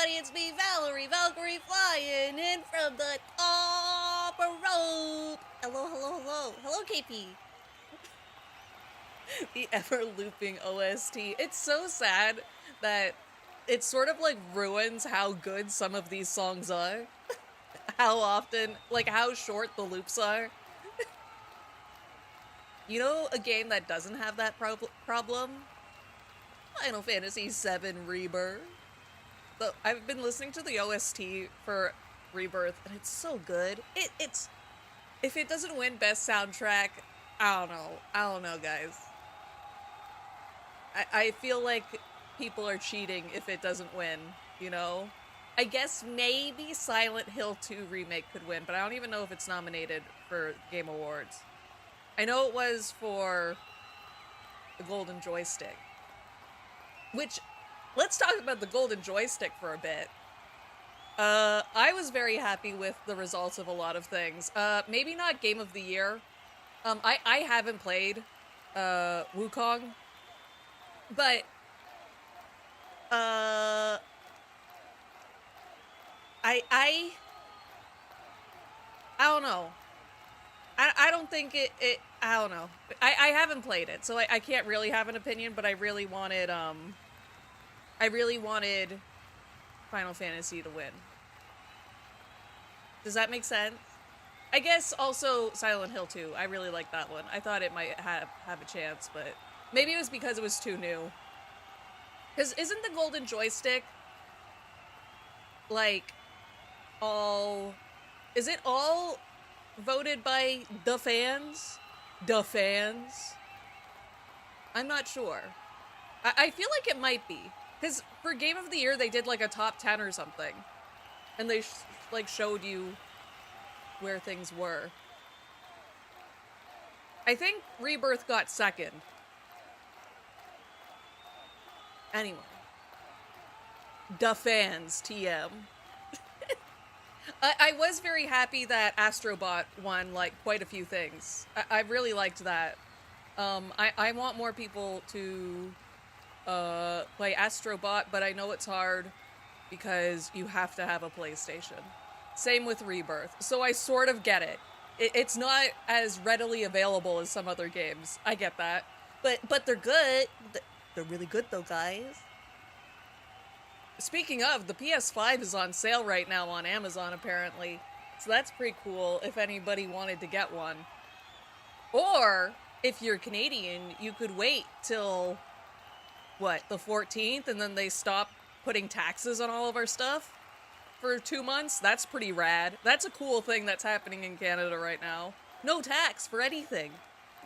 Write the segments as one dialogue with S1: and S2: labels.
S1: everybody, it's me, Valerie Valkyrie, flying in from the top rope. Hello, hello, hello. Hello, KP. The ever-looping OST. It's so sad that it sort of, like, ruins how good some of these songs are. How often, like, how short the loops are. You know a game that doesn't have that problem? Final Fantasy VII Rebirth. I've been listening to the OST for Rebirth, and it's so good. It's if it doesn't win best soundtrack, I don't know, guys. I feel like people are cheating if it doesn't win, you know? I guess maybe Silent Hill 2 Remake could win, but I don't even know if it's nominated for Game Awards. I know it was for the Golden Joystick. Which, let's talk about the Golden Joystick for a bit. I was very happy with the results of a lot of things. Maybe not Game of the Year. I haven't played Wukong, but I don't know. I don't think it I don't know. I haven't played it, so I can't really have an opinion, but I really wanted Final Fantasy to win. Does that make sense? I guess also Silent Hill 2. I really like that one. I thought it might have a chance, but maybe it was because it was too new. Because isn't the Golden Joystick, like, is it all voted by the fans? The fans? I'm not sure. I feel like it might be. Because for Game of the Year, they did, like, a top 10 or something. And they, like, showed you where things were. I think Rebirth got second. Anyway. The fans, TM. I was very happy that Astrobot won, like, quite a few things. I really liked that. I want more people to play Astrobot, but I know it's hard because you have to have a PlayStation. Same with Rebirth. So I sort of get it. It's not as readily available as some other games. I get that. But they're good. They're really good though, guys. Speaking of, the PS5 is on sale right now on Amazon, apparently. So that's pretty cool if anybody wanted to get one. Or, if you're Canadian, you could wait till, what, the 14th, and then they stop putting taxes on all of our stuff for 2 months? That's pretty rad. That's a cool thing that's happening in Canada right now. No tax for anything.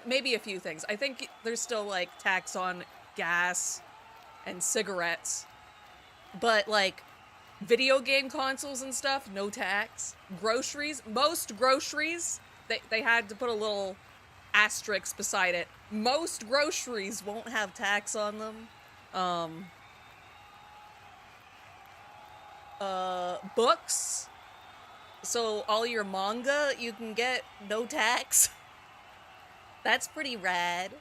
S1: Maybe a few things. I think there's still, like, tax on gas and cigarettes. But, like, video game consoles and stuff, no tax. Groceries, most groceries, they had to put a little asterisk beside it. Most groceries won't have tax on them. Books. So all your manga you can get no tax. That's pretty rad.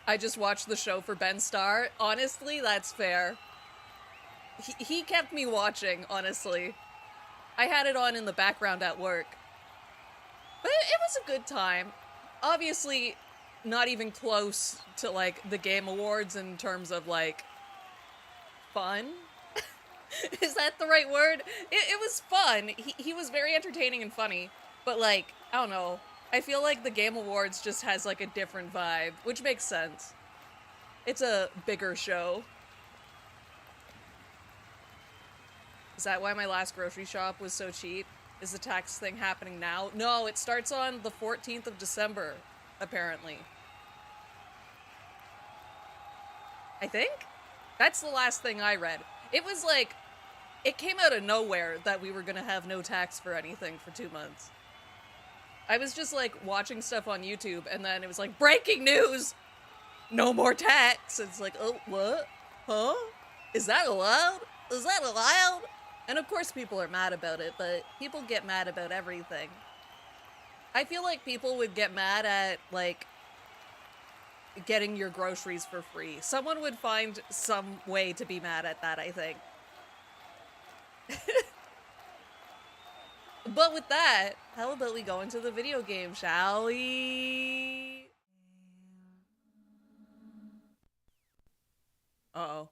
S1: I just watched the show for Ben Starr. Honestly, that's fair. He kept me watching, honestly. I had it on in the background at work. But it was a good time. Obviously, not even close to, like, the Game Awards in terms of, like, fun? Is that the right word? It was fun. He was very entertaining and funny. But, like, I don't know. I feel like the Game Awards just has, like, a different vibe, which makes sense. It's a bigger show. Is that why my last grocery shop was so cheap? Is the tax thing happening now? No, it starts on the 14th of December, apparently. I think? That's the last thing I read. It was like, it came out of nowhere that we were gonna have no tax for anything for 2 months. I was just, like, watching stuff on YouTube, and then it was like, breaking news! No more tax! It's like, oh, what? Huh? Is that allowed? Is that allowed? And of course people are mad about it, but people get mad about everything. I feel like people would get mad at, like, getting your groceries for free. Someone would find some way to be mad at that, I think. But with that, how about we go into the video game, shall we? Uh-oh.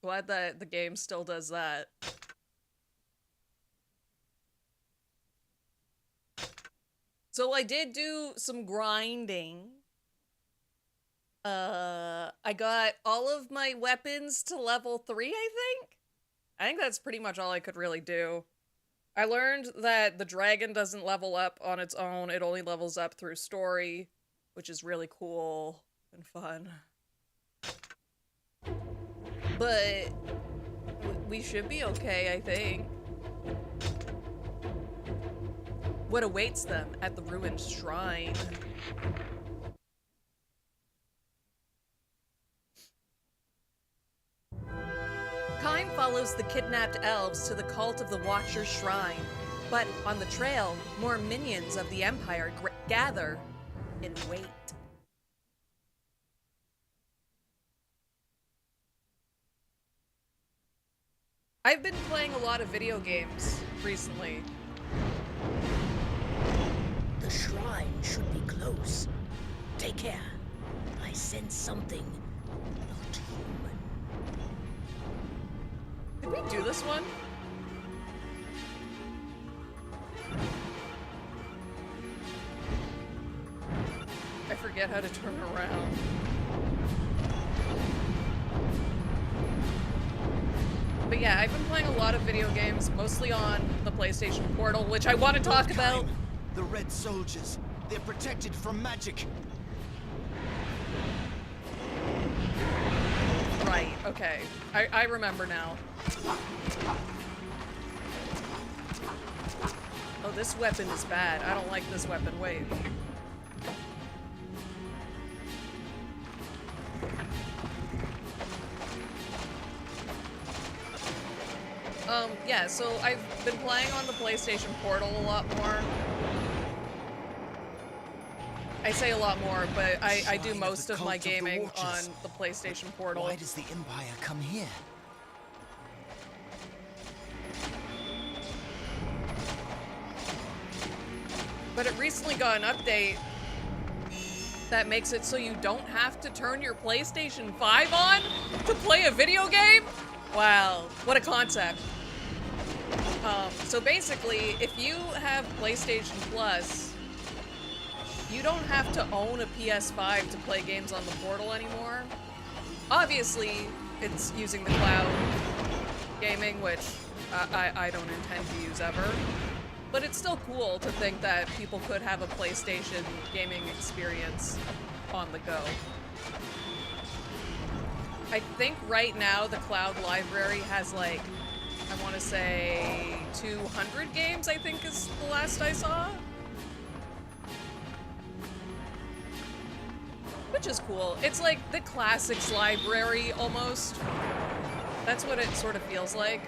S1: Glad that the game still does that. So I did do some grinding. I got all of my weapons to level 3, I think? I think that's pretty much all I could really do. I learned that the dragon doesn't level up on its own. It only levels up through story, which is really cool and fun. But we should be okay, I think. What awaits them at the ruined shrine? Kime follows the kidnapped elves to the cult of the Watcher's shrine, but on the trail, more minions of the Empire gather and wait. I've been playing a lot of video games recently.
S2: The shrine should be close. Take care. I sense something not human.
S1: Did we do this one? I forget how to turn around. But yeah, I've been playing a lot of video games, mostly on the PlayStation Portal, which I want to talk about.
S3: The Red Soldiers. They're protected from magic.
S1: Right, okay. I remember now. Oh, this weapon is bad. I don't like this weapon. Wait. Yeah, so I've been playing on the PlayStation Portal a lot more. I say a lot more, but I do most of my gaming on the PlayStation Portal.
S3: Why does the Empire come here?
S1: But it recently got an update that makes it so you don't have to turn your PlayStation 5 on to play a video game? Wow, what a concept. So basically, if you have PlayStation Plus, you don't have to own a PS5 to play games on the Portal anymore. Obviously, it's using the cloud gaming, which I don't intend to use ever. But it's still cool to think that people could have a PlayStation gaming experience on the go. I think right now the cloud library has like, I want to say 200 games, I think is the last I saw. Which is cool. It's like the classics library almost. That's what it sort of feels like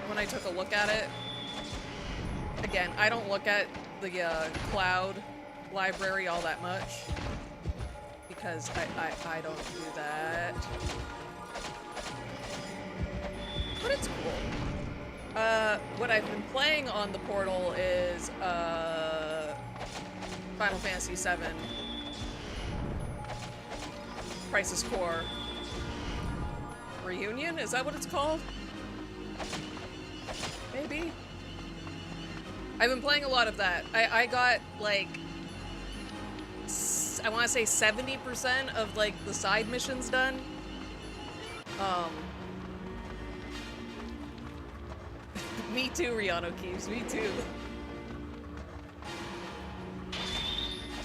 S1: when I took a look at it. Again, I don't look at the cloud library all that much because I don't do that. But it's cool. What I've been playing on the Portal is Final Fantasy VII Crisis Core Reunion? Is that what it's called? Maybe? I've been playing a lot of that. I got, like, I want to say 70% of, like, the side missions done. Me too, Rihanna Keeves, me too.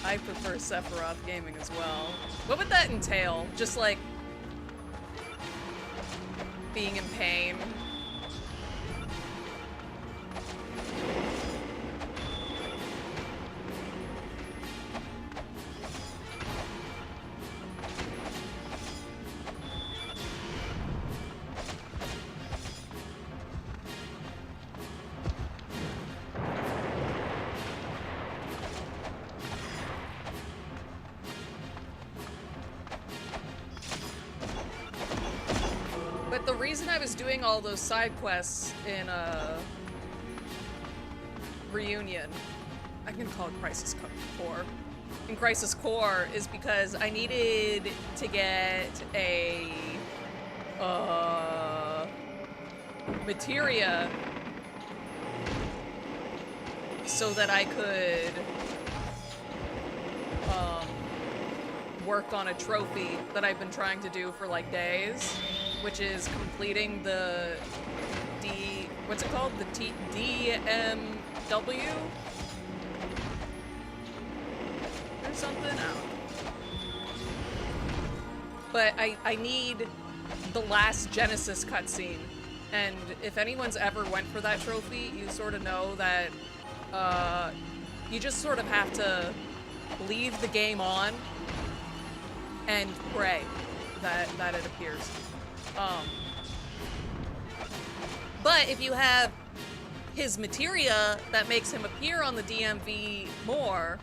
S1: I prefer Sephiroth gaming as well. What would that entail? Just, like, being in pain? But the reason I was doing all those side quests in Reunion, I can call it Crisis Core. In Crisis Core is because I needed to get a materia so that I could work on a trophy that I've been trying to do for like days, which is completing the what's it called? The DMW? Or something? I don't know. But I need the last Genesis cutscene. And if anyone's ever went for that trophy, you sort of know that you just sort of have to leave the game on and pray that it appears. But if you have his materia that makes him appear on the DMV more,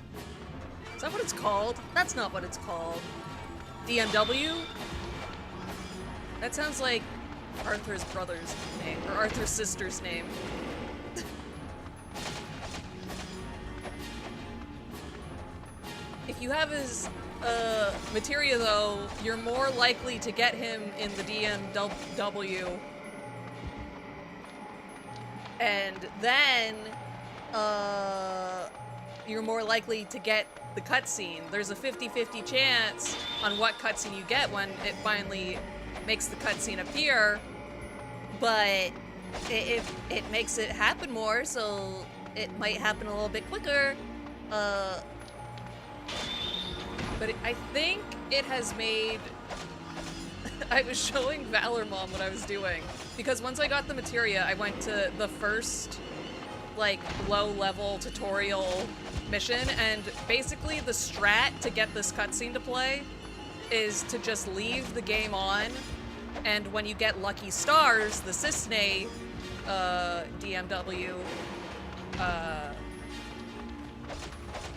S1: is that what it's called? That's not what it's called. DMW? That sounds like Arthur's brother's name, or Arthur's sister's name. If you have his materia, though, you're more likely to get him in the DMW. And then, you're more likely to get the cutscene. There's a 50-50 chance on what cutscene you get when it finally makes the cutscene appear, but it makes it happen more, so it might happen a little bit quicker. But I think it has made... I was showing Valor Mom what I was doing, because once I got the materia, I went to the first, like, low-level tutorial mission, and basically the strat to get this cutscene to play is to just leave the game on, and when you get lucky stars, the Cisne DMW,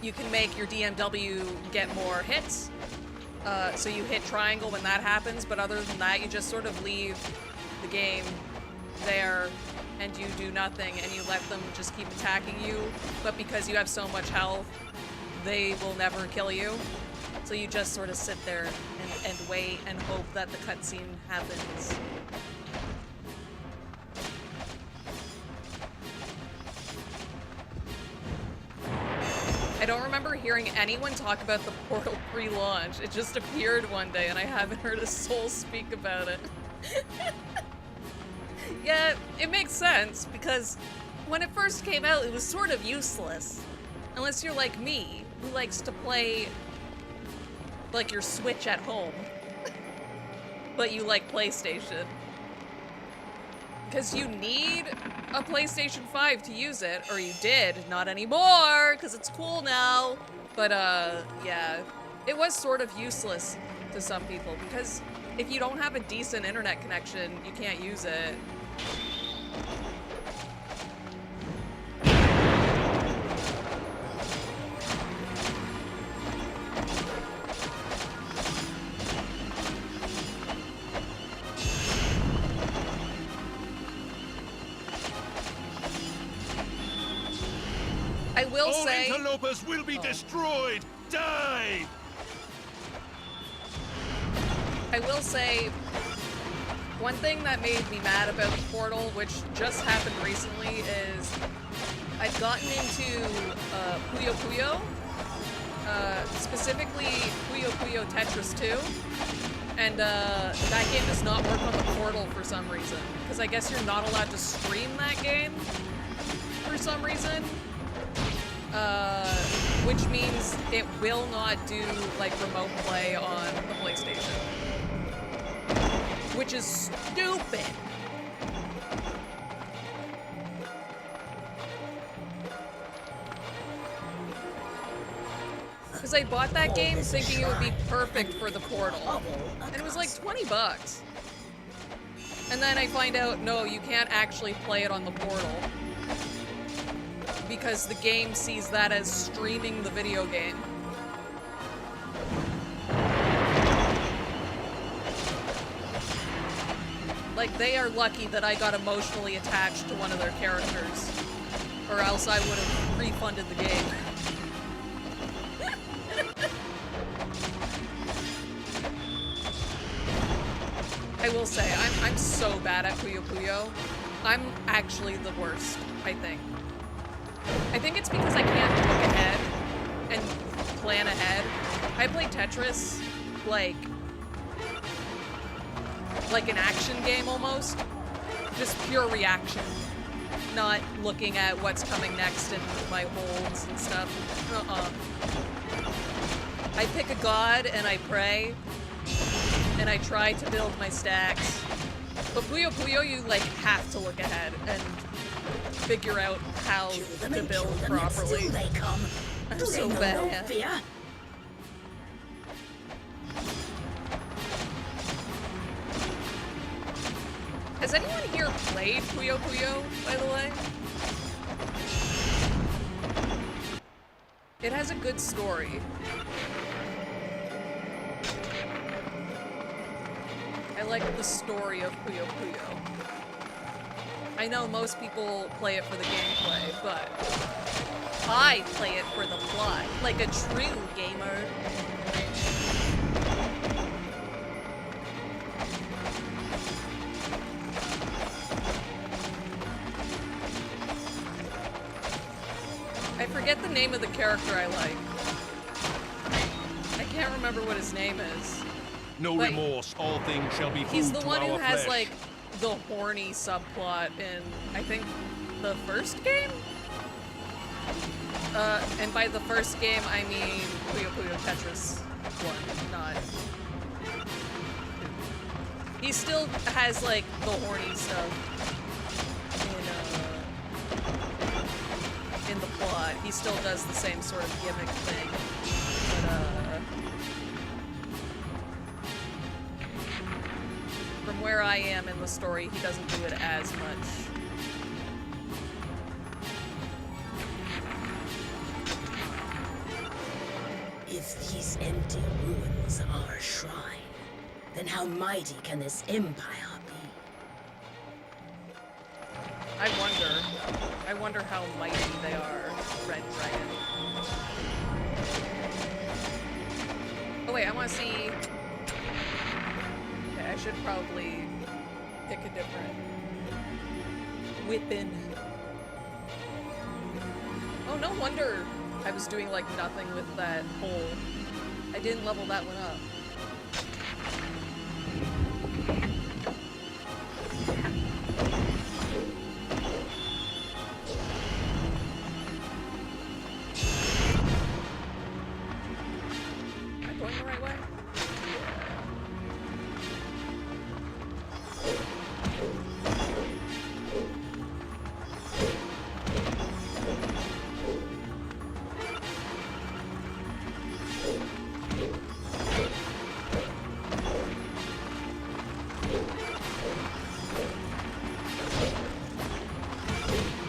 S1: you can make your DMW get more hits. So you hit triangle when that happens, but other than that, you just sort of leave the game there and you do nothing and you let them just keep attacking you. But because you have so much health, they will never kill you. So you just sort of sit there and wait and hope that the cutscene happens. I don't remember hearing anyone talk about the Portal pre-launch. It just appeared one day and I haven't heard a soul speak about it. Yeah, it makes sense because when it first came out, it was sort of useless. Unless you're like me, who likes to play like your Switch at home. But you like PlayStation. Because you need a PlayStation 5 to use it, or you did, not anymore, because it's cool now. But, yeah, it was sort of useless to some people, because if you don't have a decent internet connection, you can't use it. I will say...
S4: All interlopers will be destroyed! Die!
S1: I will say, one thing that made me mad about the Portal, which just happened recently, is I've gotten into Puyo Puyo, specifically Puyo Puyo Tetris 2, and that game does not work on the Portal for some reason, because I guess you're not allowed to stream that game for some reason. Which means it will not do, like, remote play on the PlayStation. Which is stupid! Because I bought that game thinking it would be perfect for the Portal. And it was like 20 bucks. And then I find out, no, you can't actually play it on the Portal. Because the game sees that as streaming the video game. Like, they are lucky that I got emotionally attached to one of their characters. Or else I would have refunded the game. I will say, I'm so bad at Puyo Puyo. I'm actually the worst, I think. I think it's because I can't look ahead and plan ahead. I play Tetris like an action game almost. Just pure reaction. Not looking at what's coming next and my holds and stuff. I pick a god and I pray. And I try to build my stacks. But Puyo Puyo, you like have to look ahead and figure out how to build properly.
S2: They come.
S1: I'm
S2: Do
S1: so
S2: they know
S1: bad.
S2: no fear?
S1: Has anyone here played Puyo Puyo, by the way? It has a good story. I like the story of Puyo Puyo. I know most people play it for the gameplay, but I play it for the plot, like a true gamer. I forget the name of the character I like. I can't remember what his name is.
S4: No
S1: But
S4: remorse, all things shall be food
S1: He's the
S4: to
S1: one who
S4: our
S1: has,
S4: flesh.
S1: like, the horny subplot in, I think, the first game? And by the first game, I mean Puyo Puyo Tetris 1, not... He still has, like, the horny stuff in the plot. He still does the same sort of gimmick thing. But, from where I am in the story, he doesn't do it as much.
S2: If these empty ruins are a shrine, then how mighty can this empire be?
S1: I wonder how mighty they are, Red Dragon. Oh wait, I want to see... Okay, I should probably pick a different weapon. Oh, no wonder I was doing like nothing with that hole. I didn't level that one up. Am I going the right way?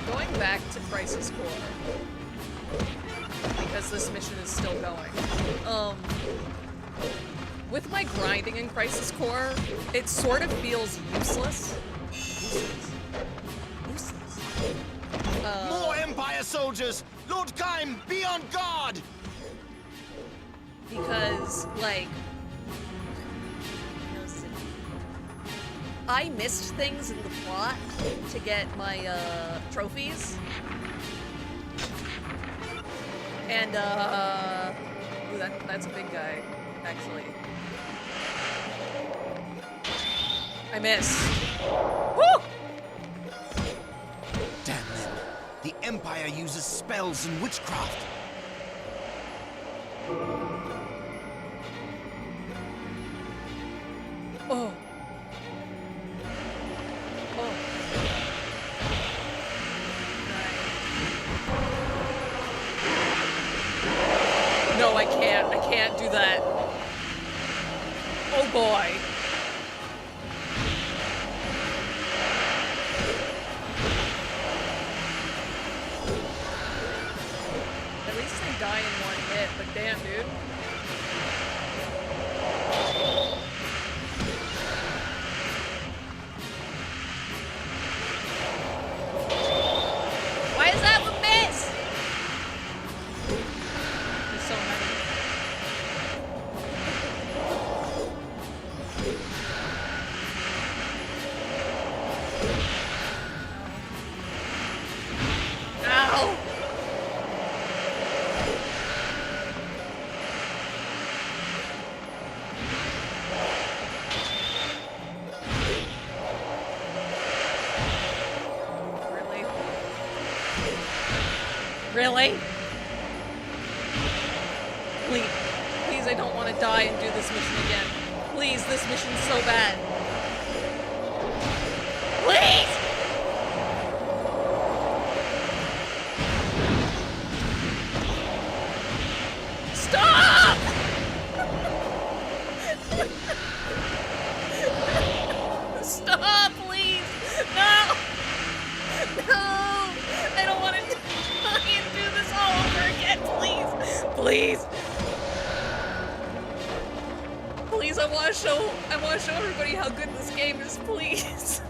S1: Going back to Crisis Core, because this mission is still going. With my grinding in Crisis Core, it sort of feels useless. Useless.
S3: More Empire soldiers! Lord Kaim, be on guard!
S1: Because, like, I missed things in the plot to get my, trophies. And, ooh, that's a big guy, actually. I missed. Woo!
S3: Damn them. The Empire uses spells and witchcraft.
S1: Oh. Oh. No, I can't. I can't do that. Oh boy. At least I die in one hit, but damn, dude. Ow! Really? Really? Please, please, I don't want to die and do this mission again. Please, this mission's so bad. Please! Stop! Stop, please! No! No! I don't want to die and do this all over again, please! Please! Please, I want to show everybody how good this game is, please!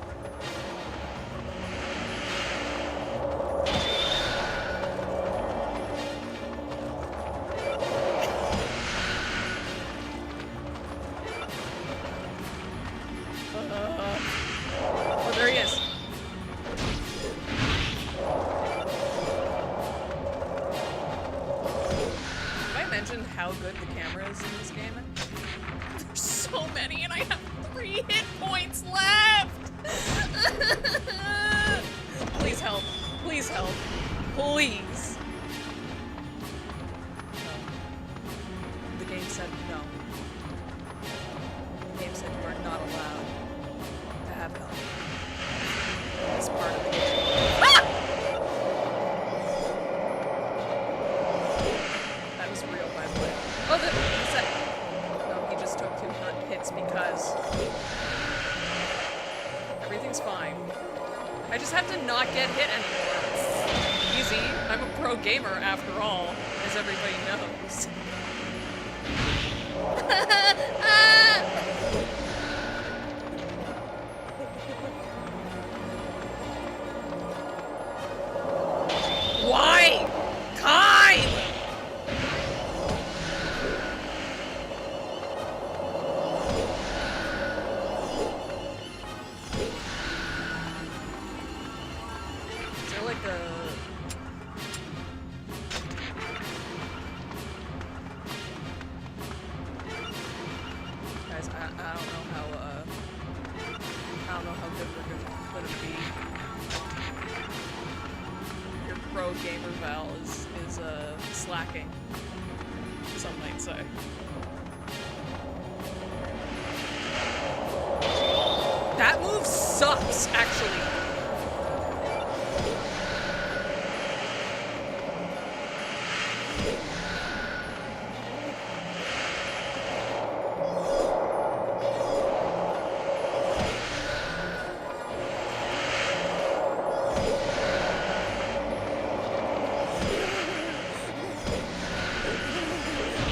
S1: Oh, there he is. Have I mentioned how good the camera is in this game? There's so many and I have 3 hit points left! Please help. Please help. Please. No. The game said no. The game said you are not allowed to have help. This part of the game. Ah! That was real, by the way. Oh, he said. No, he just took 2 hits because everything's fine. I just have to not get hit anymore. It's easy. I'm a pro gamer after all, as everybody knows. Why? Kyle! Is there like a... Guys, I don't know how, I don't know how good we're gonna be. Your pro gamer Val is slacking, some might say. That move sucks, actually.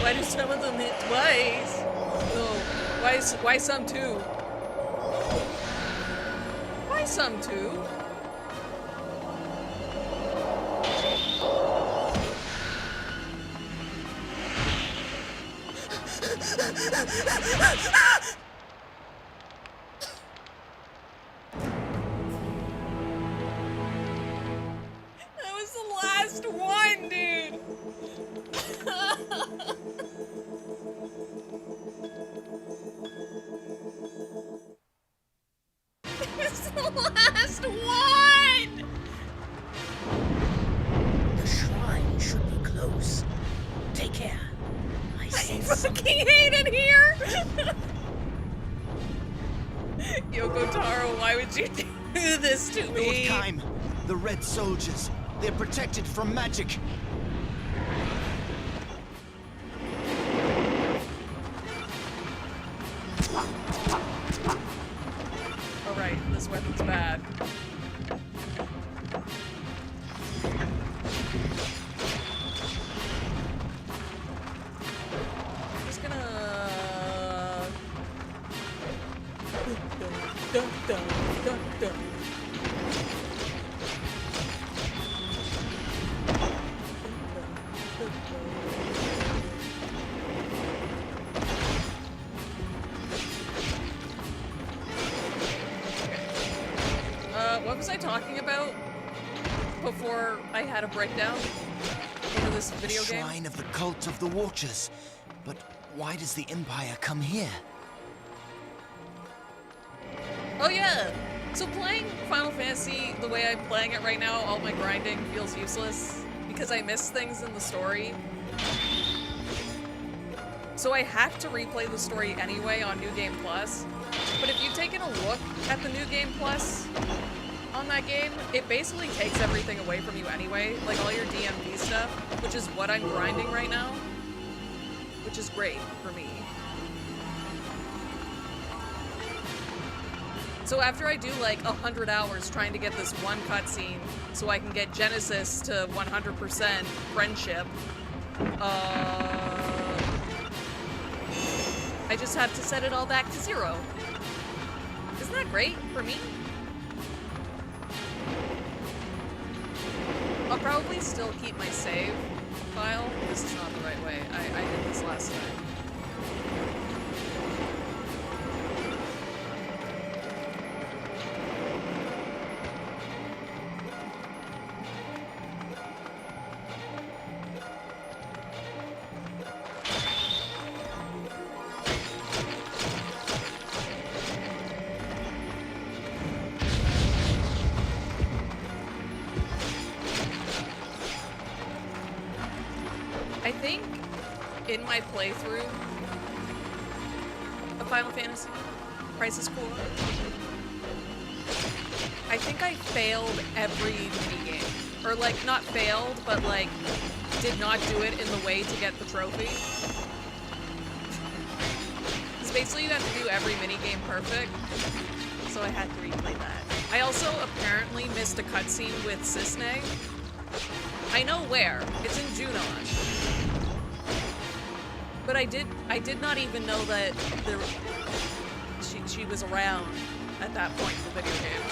S1: Why do some of them hit twice? No. Why some two? Why some two? That was the last one, dude. It's the last one!
S2: The shrine should be close. Take care. I sense something.
S1: Fucking hate it here! Yoko Taro, why would you do this to
S3: Lord
S1: me?
S3: Kaim, the Red Soldiers. They're protected from magic.
S1: Alright, this weapon's bad. I'm just gonna... Dun, dun, dun, dun. What was I talking about before I had a breakdown into this video game?
S3: Shrine of the Cult of the Watchers. But why does the Empire come here?
S1: Oh yeah! So playing Final Fantasy the way I'm playing it right now, all my grinding feels useless because I miss things in the story. So I have to replay the story anyway on New Game Plus. But if you've taken a look at the New Game Plus on that game, it basically takes everything away from you anyway, like all your DMV stuff, which is what I'm grinding right now, which is great for me. So after I do like 100 hours trying to get this one cutscene so I can get Genesis to 100% friendship, I just have to set it all back to 0. Isn't that great for me? I'll probably still keep my save file. This is not the right way. I did this last time. I think in my playthrough of Final Fantasy Crisis Core, I think I failed every minigame. Or like, not failed, but like, did not do it in the way to get the trophy. Because basically you have to do every minigame perfect, so I had to replay that. I also apparently missed a cutscene with Cisne. I know where. It's in Junon. But I did not even know that she was around at that point in the video game.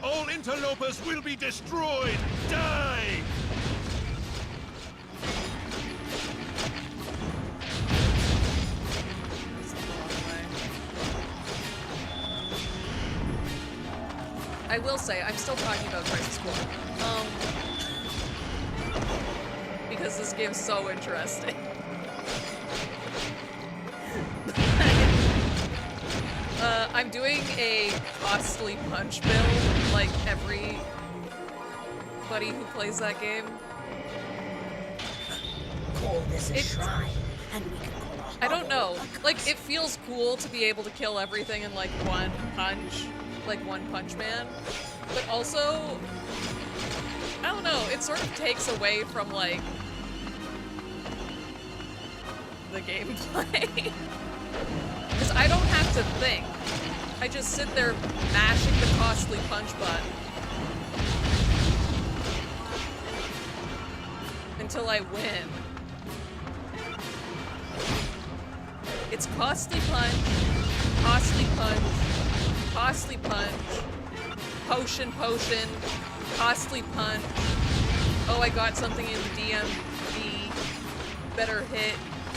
S4: All interlopers will be destroyed! Die!
S1: That's the wrong way. I will say, I'm still talking about Crisis Core. Because this game's so interesting. I'm doing a costly punch build, like everybody who plays that game.
S2: Call this a shrine, and we can call a
S1: I don't know.
S2: hovel a
S1: Like,
S2: castle.
S1: it feels cool to be able to kill everything in, like, one punch. Like, one punch man. But also, I don't know, it sort of takes away from, like, the gameplay. Because I don't have to think. I just sit there mashing the costly punch button until I win. It's costly punch, costly punch, costly punch, potion, costly punch. Oh, I got something in the DMV. Better hit,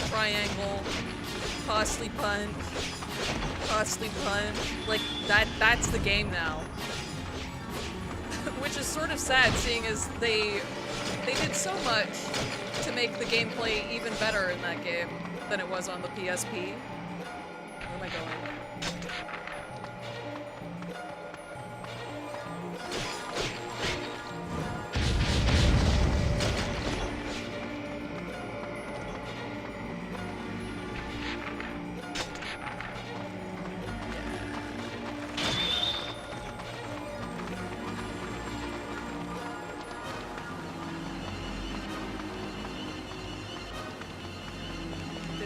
S1: triangle, costly punch. Costly punch. Like, that's the game now. Which is sort of sad, seeing as they did so much to make the gameplay even better in that game than it was on the PSP. Where am I going?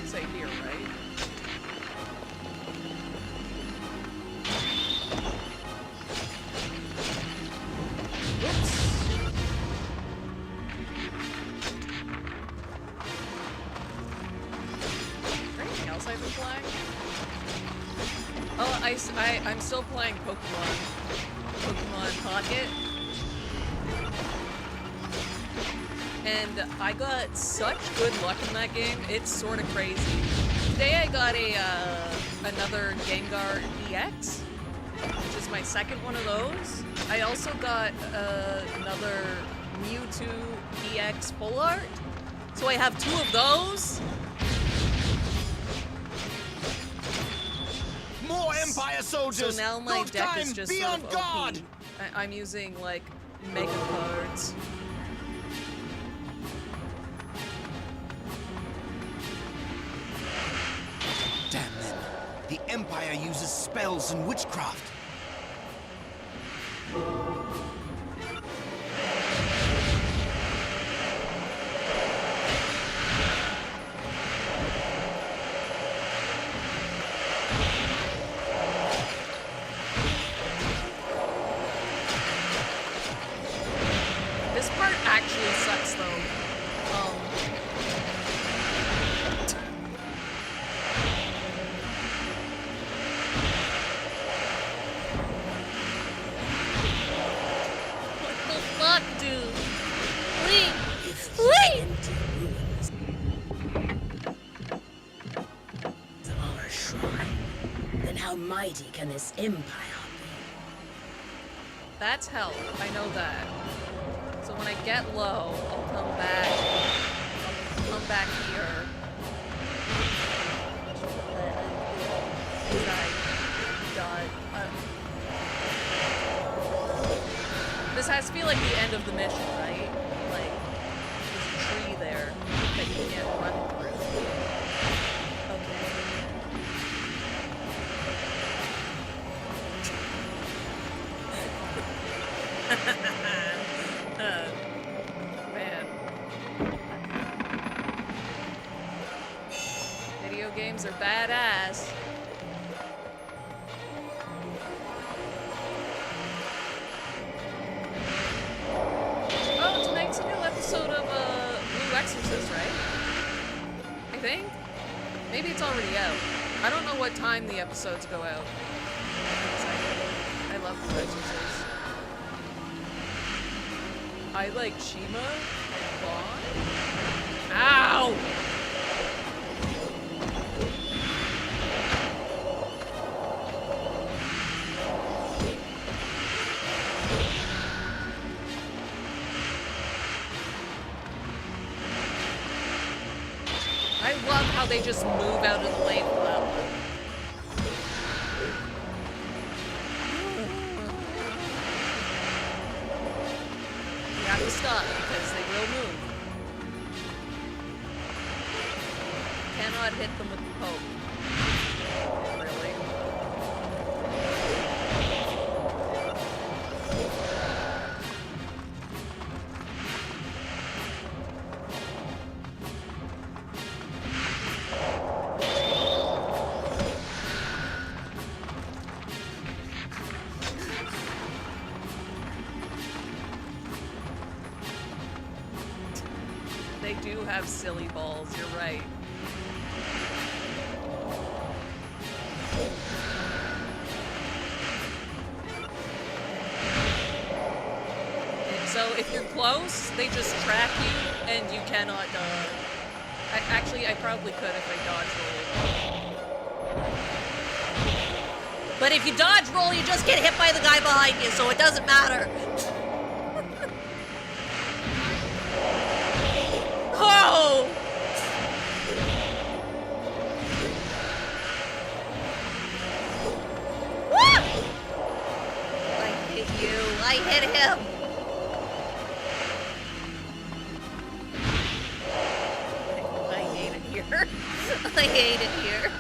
S1: Say here, right? Oops. Is there anything else games I've been playing. Oh, I'm still playing Pokemon Pocket. And I got such good luck in that game, it's sort of crazy. Today I got another Drakenguard EX, which is my second one of those. I also got another Mewtwo EX full art. So I have 2 of those.
S3: More Empire soldiers!
S1: So now my
S3: Lord
S1: deck is
S3: Kime,
S1: just
S3: be
S1: sort
S3: on
S1: of
S3: guard!
S1: OP. I'm using like mega cards.
S3: Damn them. The Empire uses spells and witchcraft.
S1: This part actually sucks though. What the fuck, dude?
S2: If these
S1: Please!
S2: empty ruins are a shrine, then how mighty can this empire be?
S1: That's hell. I know that. So when I get low, I'll come back. I'll come back here. This has to be like the end of the mission, right? Like, there's a tree there that you can't run through. Man. Video games are badass. Oh, tonight's a new episode of Blue Exorcist, right? I think? Maybe it's already out. I don't know what time the episodes go out. I love Blue Exorcist. I like Shima and Vaughn. Ow! I love how they just move out of the lane well. You have to stop because they will move. Cannot hit them with the poke. Really? They do have silly balls, you're right. So if you're close, they just track you and you cannot actually, I probably could if I dodge roll. But if you dodge roll, you just get hit by the guy behind you, so it doesn't matter. Oh! Woo! I hit you. I hit him. I hate it here. I hate it here.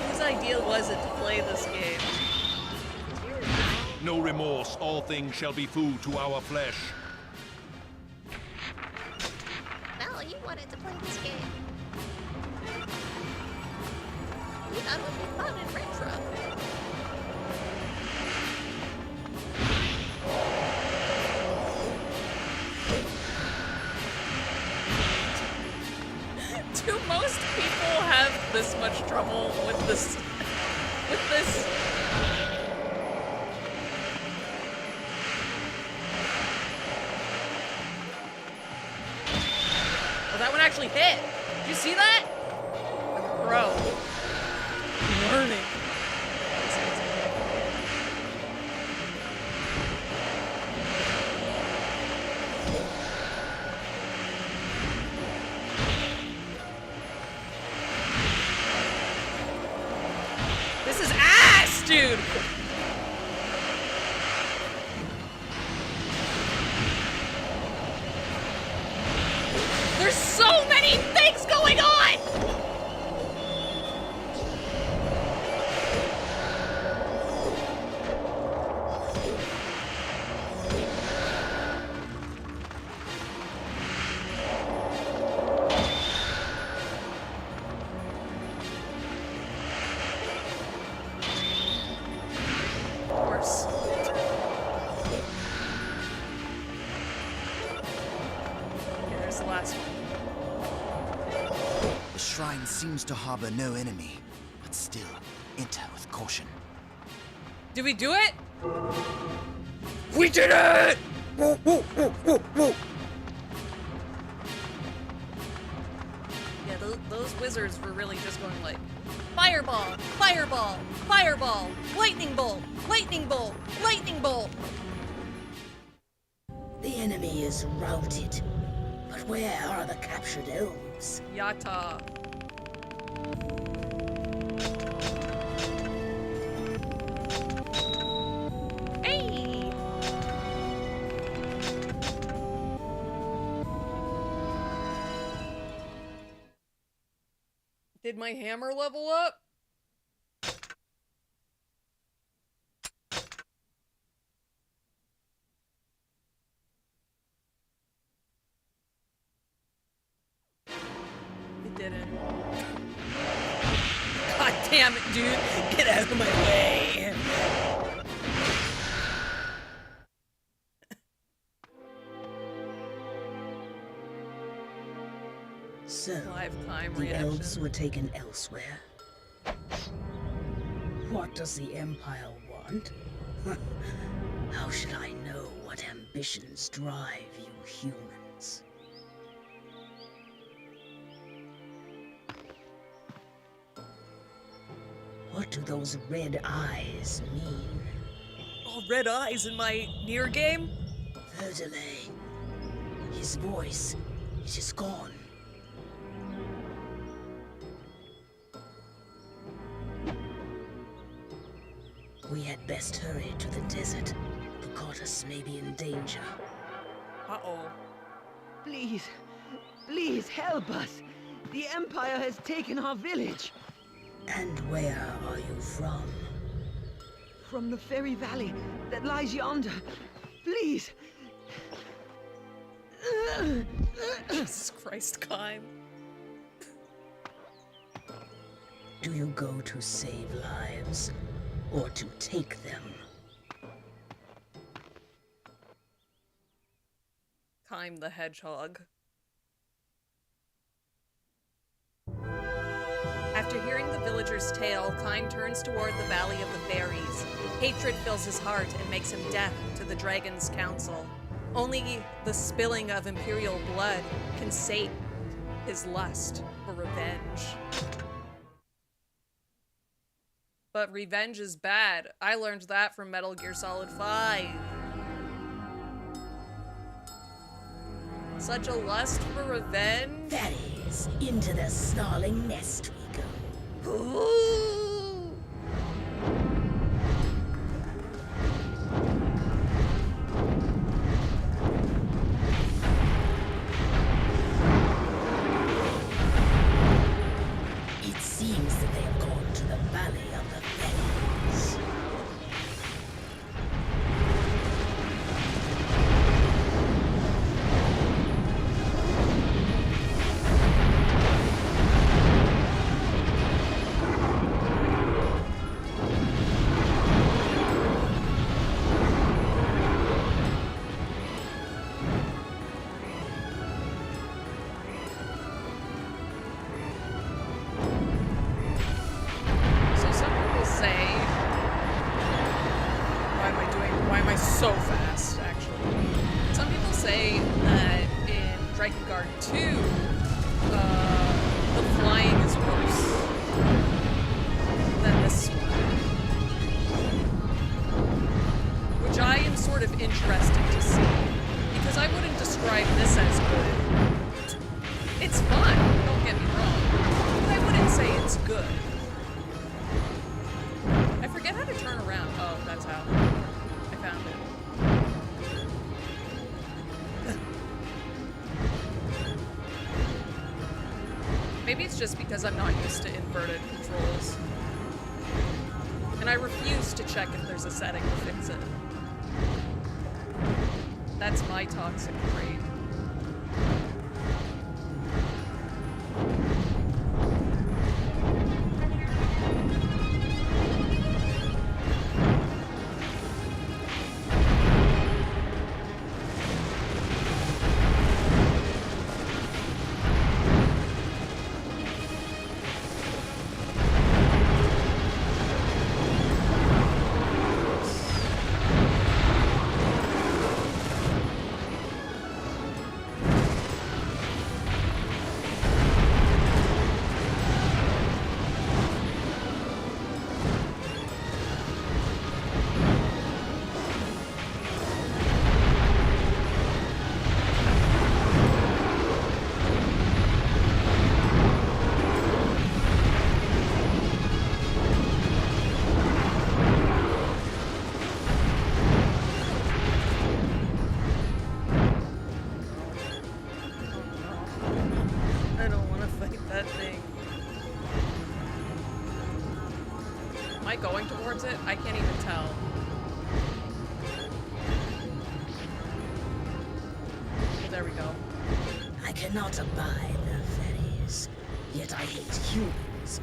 S1: Whose idea was it to play this game?
S4: No remorse, all things shall be food to our flesh.
S5: No, you wanted to play this game. You thought it would be fun and retro.
S1: Do most people have this much trouble with this? With this? Oh, that one actually hit. Did you see that? Bro. Learning. This is ass, dude! There's so many things going on! Of course. Okay, there's the last one.
S3: The shrine seems to harbor no enemy, but still, enter with caution.
S1: Did we do it?
S3: We did it!
S1: Yeah, those wizards were really just going like, fireball, fireball, fireball, lightning bolt, lightning bolt, lightning bolt.
S2: The enemy is routed. But where are the captured elves?
S1: Yata. Hey! Did my hammer level up? It didn't. God damn it, dude. Get out of my way.
S2: So,
S1: Lifetime
S2: the elves
S1: reaction.
S2: were taken elsewhere. What does the Empire want? How should I know what ambitions drive you humans? What do those red eyes mean?
S1: All red eyes in my near game?
S2: Verdelay. His voice, it is gone. We had best hurry to the desert. The goddess may be in danger.
S1: Uh-oh.
S6: Please, please help us. The Empire has taken our village.
S2: And where are you from?
S6: From the fairy valley that lies yonder. Please.
S1: Jesus Christ, Kime.
S2: Do you go to save lives, or to take them?
S1: Kime the Hedgehog. After hearing the villager's tale, Kime turns toward the Valley of the Fairies. Hatred fills his heart and makes him deaf to the Dragon's counsel. Only the spilling of Imperial blood can sate his lust for revenge. But revenge is bad. I learned that from Metal Gear Solid 5. Such a lust for revenge?
S2: That is, into the snarling nest we go.
S1: Ooh.
S2: It seems that they have gone to the Valley of the Fairies.
S1: so fast, actually. Some people say that in Drakenguard 2, the flying is worse than this one. Which I am sort of interested to see, because I wouldn't describe this as good. It's fun, don't get me wrong, but I wouldn't say it's good. I forget how to turn around. Oh, that's how. I found it. Maybe it's just because I'm not used to inverted controls. And I refuse to check if there's a setting to fix it. That's my toxic trait. Going towards it? I can't even tell. Oh, there we go.
S2: I cannot abide the fairies, yet I hate humans.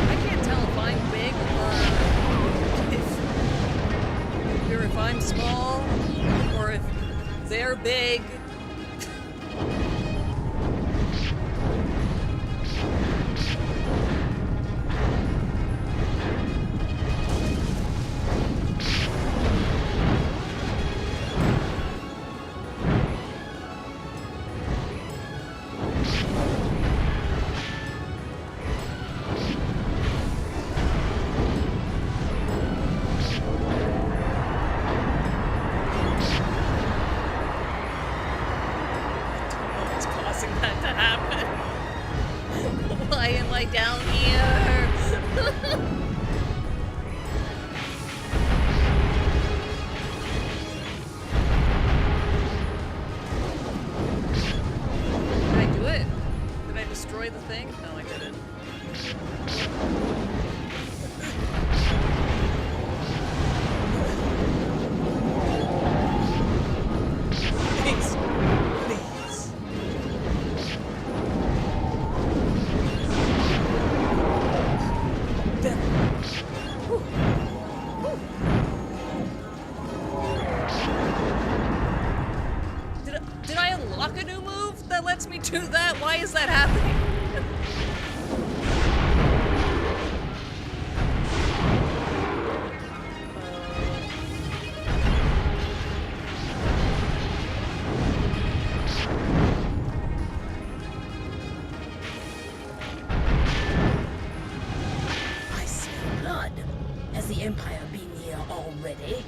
S1: I can't tell if I'm big or if I'm small or if they're big. Down here. Did I do it? Did I destroy the thing? No, I didn't. Please. Please. Did I unlock a new move that lets me do that? Why is that happening?
S2: I smell blood. Has the Empire been here already?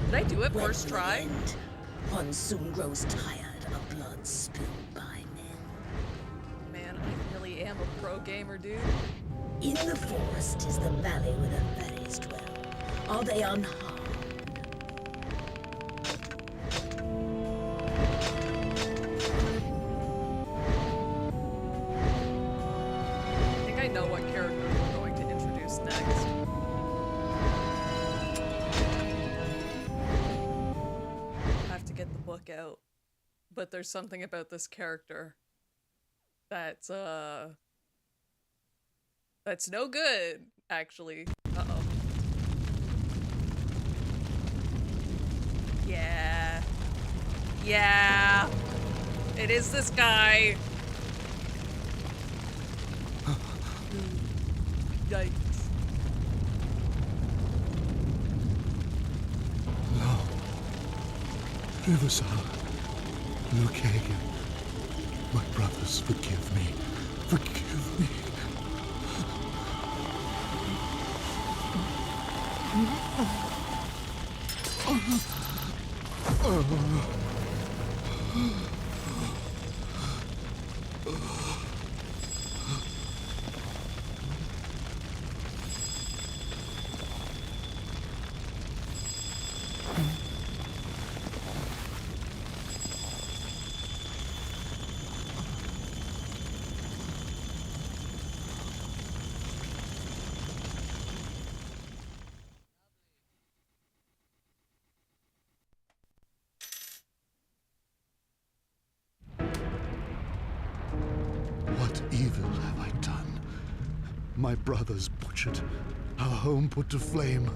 S1: Did I do it
S2: When
S1: first
S2: will it
S1: try?
S2: end? One soon grows tired of blood spilled by men.
S1: Man, I really am a pro gamer, dude.
S2: In the forest is the valley where the fairies dwell. Are they unharmed?
S1: I think I know what character we're going to introduce next. I have to get the book out. But there's something about this character that's no good, actually. Uh-oh. Yeah. Yeah. It is this guy. Yikes.
S7: No. Riversal. Luke Hagen. My brothers, forgive me. Forgive me. What evil have I done? My brothers butchered, our home put to flame.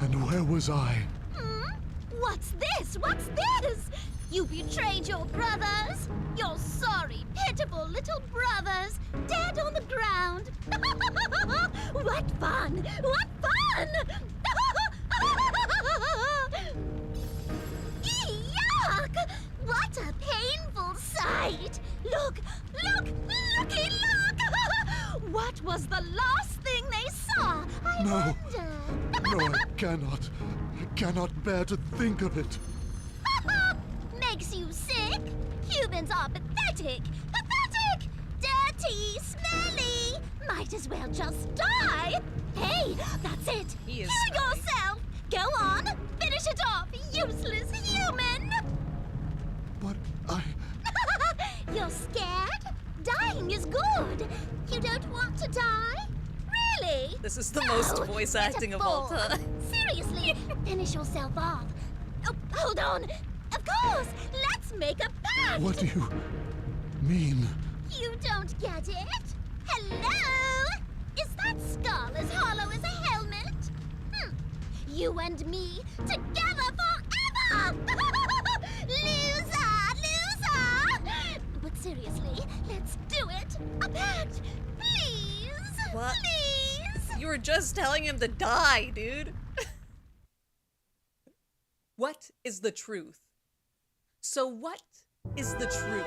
S7: And where was I?
S5: What's this? What's this? You betrayed your brothers? Your sorry, pitiful little brothers, dead on the ground. What fun! What fun! Yuck! What a painful sight! Look! Look! Looky! Look! What was the last thing they saw? I
S7: No.
S5: wonder.
S7: No, I cannot. I cannot bear to think of it.
S5: Makes you sick? Humans are pathetic! Pathetic! Dirty! Smelly! Might as well just die! Hey, that's it!
S1: He is
S5: Kill
S1: smelly.
S5: yourself! Go on! Finish it off, useless human!
S7: But I...
S5: You're scared? Dying is good! You don't want to die? Really?
S1: This is the
S5: No,
S1: most voice
S5: what a
S1: acting of all
S5: bore.
S1: time.
S5: Seriously, finish yourself off. Oh, hold on! Of course! Let's make a pact!
S7: What do you mean?
S5: You don't get it? Hello? Is that skull as hollow as a helmet? You and me together forever! Loser! Loser! But seriously, let's do it! A pact! Please!
S1: What?
S5: Please!
S1: You were just telling him to die, dude. What is the truth? So what is the truth?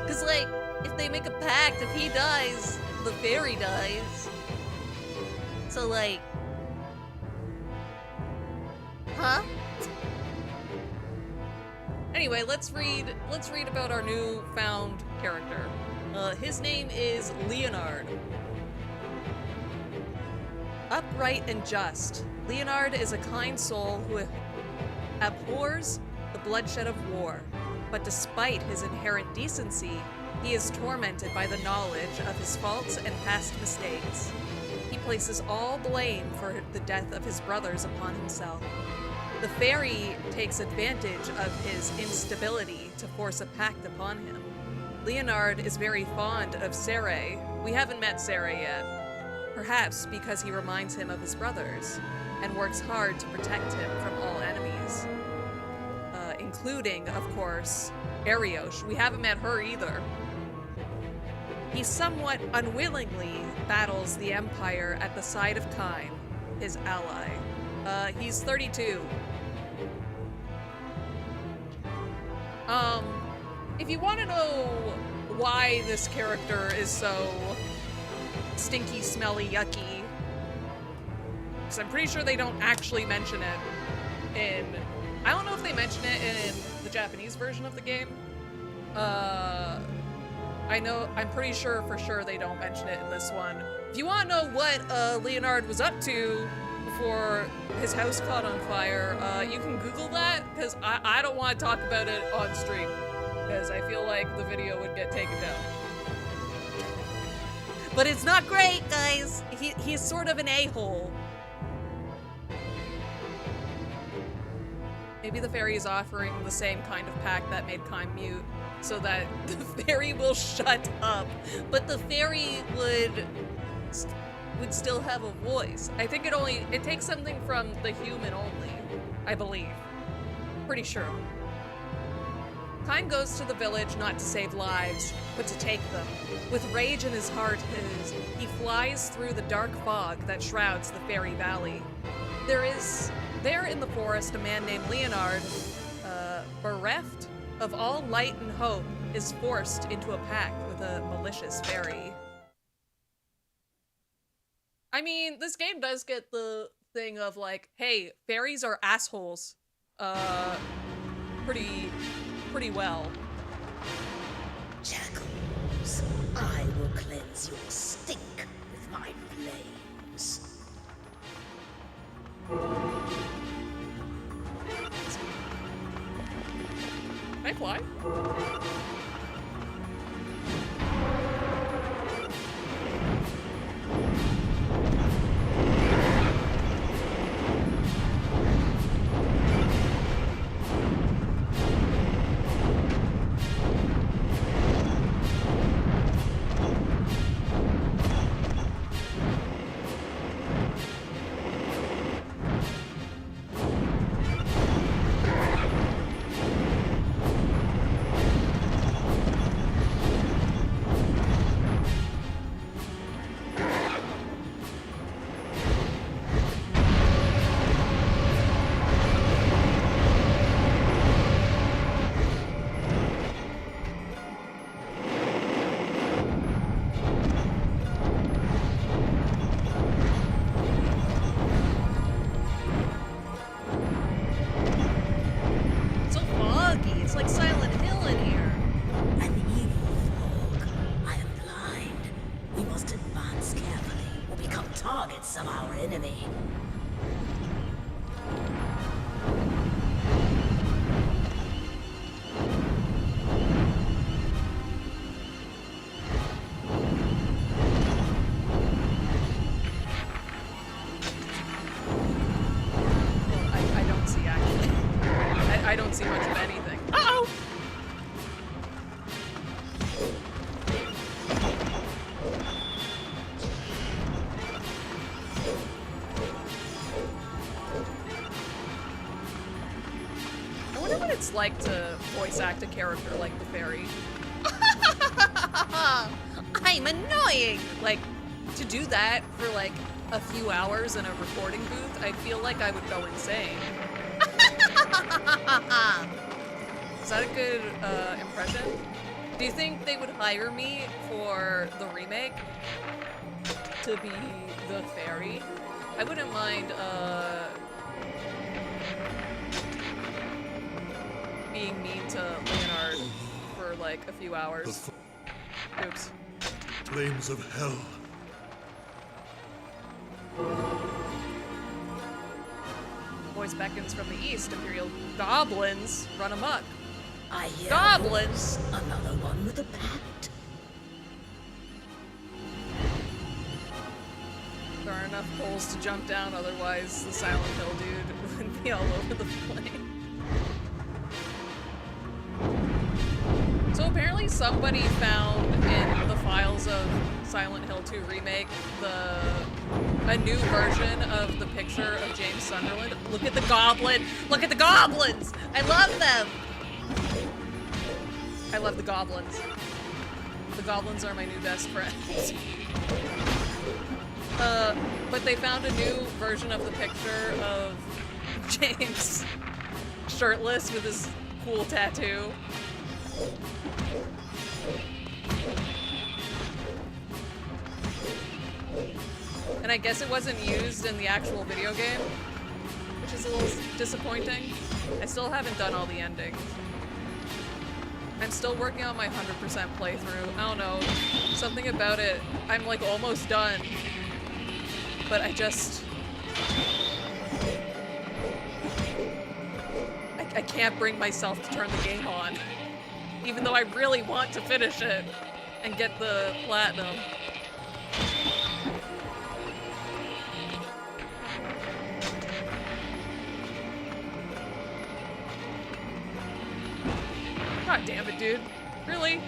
S1: Because, like, if they make a pact, if he dies, the fairy dies. So, like... Huh? Anyway, let's read about our newfound character. His name is Leonard. Upright and just, Leonard is a kind soul who abhors the bloodshed of war, but despite his inherent decency, he is tormented by the knowledge of his faults and past mistakes. He places all blame for the death of his brothers upon himself. The fairy takes advantage of his instability to force a pact upon him. Leonard is very fond of Sarai. We haven't met Sarai yet. Perhaps because he reminds him of his brothers and works hard to protect him from all enemies. Including, of course, Ariosh. We haven't met her either. He somewhat unwillingly battles the Empire at the side of Kime, his ally. He's 32. If you want to know why this character is so stinky, smelly, yucky, because I'm pretty sure they don't actually mention it, mention it in the Japanese version of the game. I'm pretty sure for sure they don't mention it in this one. If you want to know what Leonard was up to before his house caught on fire, you can Google that, because I don't want to talk about it on stream, because I feel like the video would get taken down. But it's not great, guys. He's sort of an a-hole. Maybe the fairy is offering the same kind of pact that made Kaim mute, so that the fairy will shut up, but the fairy would still have a voice. I think it takes something from the human only, I believe. Pretty sure. Kaim goes to the village not to save lives, but to take them. With rage in his heart, he flies through the dark fog that shrouds the fairy valley. There in the forest, a man named Leonard, bereft of all light and hope, is forced into a pact with a malicious fairy. I mean, this game does get the thing of like, hey, fairies are assholes. Pretty well.
S2: Jackals, I will cleanse your stink with my flames.
S1: Can I fly? I don't see much of anything. Uh-oh! I wonder what it's like to voice act a character like the fairy. I'm annoying! Like, to do that for like a few hours in a recording booth, I feel like I would go insane. Is that a good impression? Do you think they would hire me for the remake to be the fairy? I wouldn't mind being mean to Leonard for like a few hours. Oops.
S7: Flames of hell.
S1: Voice beckons from the east. Imperial goblins run amok.
S2: I hear
S1: Goblins!
S2: Another one with a pact.
S1: There are enough poles to jump down, otherwise the Silent Hill dude would be all over the place. So apparently somebody found in the files of Silent Hill 2 Remake a new version of the picture of James Sunderland. Look at the goblin! Look at the goblins! I love them! I love the goblins. The goblins are my new best friends. But they found a new version of the picture of James shirtless with his cool tattoo. And I guess it wasn't used in the actual video game, which is is a little disappointing. I still haven't done all the endings. I'm still working on my 100% playthrough. I don't know, something about it. I'm like almost done, but I can't bring myself to turn the game on, even though I really want to finish it and get the platinum. God damn it, dude. Really?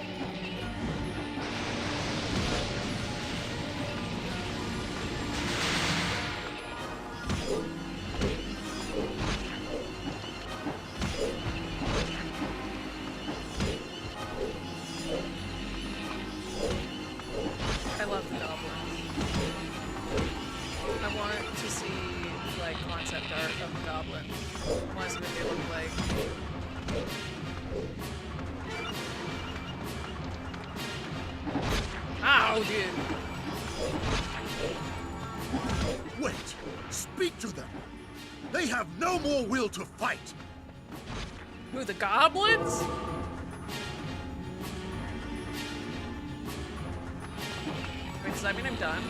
S1: I love the goblins. I want to see, like, concept art of the goblins. I want to see what they look like. Ow, dude.
S7: Wait! Speak to them! They have no more will to fight!
S1: Who, the goblins? Wait, does that mean I'm done?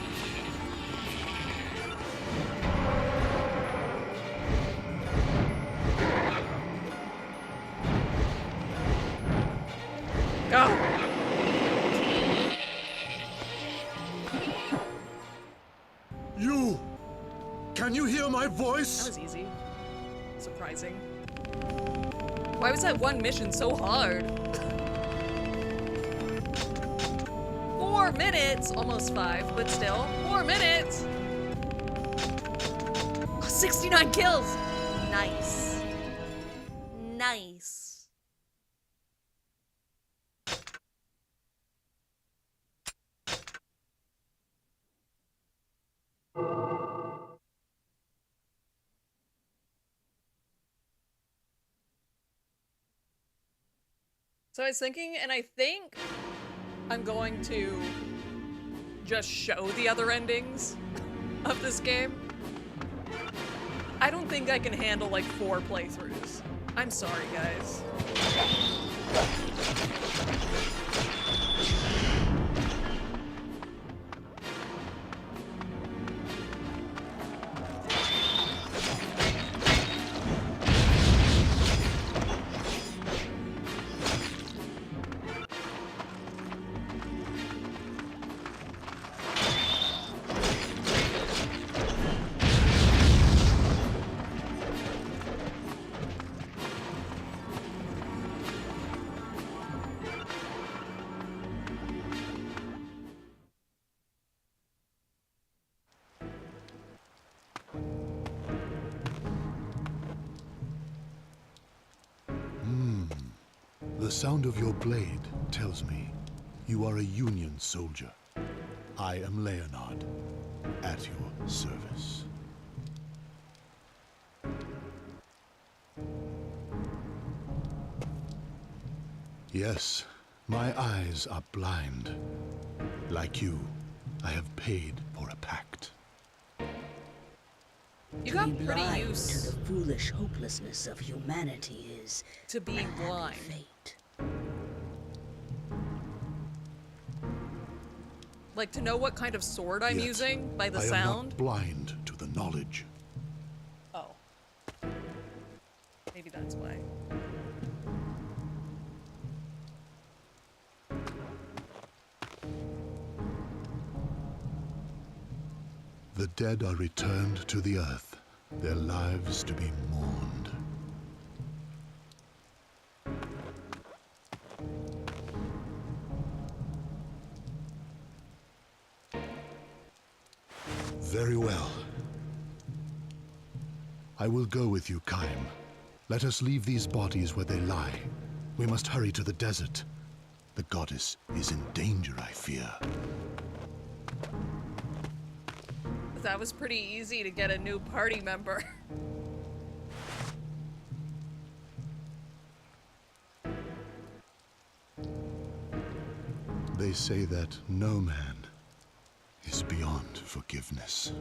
S1: Go!
S7: You! Can you hear my
S1: That
S7: voice?
S1: was easy. Surprising. Why was that one mission so hard? 4 minutes! Almost 5, but still. 4 minutes! Oh, 69 kills! Nice. Nice. So I was thinking, and I think I'm going to just show the other endings of this game. I don't think I can handle like 4 playthroughs. I'm sorry, guys.
S7: The sound of your blade tells me you are a Union soldier. I am Leonard, at your service. Yes, my eyes are blind. Like you, I have paid for a pact.
S1: You
S2: To
S1: got
S2: be
S1: pretty
S2: blind
S1: used
S2: to the foolish hopelessness of humanity is
S1: to being
S2: a happy
S1: blind.
S2: fate.
S1: Like, to know what kind of sword I'm
S7: Yet,
S1: using by the
S7: I am
S1: sound?
S7: not blind to the knowledge.
S1: Oh. Maybe that's why.
S7: The dead are returned to the earth, their lives to be mourned. Very well. I will go with you, Kaim. Let us leave these bodies where they lie. We must hurry to the desert. The goddess is in danger, I fear.
S1: That was pretty easy to get a new party member.
S7: They say that no man is beyond forgiveness.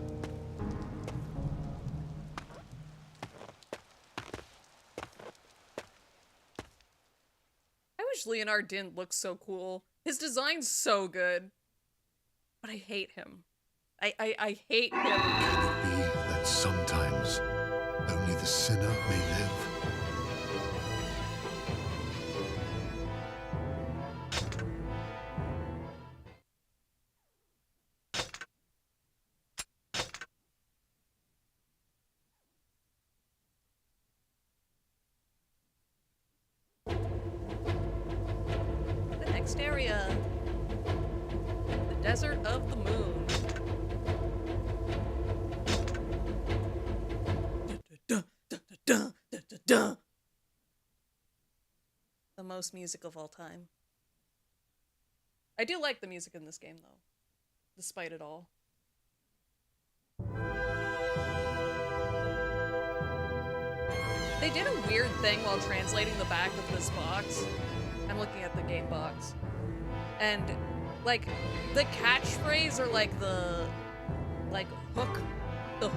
S1: wish Leonard didn't look so cool. His design's so good. But I hate him. I hate him.
S7: Can it be that sometimes only the sinner may live?
S1: The next area. The Desert of the Moon. The most music of all time. I do like the music in this game, though, despite it all. They did a weird thing while translating the back of this box. I'm looking at the game box. And, like, the catchphrase or, like, the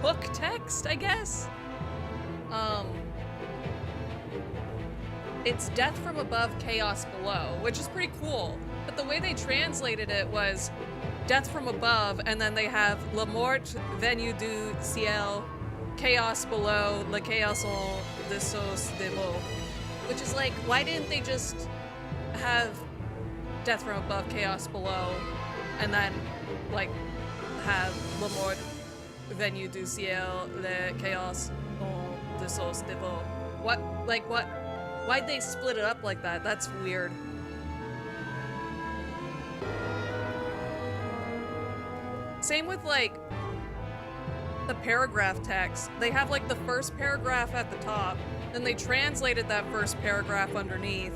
S1: hook text, I guess? It's death from above, chaos below, which is pretty cool. But the way they translated it was death from above, and then they have la mort venue du ciel, chaos below, le chaos dessous des mots. Which is like, why didn't they just have death from above, chaos below, and then, like, have la mort venue du ciel, le chaos dessous des mots? What? Like, what? Why'd they split it up like that? That's weird. Same with, like, the paragraph text. They have, like, the first paragraph at the top, then they translated that first paragraph underneath,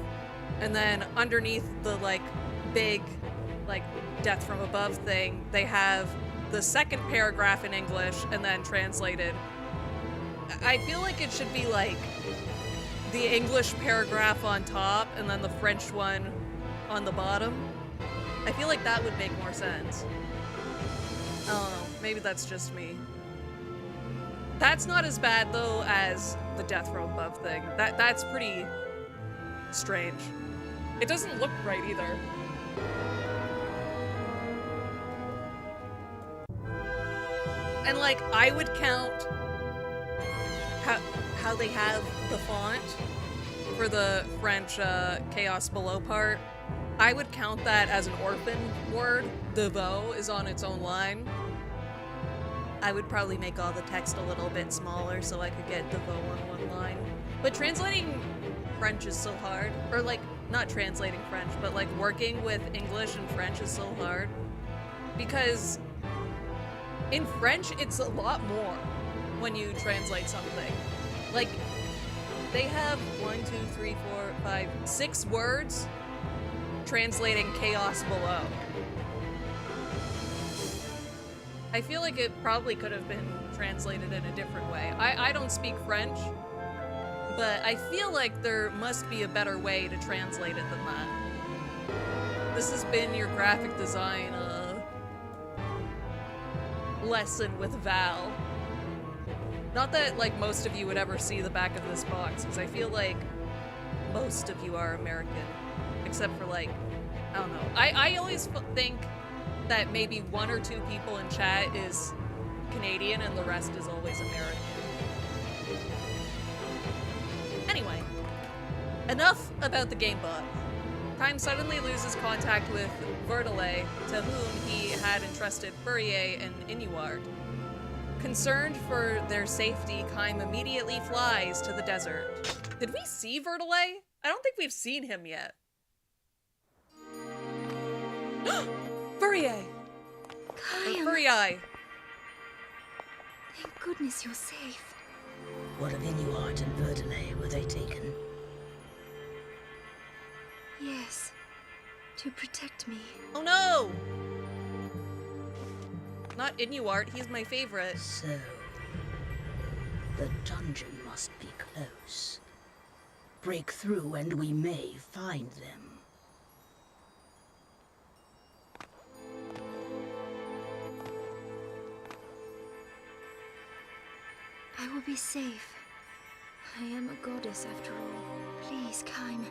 S1: and then underneath the, like, big, like, death from above thing, they have the second paragraph in English and then translated. I feel like it should be, like, the English paragraph on top and then the French one on the bottom. I feel like that would make more sense. I don't know, maybe that's just me. That's not as bad though as the death from above thing. That's pretty strange. It doesn't look right either. And like, I would count how they have the font for the French chaos below part. I would count that as an orphan word. Devo is on its own line. I would probably make all the text a little bit smaller so I could get Devo on one line. But translating French is so hard. Or like, not translating French, but like working with English and French is so hard. Because in French, it's a lot more when you translate something. Like, they have 6 words translating chaos below. I feel like it probably could have been translated in a different way. I don't speak French, but I feel like there must be a better way to translate it than that. This has been your graphic design lesson with Val. Not that, like, most of you would ever see the back of this box, because I feel like most of you are American. Except for, like, I don't know. I always think that maybe 1 or 2 people in chat is Canadian and the rest is always American. Anyway, enough about the gamebot. Time suddenly loses contact with Vertile, to whom he had entrusted Fourier and Inuart. Concerned for their safety, Kaim immediately flies to the desert. Did we see Vertile? I don't think we've seen him yet. Fourier!
S5: Kaim,
S1: Fourier!
S5: thank goodness you're safe.
S2: What of Inuart and Vertile? Were they taken?
S5: Yes, to protect me.
S1: Oh no! Not Inuart, he's my favorite.
S2: So, the dungeon must be close. Break through and we may find them.
S5: I will be safe. I am a goddess after all. Please, Kaim,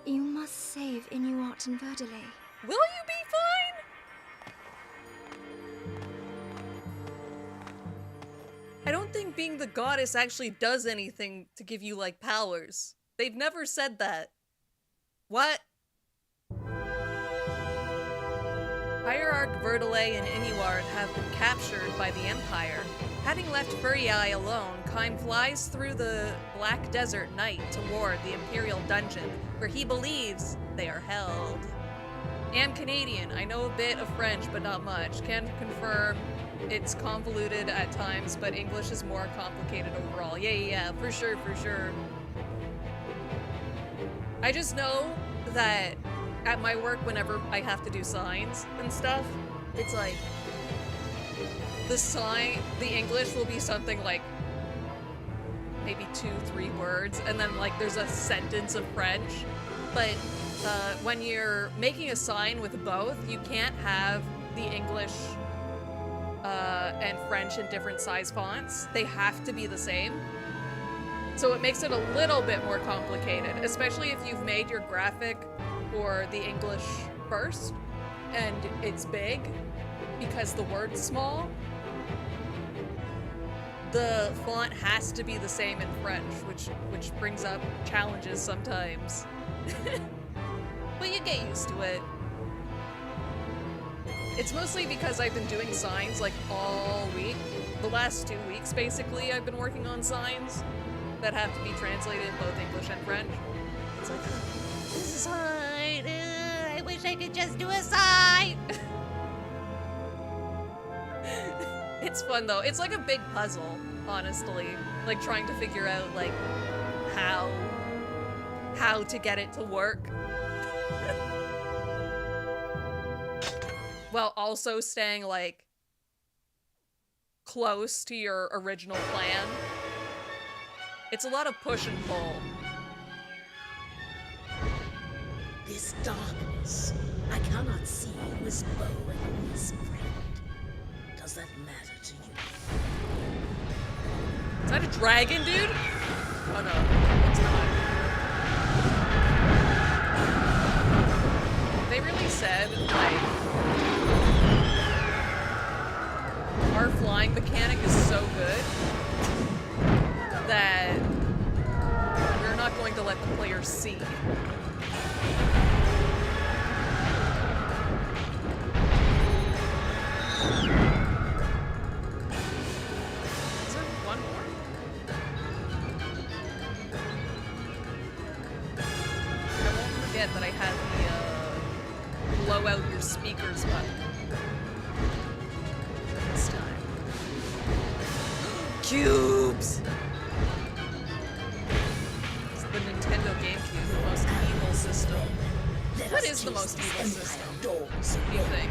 S8: You must save Inuart and Verdelay.
S1: Will you be fine? I don't think being the goddess actually does anything to give you, like, powers. They've never said that. What? Hierarch Verdelay and Inuart have been captured by the Empire. Having left Furiai alone, Kaim flies through the Black Desert night toward the Imperial Dungeon, where he believes they are held. Am Canadian. I know a bit of French, but not much. Can confirm it's convoluted at times, but English is more complicated overall. Yeah, for sure, for sure. I just know that at my work, whenever I have to do signs and stuff, it's like, the English will be something like maybe 2-3 words, and then like there's a sentence of French. But when you're making a sign with both, you can't have the English and French in different size fonts. They have to be the same. So it makes it a little bit more complicated, especially if you've made your graphic for the English first and it's big because the word's small. The font has to be the same in French, which brings up challenges sometimes. But you get used to it. It's mostly because I've been doing signs like all week. The last 2 weeks, basically, I've been working on signs that have to be translated in both English and French. It's like, sign, I wish I could just do a sign. It's fun though. It's like a big puzzle, honestly. Like trying to figure out like how to get it to work. While also staying like close to your original plan. It's a lot of push and pull.
S2: This darkness, I cannot see who is foe and who is friend. Does that matter to you?
S1: Is that a dragon, dude? Oh no, it's not. They really said, like, our flying mechanic is so good that we're not going to let the players see. Is there one more? I won't forget that I had the blow out your speakers button this time. Cubes! It's the Nintendo GameCube, the most evil system. What is the most evil system? What do you think?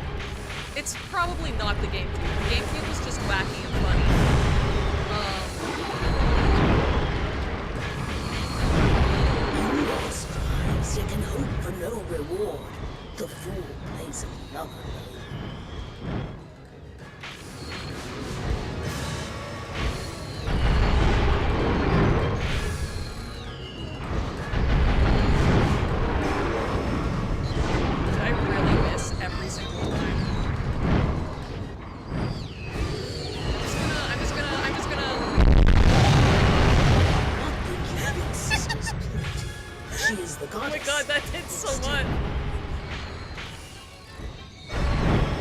S1: It's probably not the GameCube. The GameCube was just wacky and funny.
S2: In lost lives, you can hope for no reward. The fool plays another game.
S1: I really miss every single time. I'm just gonna.
S2: Not the Giving Sister's plenty. She is the
S1: Oh
S2: goddess.
S1: my god, that did so much.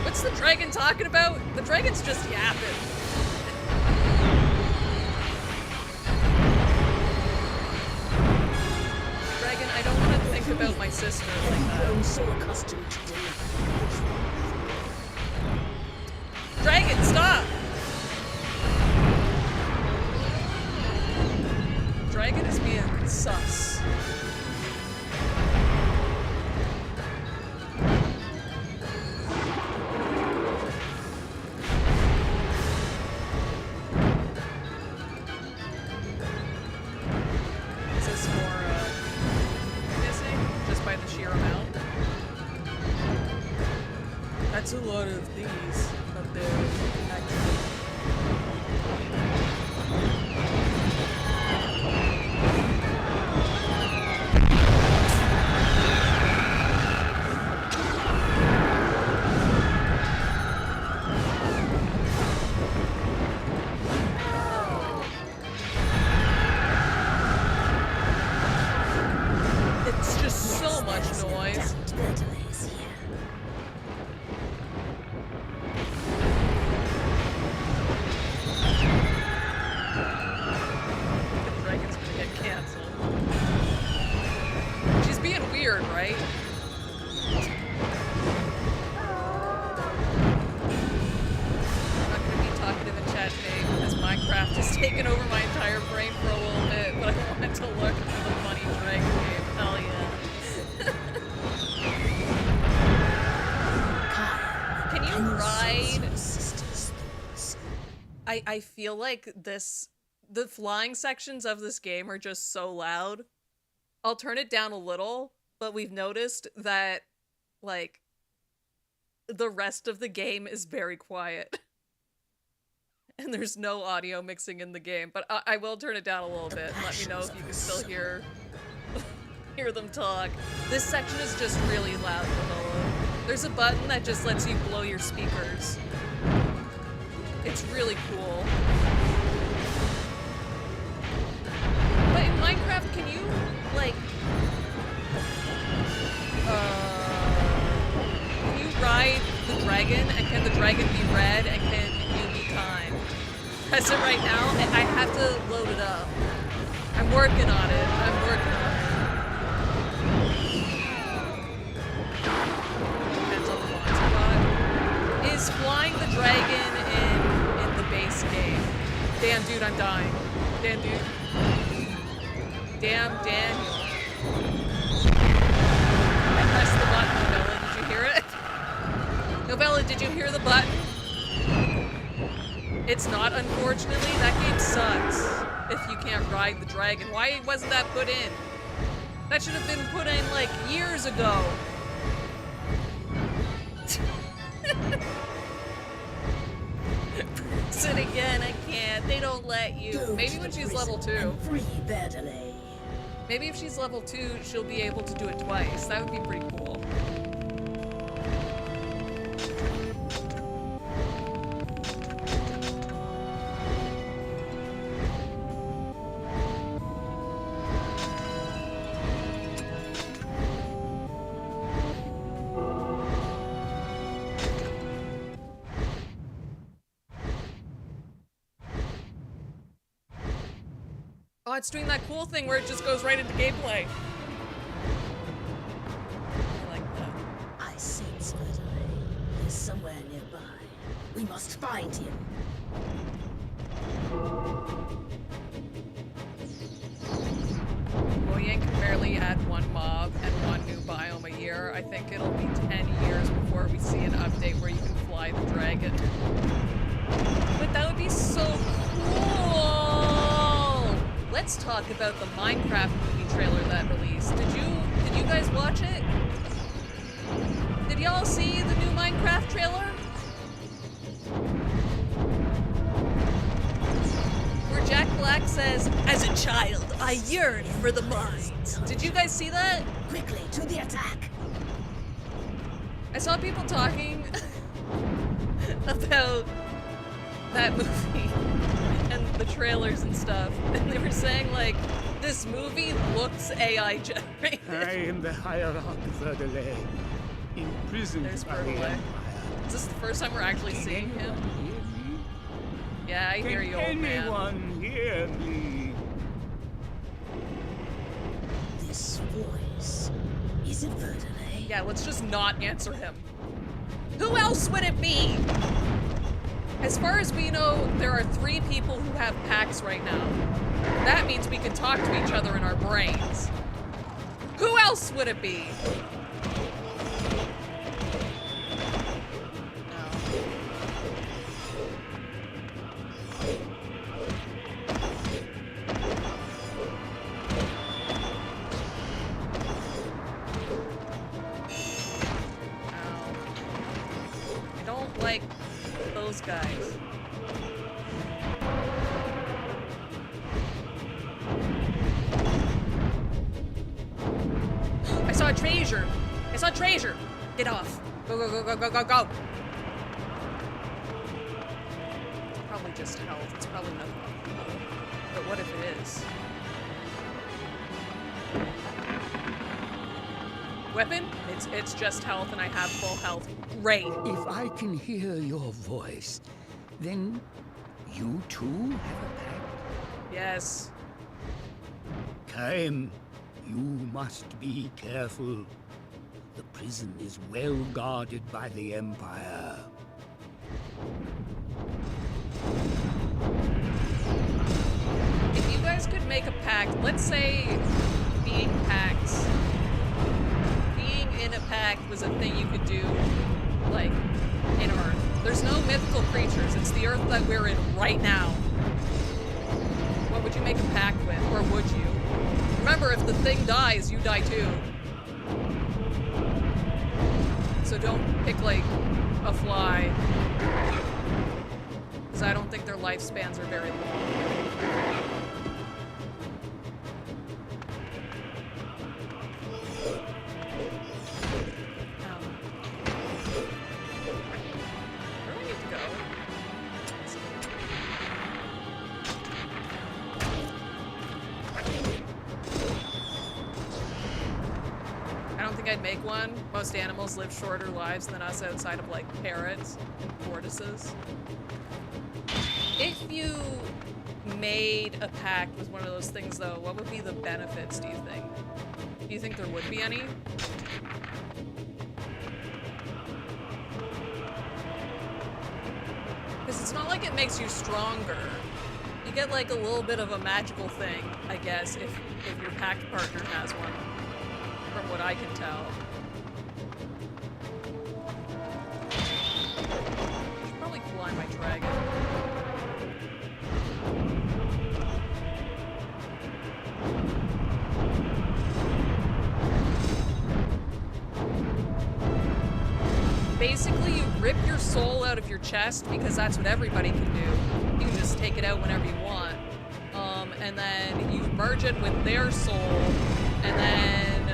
S1: What's the dragon talking about? The dragon's just yapping. Dragon, I don't want to think about my sister like that.
S2: I'm so accustomed to dinner.
S1: Dragon, stop! Dragon is being sus. Is this more, missing? Just by the sheer amount? That's a lot of these up there, actually. weird, right? I'm not gonna be talkative in chat today because Minecraft has taken over my entire brain for a little bit, but I wanted to look for the funny dragon game. Hell yeah. Can you ride? I feel like the flying sections of this game are just so loud. I'll turn it down a little, but we've noticed that, like, the rest of the game is very quiet. And there's no audio mixing in the game, but I will turn it down a little bit and let me know if you can still hear them talk. This section is just really loud, Vanilla. There's a button that just lets you blow your speakers. It's really cool. But in Minecraft, can you, like, can you ride the dragon, and can the dragon be red, and can you be kind? As of right now, I have to load it up. I'm working on it. Depends on the font spot. Is flying the dragon in the base game? Damn, dude, I'm dying. Damn, dude. Damn, Daniel. I pressed the button, Novella. Did you hear it? Novella, did you hear the button? It's not, unfortunately. That game sucks if you can't ride the dragon. Why wasn't that put in? That should have been put in, like, years ago. Sit again, I can't. They don't let you. Maybe when she's level 2. Maybe if she's level 2, she'll be able to do it twice. That would be pretty cool. Oh, it's doing that cool thing where it just goes right into gameplay. I like that.
S2: I sense Valerie. He's somewhere nearby. We must find him.
S1: Mojang can barely add one mob and one new biome a year. I think it'll be 10 years before we see an update where you can fly the dragon. But that would be so cool! Let's talk about the Minecraft movie trailer that released. Did you guys watch it? Did y'all see the new Minecraft trailer? Where Jack Black says, "As a child, I yearned for the mines." Did you guys see that?
S2: Quickly, to the attack!
S1: I saw people talking about that movie and the trailers and stuff, and they were saying, like, this movie looks AI generated.
S9: I am the hierarch Verdelay, imprisoned
S1: There's
S9: by the
S1: Verdelay.
S9: Empire.
S1: Is this the first time we're actually seeing him? Yeah, I hear you, old
S9: Can
S1: man.
S9: anyone hear me?
S2: This voice. Is it Verdelay?
S1: Yeah, let's just not answer him. Who else would it be? As far as we know, there are 3 people who have packs right now. That means we can talk to each other in our brains. Who else would it be? I don't like those guys. I saw a treasure. I saw a treasure. Get off. Go, go, go, go, go, go, go. It's probably just health. It's probably nothing. But what if it is? Weapon? It's just health and I have full health. Great.
S10: If I can hear your voice, then you too have a pact?
S1: Yes.
S9: Time,
S10: You must be careful. The prison is well guarded by the Empire.
S1: If you guys could make a pact, let's say being in a pact was a thing you could do, like, in Earth. There's no mythical creatures, it's the Earth that we're in right now. What would you make a pact with, or would you? Remember, if the thing dies, you die too. So don't pick, like, a fly. Because I don't think their lifespans are very long. Where do I need to go? I don't think I'd make one. Most animals live shorter lives than us outside of, like, parrots and tortoises. If you made a pact with one of those things, though, what would be the benefits, do you think? Do you think there would be any? Because it's not like it makes you stronger. You get, like, a little bit of a magical thing, I guess, if your pact partner has one. From what I can tell. I should probably fly my dragon. Basically, you rip your soul out of your chest because that's what everybody can do. You can just take it out whenever you want. And then you merge it with their soul, and then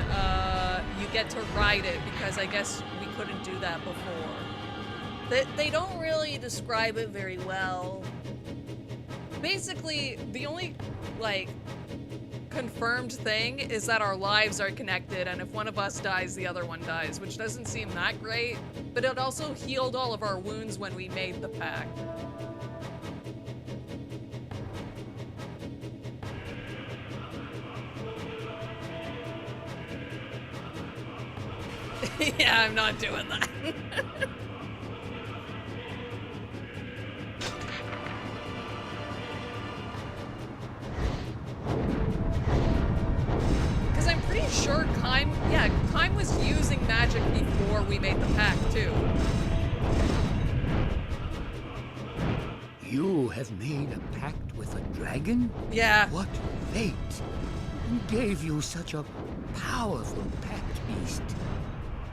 S1: you get to ride it because I guess we couldn't do that before. They don't really describe it very well. Basically, the only, like, confirmed thing is that our lives are connected, and if one of us dies, the other one dies, which doesn't seem that great, but it also healed all of our wounds when we made the pact. Yeah, I'm not doing that. Because I'm pretty sure Kime was using magic before we made the pact, too.
S10: You have made a pact with a dragon?
S1: Yeah.
S10: What fate gave you such a powerful pact beast?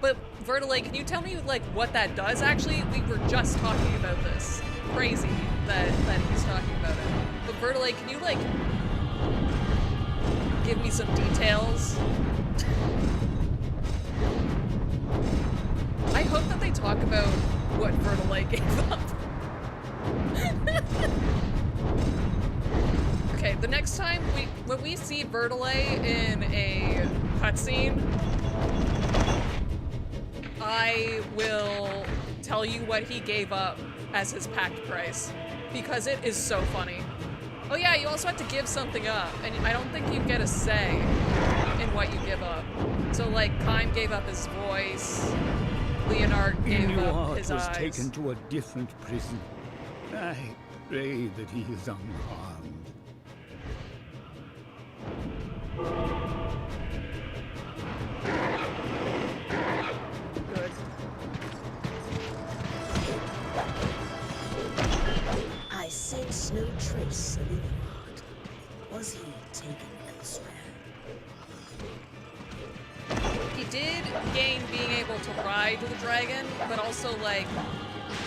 S1: But, Vertile, can you tell me, like, what that does, actually? We were just talking about this. Crazy that he's talking about it. But, Vertile, can you, like, give me some details? I hope that they talk about what Vertile gave up. Okay, the next time when we see Vertile in a cutscene, I will tell you what he gave up as his pact price, because it is so funny. Oh yeah, you also have to give something up, and I don't think you get a say in what you give up. So, like, Kime gave up his voice, Leonard gave up his eyes.
S10: Was taken to a different prison. I pray that he is unharmed.
S1: Good.
S2: I sense no trace of Leonard. Was he taken elsewhere?
S1: He did gain being able to ride the dragon, but also, like,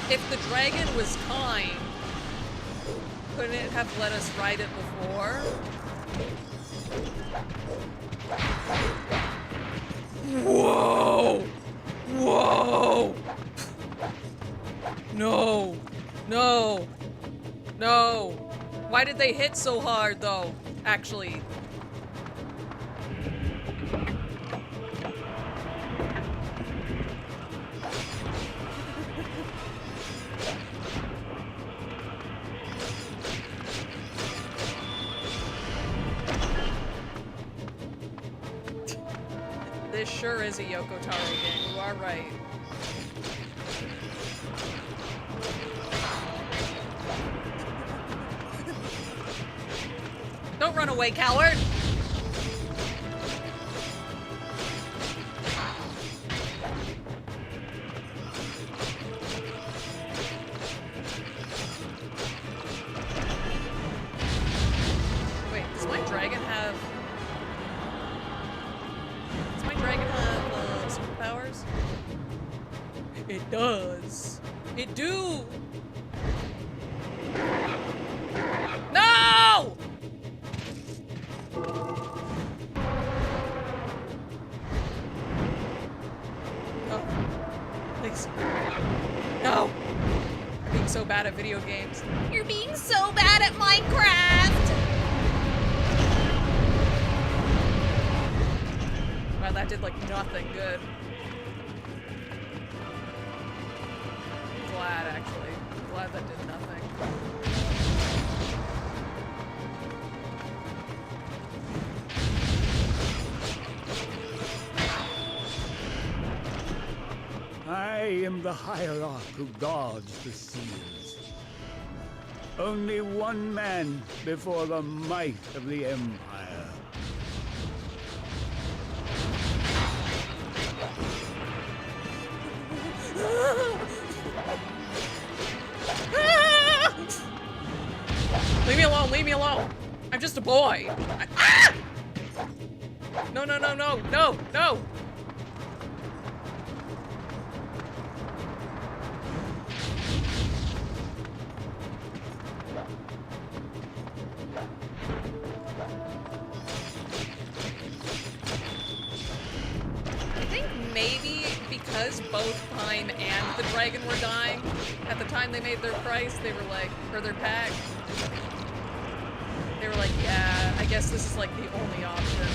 S1: if the dragon was kind, couldn't it have let us ride it before? Whoa! Whoa! No! No! No! Why did they hit so hard, though? Actually. This sure is a Yoko Taro game. You are right. Don't run away, coward! Wait, does my dragon have... Does my dragon have superpowers? It does. It do! No! Oh. Please. No! You're being so bad at video games. You're being so bad at Minecraft! Wow, that did like nothing good. Glad, actually. Glad that did nothing.
S10: I am the hierarch who guards the seals. Only one man before the might of the Empire.
S1: Leave me alone, leave me alone. I'm just a boy. Ah! No, no, no, no, no, no. I think maybe because both Time and the dragon were dying, at the time they made their price, they were like, or their pack, they were like, yeah, I guess this is like the only option.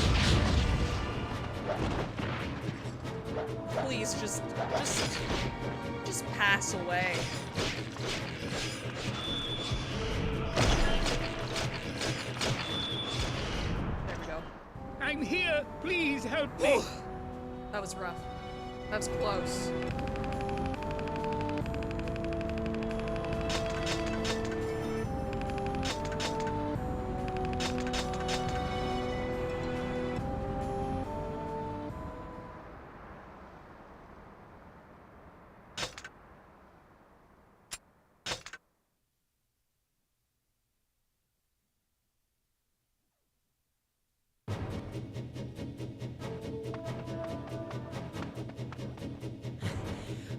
S1: Please, just pass away. There we go.
S10: I'm here! Please help me!
S1: That was rough. That was close.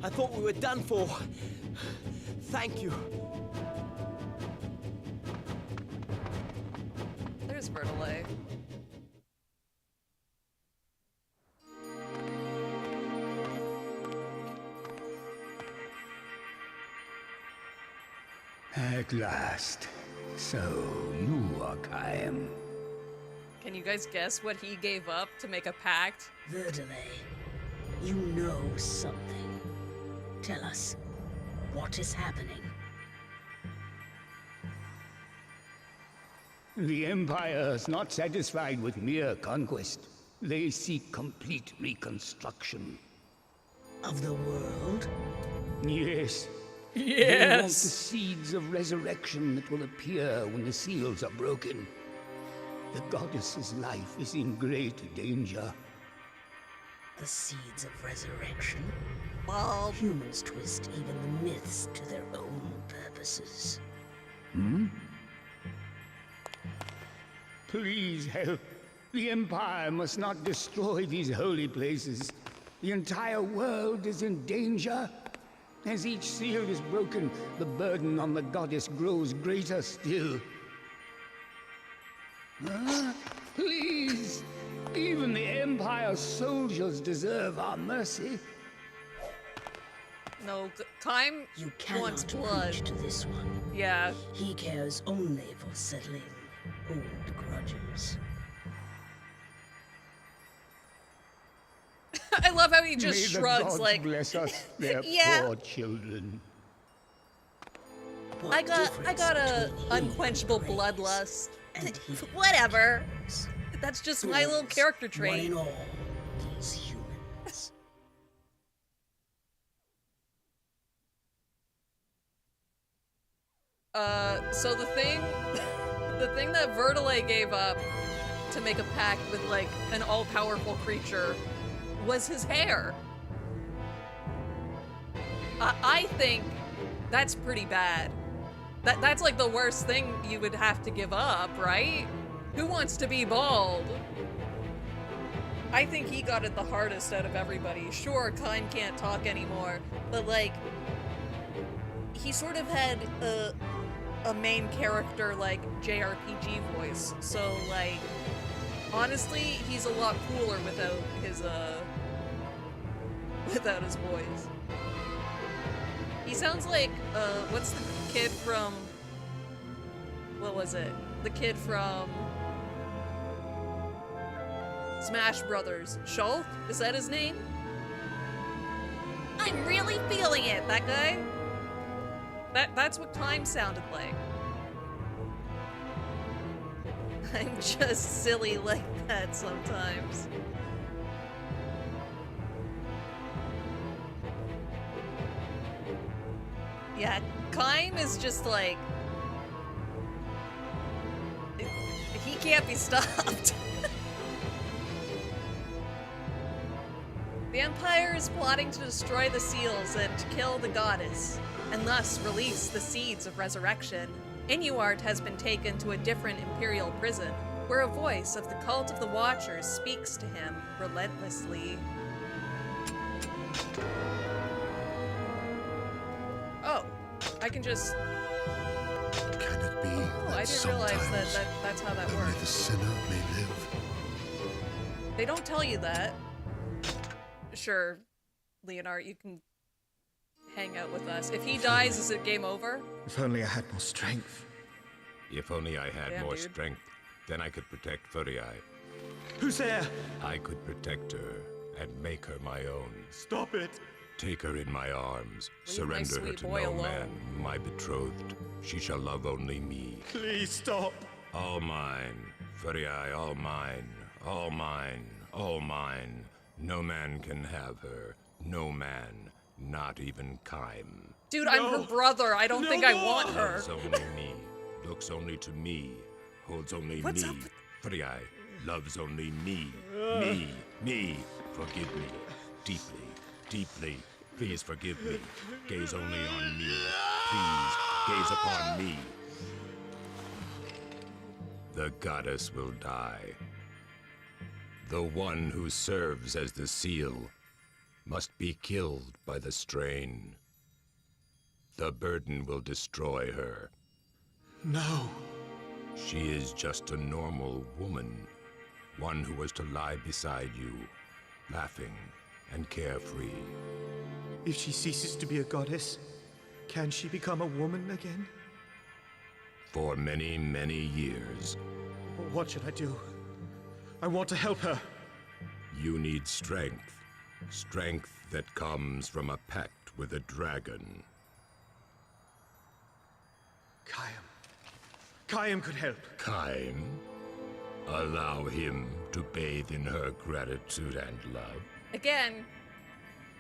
S3: I thought we were done for. Thank you.
S1: There's Vertile.
S10: At last. So, you are Kaim.
S1: Can you guys guess what he gave up to make a pact?
S2: Vertile, you know something. Tell us, what is happening?
S10: The Empire is not satisfied with mere conquest. They seek complete reconstruction.
S2: Of the world?
S10: Yes. They want the
S1: Yes!
S10: seeds of resurrection that will appear when the seals are broken. The goddess's life is in great danger.
S2: The seeds of resurrection?
S1: Well,
S2: Humans twist even the myths to their own purposes.
S10: Hmm? Please help. The Empire must not destroy these holy places. The entire world is in danger. As each seal is broken, the burden on the goddess grows greater still. Please! Even the Empire's soldiers deserve our mercy.
S1: no, Time
S2: You
S1: wants
S2: cannot
S1: blood.
S2: preach to this one.
S1: Yeah.
S2: He cares only for settling old grudges.
S1: I love how he just
S10: May the
S1: shrugs
S10: gods
S1: like,
S10: bless us, their
S1: Yeah.
S10: poor children.
S2: What
S1: I got
S2: difference
S1: a
S2: between him
S1: unquenchable
S2: and
S1: bloodlust.
S2: and he
S1: Whatever.
S2: is?
S1: That's just my little
S2: Fools,
S1: character
S2: One
S1: trait.
S2: and all, these humans.
S1: So the thing that Vertile gave up to make a pact with, like, an all-powerful creature was his hair. I think that's pretty bad. That's like the worst thing you would have to give up, right? Who wants to be bald? I think he got it the hardest out of everybody. Sure, Kime can't talk anymore, but like, he sort of had a main character, like, JRPG voice. So like, honestly, he's a lot cooler without his voice. He sounds like, what's the kid from, what was it? The kid from Smash Brothers. Shulk? Is that his name? I'm really feeling it, that guy. That's what Kime sounded like. I'm just silly like that sometimes. Yeah, Kime is just like... he can't be stopped. The Empire is plotting to destroy the seals and to kill the goddess, and thus release the seeds of resurrection. Inuart has been taken to a different Imperial prison, where a voice of the Cult of the Watchers speaks to him relentlessly. Oh, I can just...
S7: Can it be that
S1: I didn't realize that's how that
S7: only
S1: works.
S7: the sinner may live?
S1: They don't tell you that. Sure, Leonard, you can hang out with us. If he dies, is it game over?
S9: If only I had more strength.
S11: If only I had
S1: Damn,
S11: more
S1: dude.
S11: strength, then I could protect Furii.
S9: Who's there?
S11: I could protect her and make her my own.
S9: Stop it!
S11: Take her in my arms,
S1: Leave my
S11: surrender her
S1: sweet
S11: to
S1: boy
S11: no
S1: alone.
S11: man, my betrothed. She shall love only me.
S9: Please stop!
S11: All mine, Furii, all mine, all mine, all mine. No man can have her. No man, not even Kime.
S1: Dude, I'm her brother. I don't think I want her.
S11: Loves only me, looks only to me, holds only
S1: What's
S11: me.
S1: up with-
S11: Furii loves only me. Me. Forgive me. Deeply, deeply. Please forgive me. Gaze only on me. Please, gaze upon me. The goddess will die. The one who serves as the seal must be killed by the strain. The burden will destroy her.
S9: No.
S11: She is just a normal woman, one who was to lie beside you, laughing and carefree.
S9: If she ceases to be a goddess, can she become a woman again?
S11: For many, many years,
S9: What should I do? I want to help her.
S11: you need strength. Strength that comes from a pact with a dragon.
S9: Kime could help.
S11: Kime? Allow him to bathe in her gratitude and love.
S1: Again,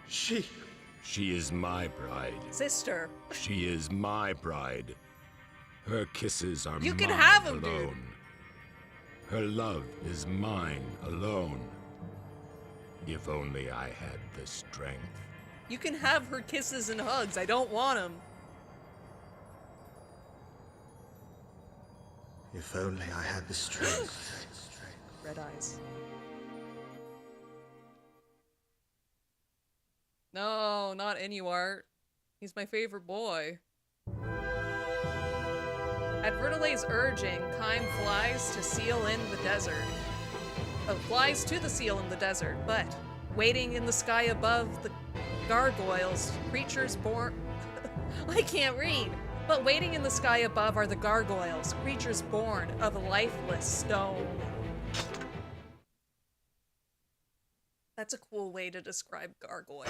S9: She
S11: is my bride.
S1: sister.
S11: She is my bride. Her kisses are
S1: You
S11: mine
S1: can have him, dude.
S11: alone. Her love is mine alone. If only I had the strength.
S1: You can have her kisses and hugs. I don't want them.
S9: If only I had the strength.
S1: Red eyes. No, not Inuart. He's my favorite boy. At Vertile's urging, Kime flies to seal in the desert. Flies to the seal in the desert, but waiting in the sky above the gargoyles, creatures born... I can't read! But waiting in the sky above are the gargoyles, creatures born of a lifeless stone. That's a cool way to describe gargoyle.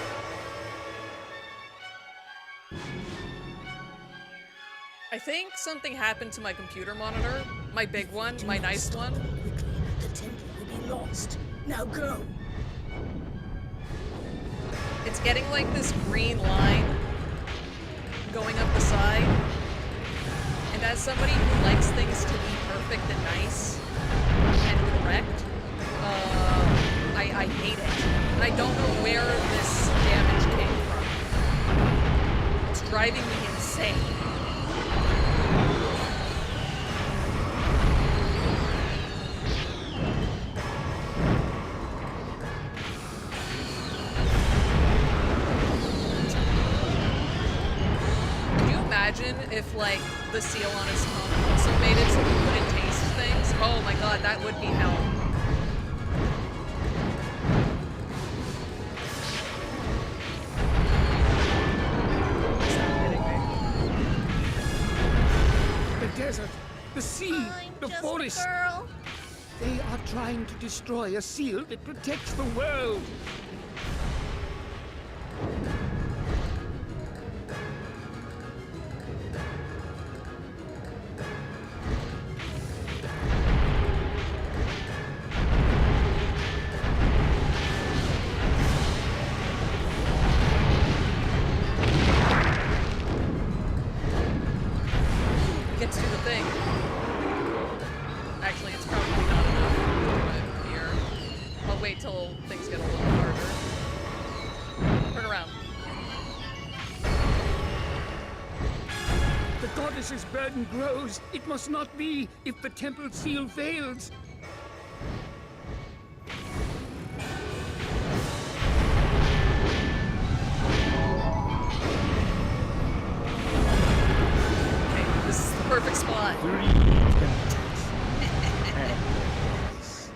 S1: I think something happened to my computer monitor. My big one, my nice one.
S2: Quickly, the temple will be lost. Now go.
S1: It's getting like this green line going up the side. And as somebody who likes things to be perfect and nice and correct, I hate it. And I don't know where this damage came from. It's driving me insane. Imagine if, like, the seal on his tongue also made it so he couldn't taste things. Oh my god, that would be hell. Stop hitting me.
S10: The desert, the sea,
S5: I'm
S10: the
S5: just
S10: forest.
S5: a girl.
S10: They are trying to destroy a seal that protects the world.
S1: Gets to the thing. Actually, it's probably not enough to do it here. I'll wait till things get a little harder. Turn around.
S10: The goddess's burden grows. It must not be if the temple seal fails.
S1: Okay, this is the perfect spot.
S10: 3 temples. And yes.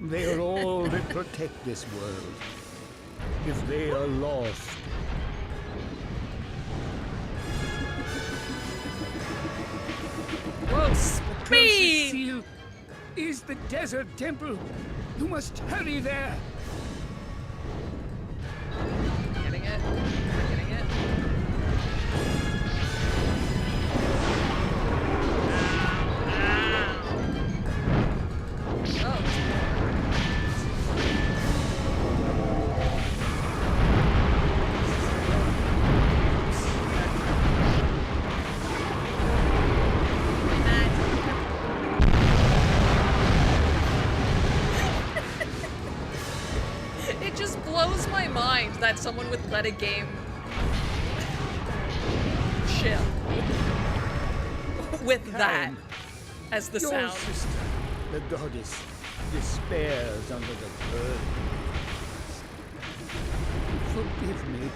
S10: They are all that protect this world. If they are lost,
S1: Whoa,
S10: the
S1: speed!
S10: seal is the desert temple. You must hurry there.
S1: Getting it? Am I getting it? It just blows my mind that someone would let a game ship with that as the
S10: Your
S1: sound.
S10: sister, the goddess, despairs under the burden. Forgive me.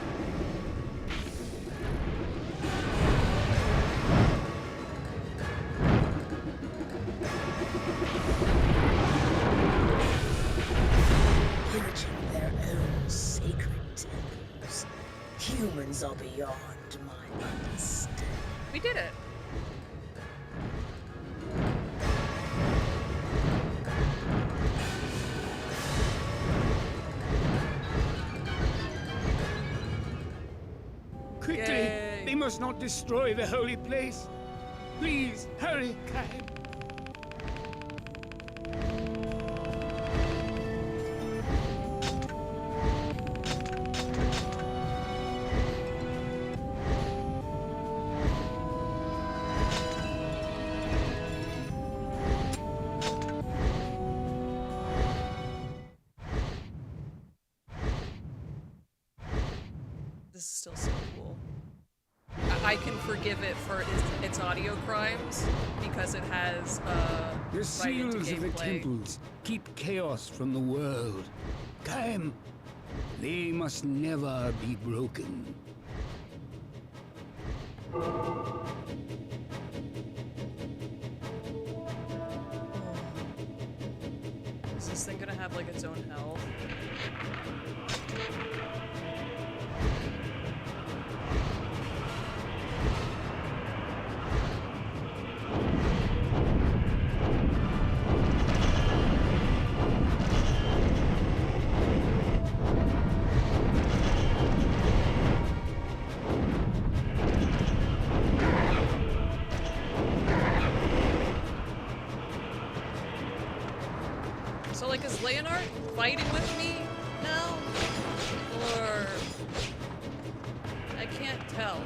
S2: Pillaging their own sacred temples. Humans are beyond my understanding.
S1: We did it.
S10: Quickly!
S1: Yay.
S10: They must not destroy the holy place. Please, hurry, Cain.
S1: This is still so cool. I can forgive it for its audio crimes because it has
S10: The
S1: right into
S10: seals of the
S1: gameplay.
S10: temples keep chaos from the world. Cain, they must never be broken.
S1: Is this thing gonna have like its own health? So, like, is Leonard fighting with me now? Or... I can't tell.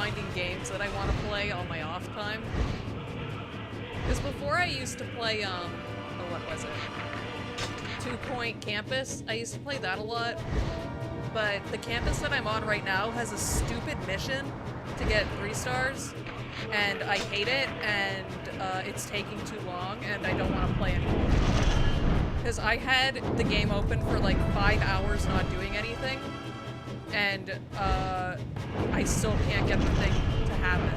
S1: finding games that I want to play on my off time. Because before I used to play, oh, what was it? 2 Point Campus. I used to play that a lot. But the campus that I'm on right now has a stupid mission to get 3 stars. And I hate it, and it's taking too long, and I don't want to play anymore. Because I had the game open for like 5 hours not doing anything, and I still can't get the thing to happen.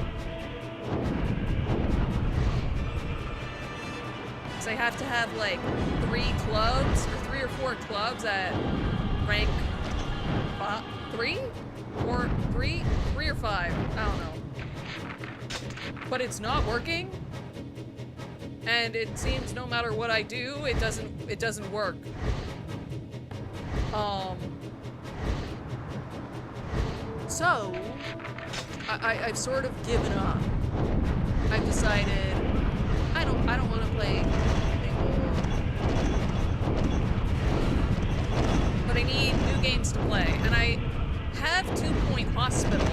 S1: So I have to have like 3 clubs, or 3 or 4 clubs at rank 3? Or 3 or 5, I don't know. But it's not working, and it seems no matter what I do, it doesn't work. So I've sort of given up. I've decided I don't want to play anymore. But I need new games to play, and I have 2 Point Hospital.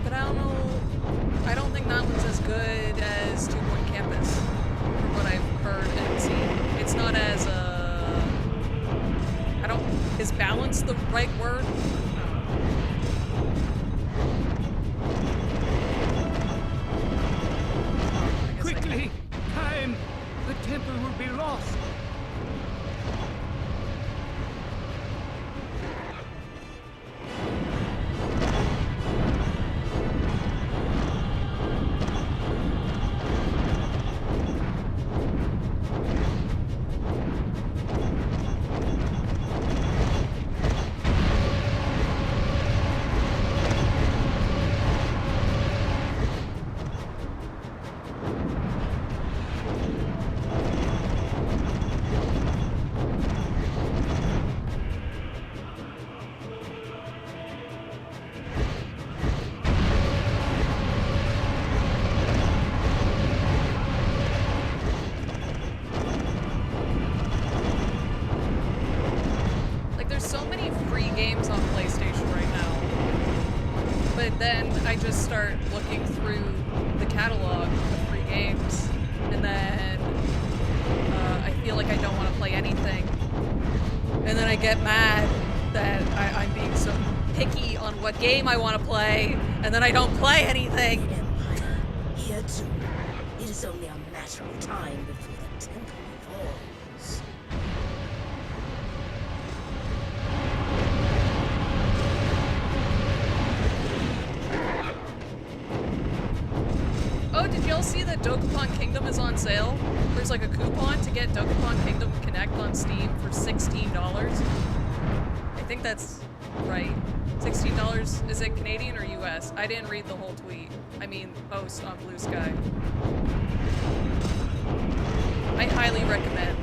S1: But I don't know, I don't think that one's as good as 2 Point Campus, from what I've heard and seen. It's not as, is balance the right word?
S10: Quickly! Time! The temple will be lost!
S1: Game I want to play, and then I don't play anything.
S2: Empire, here too. It is only a matter of time before the temple falls.
S1: Oh, did y'all see that Dokapon Kingdom is on sale? There's like a coupon to get Dokapon Kingdom Connect on Steam for $16. I think that's right. $16, is it Canadian or US? I didn't read the whole tweet. I mean, post on Blue Sky. I highly recommend.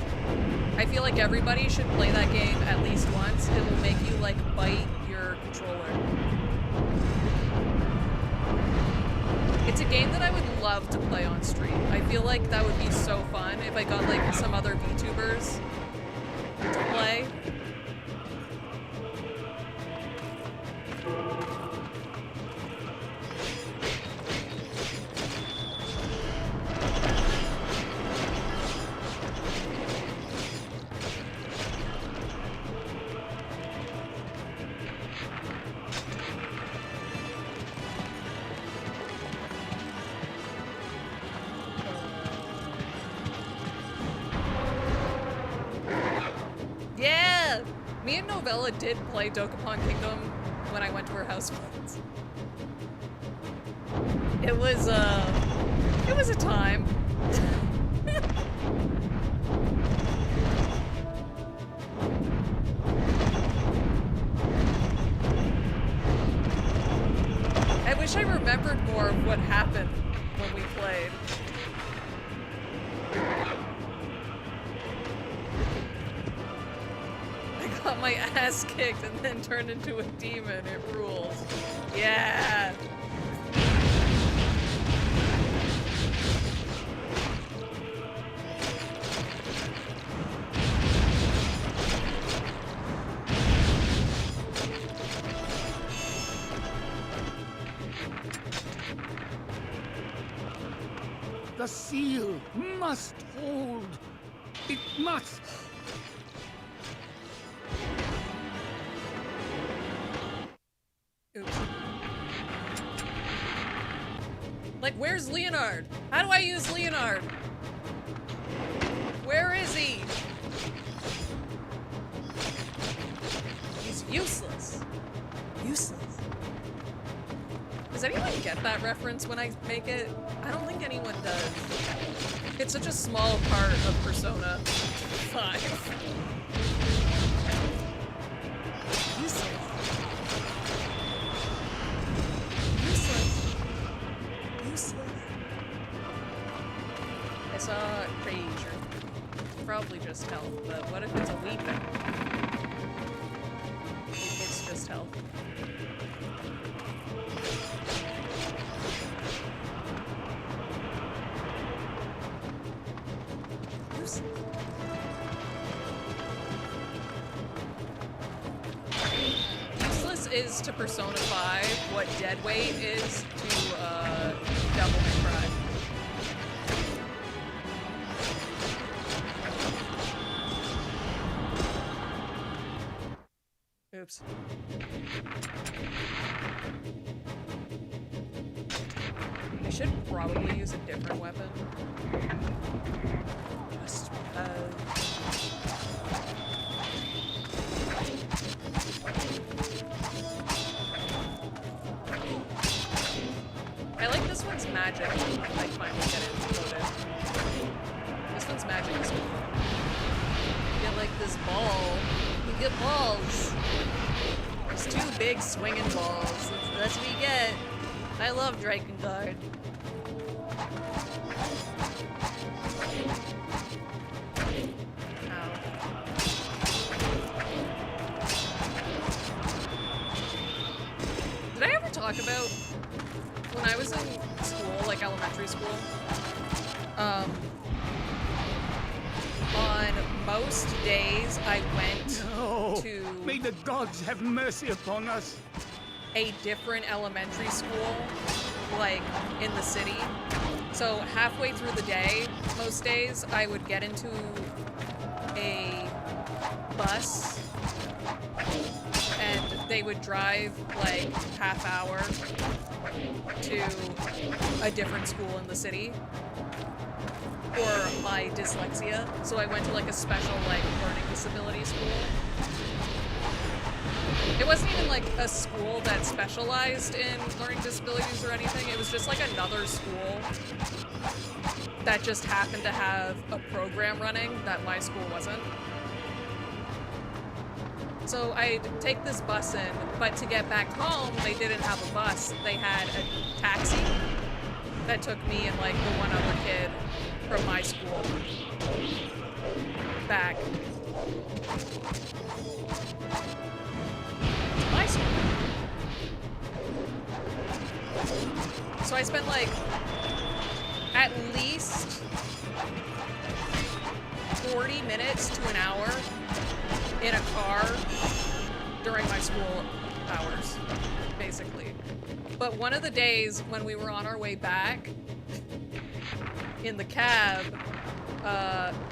S1: I feel like everybody should play that game at least once. It will make you, like, bite your controller. It's a game that I would love to play on stream. I feel like that would be so fun if I got, like, some other VTubers to play. Novella did play Dokapon Kingdom when I went to her house once. It was a time. I wish I remembered more of what happened when we played. Got my ass kicked and then turned into a demon. It rules. Yeah.
S10: The seal must hold. It must.
S1: Oops. Like, where's Leonard? How do I use Leonard? Where is he? He's useless. Useless. Does anyone get that reference when I make it? I don't think anyone does. It's such a small part of Persona 5. Useless. Useless. Useless. I saw Frazier. Probably just health, but what if it's a weapon? It's just health. Useless is to Persona 5 what deadweight is to Devil May Cry. Oops. I should probably use a different weapon. Just because. I like this one's magic. I finally get it loaded. This one's magic is cool. You get like this ball. You get balls. There's two big swinging balls. That's what you get. I love Drakenguard. Did I ever talk about when I was in school, like elementary school? On most days I went to
S10: may the gods have mercy upon us.
S1: A different elementary school, like in the city. So halfway through the day, most days, I would get into a bus and they would drive like half hour to a different school in the city for my dyslexia. So I went to like a special like learning disability school. It wasn't even like a school that specialized in learning disabilities or anything. It was just like another school that just happened to have a program running that my school wasn't. So I'd take this bus in, but to get back home, they didn't have a bus. They had a taxi that took me and like the one other kid from my school back to my school. So I spent like at least 40 minutes to an hour in a car during my school hours, basically. But one of the days when we were on our way back in the cab,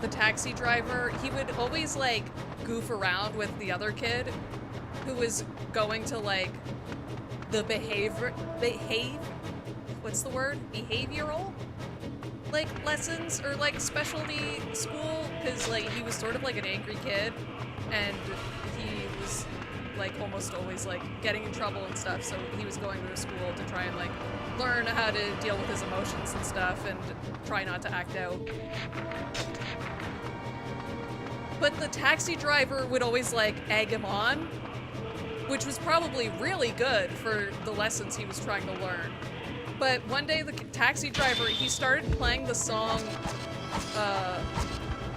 S1: the taxi driver, he would always like goof around with the other kid who was going to like the what's the word? Behavioral? Like lessons or like specialty school, because like he was sort of like an angry kid and he was like almost always like getting in trouble and stuff, so he was going to a school to try and like learn how to deal with his emotions and stuff and try not to act out. But the taxi driver would always like egg him on, which was probably really good for the lessons he was trying to learn. But one day the taxi driver, he started playing the song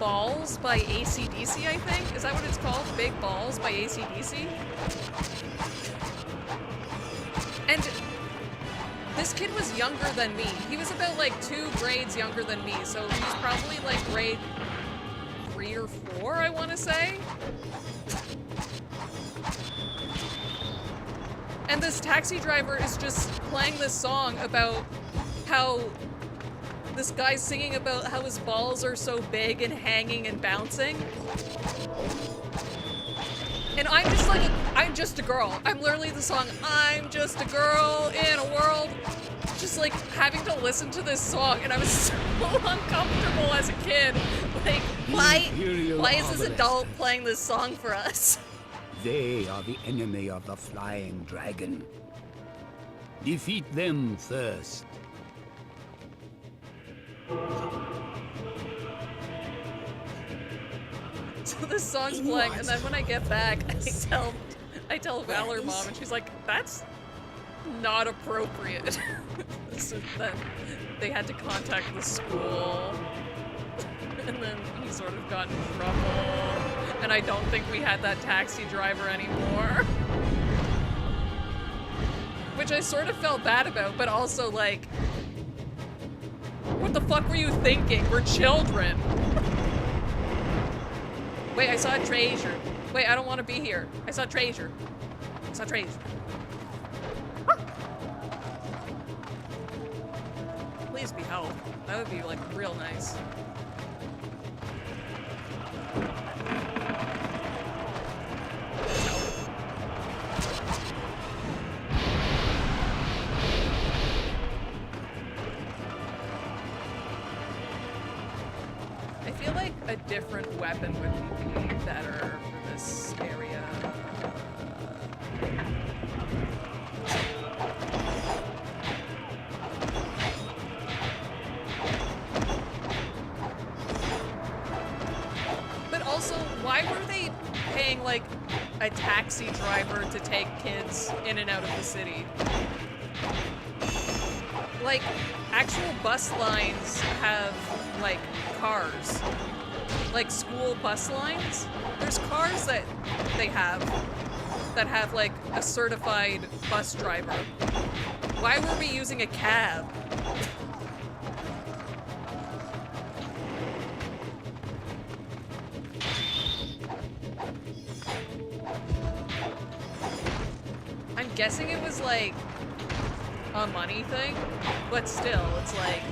S1: Balls by AC/DC, I think? Is that what it's called? Big Balls by AC/DC? And this kid was younger than me. He was about like 2 grades younger than me, so he was probably like grade 3 or 4, I want to say. And this taxi driver is just playing this song about how this guy's singing about how his balls are so big and hanging and bouncing. And I'm just like, I'm just a girl. I'm literally the song, I'm just a girl in a world. Just like having to listen to this song, and I was so uncomfortable as a kid. Like, why is this adult playing this song for us?
S10: They are the enemy of the flying dragon. Defeat them first.
S1: So this song's playing, and then when I get back, I tell Valor Mom, and she's like, that's not appropriate. So then they had to contact the school, and then he sort of got in trouble, and I don't think we had that taxi driver anymore. Which I sort of felt bad about, but also like, what the fuck were you thinking? We're children. Wait, I saw a treasure. Wait, I don't want to be here. I saw a treasure. I saw a treasure. Please be help. That would be like real nice. I feel like a different weapon would be better for this area. But also, why were they paying like a taxi driver to take kids in and out of the city? Like, actual bus lines have like cars, like school bus lines. There's cars that they have like a certified bus driver. Why were we using a cab? I'm guessing it was like a money thing, but still, it's like,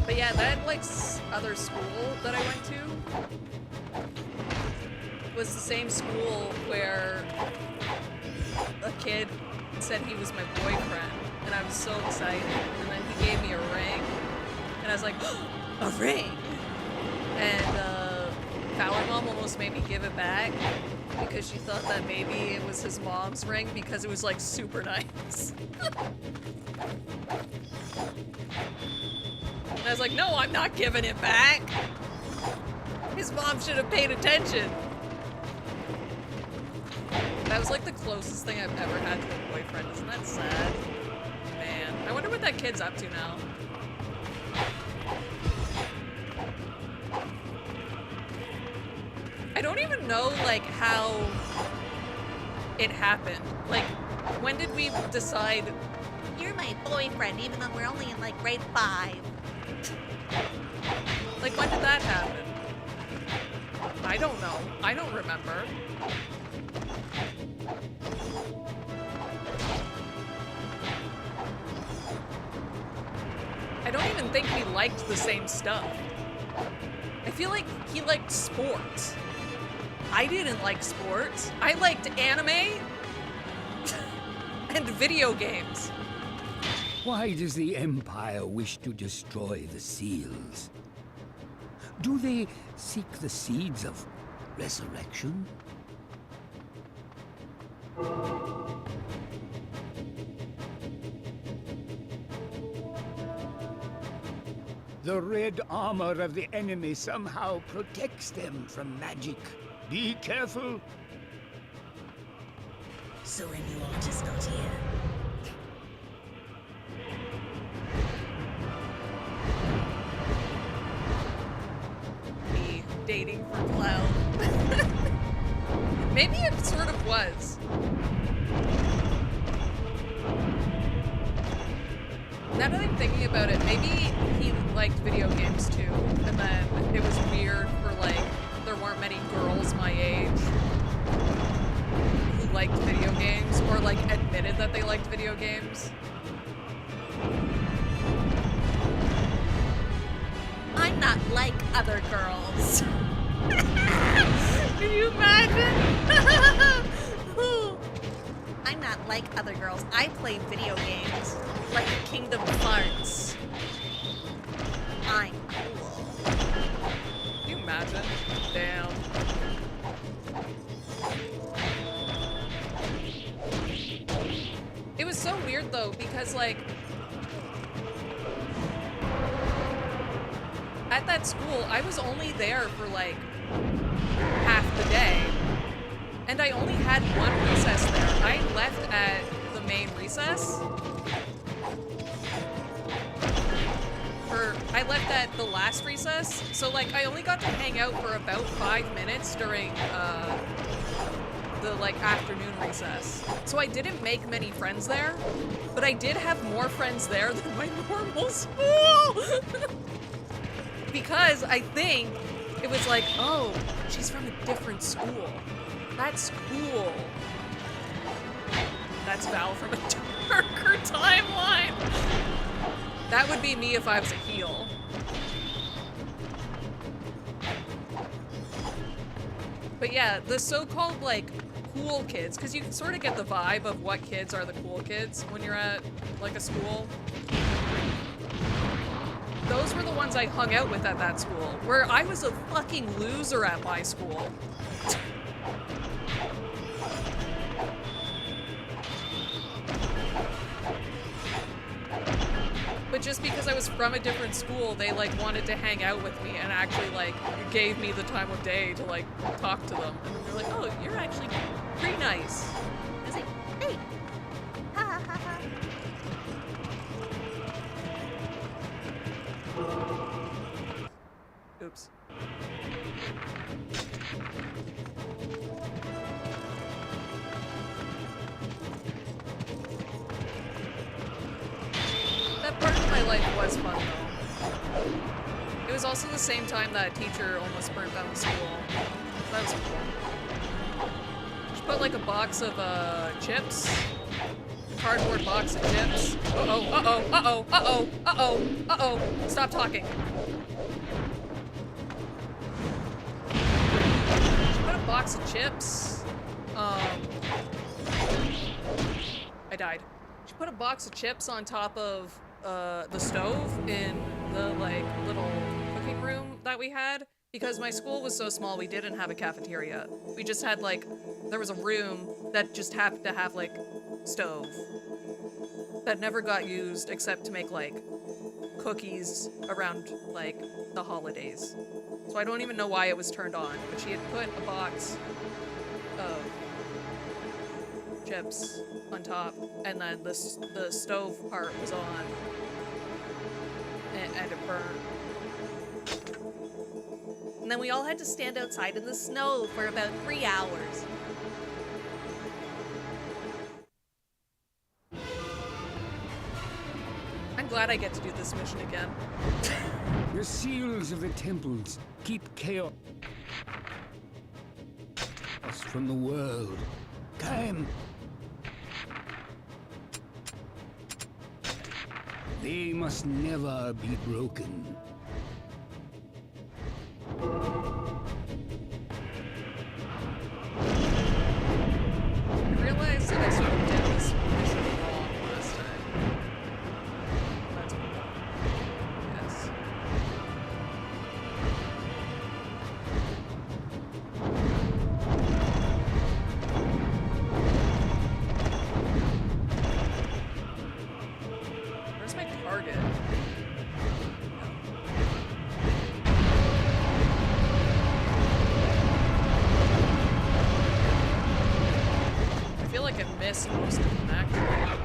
S1: but yeah, that like other school that I went to was the same school where a kid said he was my boyfriend, and I was so excited, and then he gave me a ring, and I was like, oh, a ring! And Valor Mom almost made me give it back because she thought that maybe it was his mom's ring because it was like super nice. And I was like, no, I'm not giving it back. His mom should have paid attention. That was like the closest thing I've ever had to a boyfriend. Isn't that sad? Man, I wonder what that kid's up to now. I don't even know, like, how it happened. Like, when did we decide, you're my boyfriend, even though we're only in, like, grade 5? Like, when did that happen? I don't know. I don't remember. I don't even think we liked the same stuff. I feel like he liked sports. I didn't like sports. I liked anime and video games.
S10: Why does the Empire wish to destroy the seals? Do they seek the seeds of resurrection? The red armor of the enemy somehow protects them from magic. Be careful.
S2: So Inuart is not here.
S1: He dating for clout. Maybe it sort of was. Now that I'm thinking about it, maybe he liked video games too, and then it was weird for, like, there weren't many girls my age who liked video games, or, like, admitted that they liked video games. I'm not like other girls. Can you imagine? I'm not like other girls. I play video games like Kingdom Hearts. I'm cool. Can you imagine? Damn. It was so weird though, because like at that school, I was only there for like half the day. And I only had one recess there. I left at the main recess. I left at the last recess. So like I only got to hang out for about 5 minutes during the like afternoon recess. So I didn't make many friends there, but I did have more friends there than my normal school. Because I think it was like, oh, she's from a different school. That's cool. That's Val from a darker timeline. That would be me if I was a heel. But yeah, the so-called like cool kids, because you can sort of get the vibe of what kids are the cool kids when you're at like a school. Those were the ones I hung out with at that school, where I was a fucking loser at my school. But just because I was from a different school, they like wanted to hang out with me and actually like gave me the time of day to like talk to them. And they're like, oh, you're actually pretty nice. I was like, hey. Ha ha ha ha. Oops. That part of my life was fun, though. It was also the same time that a teacher almost burnt down the school. That was cool. She put like a box of chips, a cardboard box of chips. Uh-oh, uh-oh, uh-oh, uh-oh, uh-oh, uh-oh. Stop talking. She put a box of chips. I died. She put a box of chips on top of the stove in the like little cooking room that we had, because my school was so small we didn't have a cafeteria. We just had like, there was a room that just happened to have like stove that never got used except to make like cookies around like the holidays. So I don't even know why it was turned on, but she had put a box of chips on top, and then the stove part was on, and it burned. And then we all had to stand outside in the snow for about 3 hours. I'm glad I get to do this mission again.
S10: The seals of the temples keep chaos from the world. Time. They must never be broken.
S1: I realized that I sort of did this mission wrong last time. That's yes. Where's my target? I feel like I missed most of them, actually.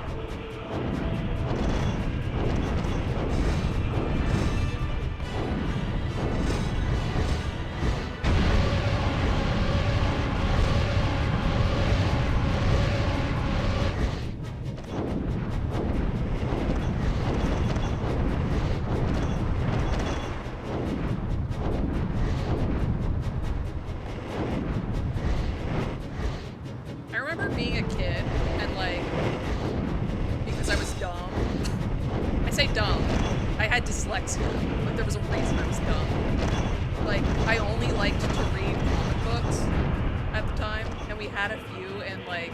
S1: had a few in, like,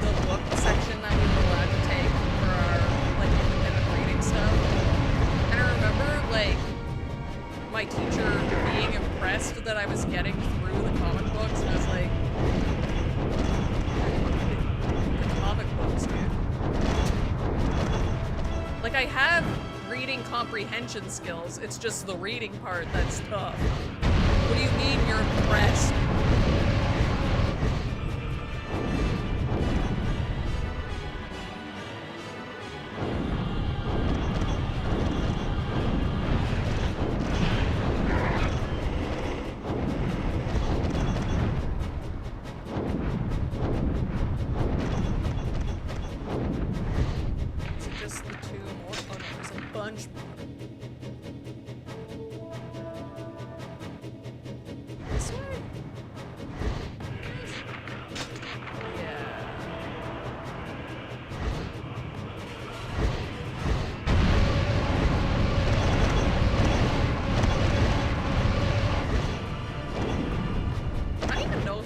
S1: the book section that we were allowed to take for our, like, independent reading stuff. And I remember, like, my teacher being impressed that I was getting through the comic books, and I was like, the comic books, dude. Like, I have reading comprehension skills, it's just the reading part that's tough. What do you mean you're impressed?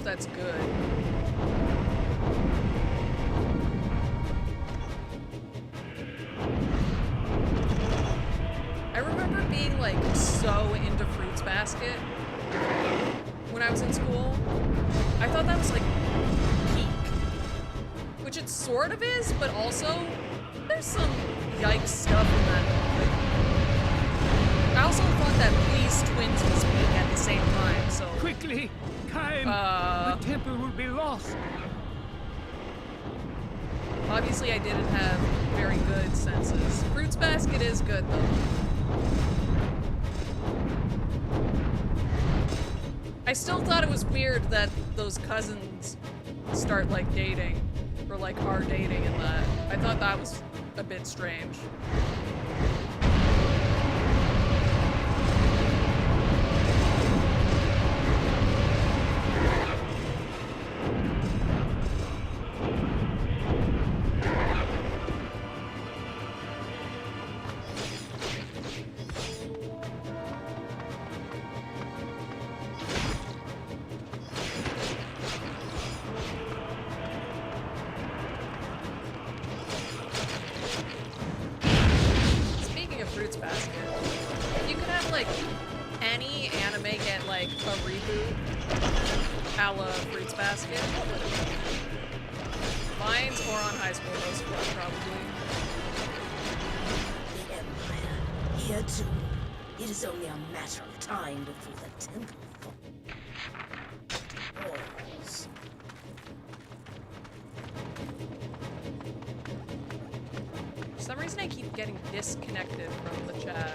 S1: That's good. I remember being like so into Fruits Basket when I was in school. I thought that was like peak, which it sort of is, but also there's some yikes stuff in that book. I also thought that Please Twins was peak at the same time, so
S10: quickly. Time! The temple will be lost!
S1: Obviously, I didn't have very good senses. Fruits Basket is good, though. I still thought it was weird that those cousins start, like, dating. Or, like, are dating in that. I thought that was a bit strange. Disconnected from the chat.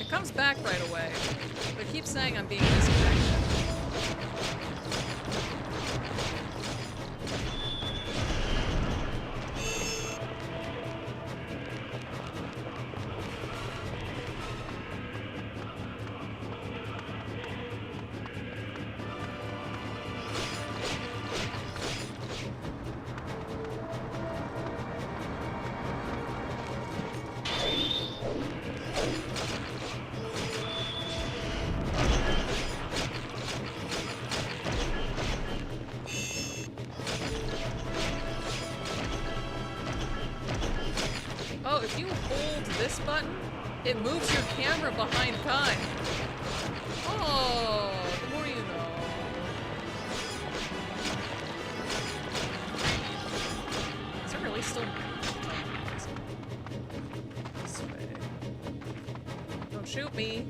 S1: It comes back right away, but it keeps saying I'm being disconnected. It moves your camera behind time. Oh, the more you know. Is it really still... This way. Don't shoot me.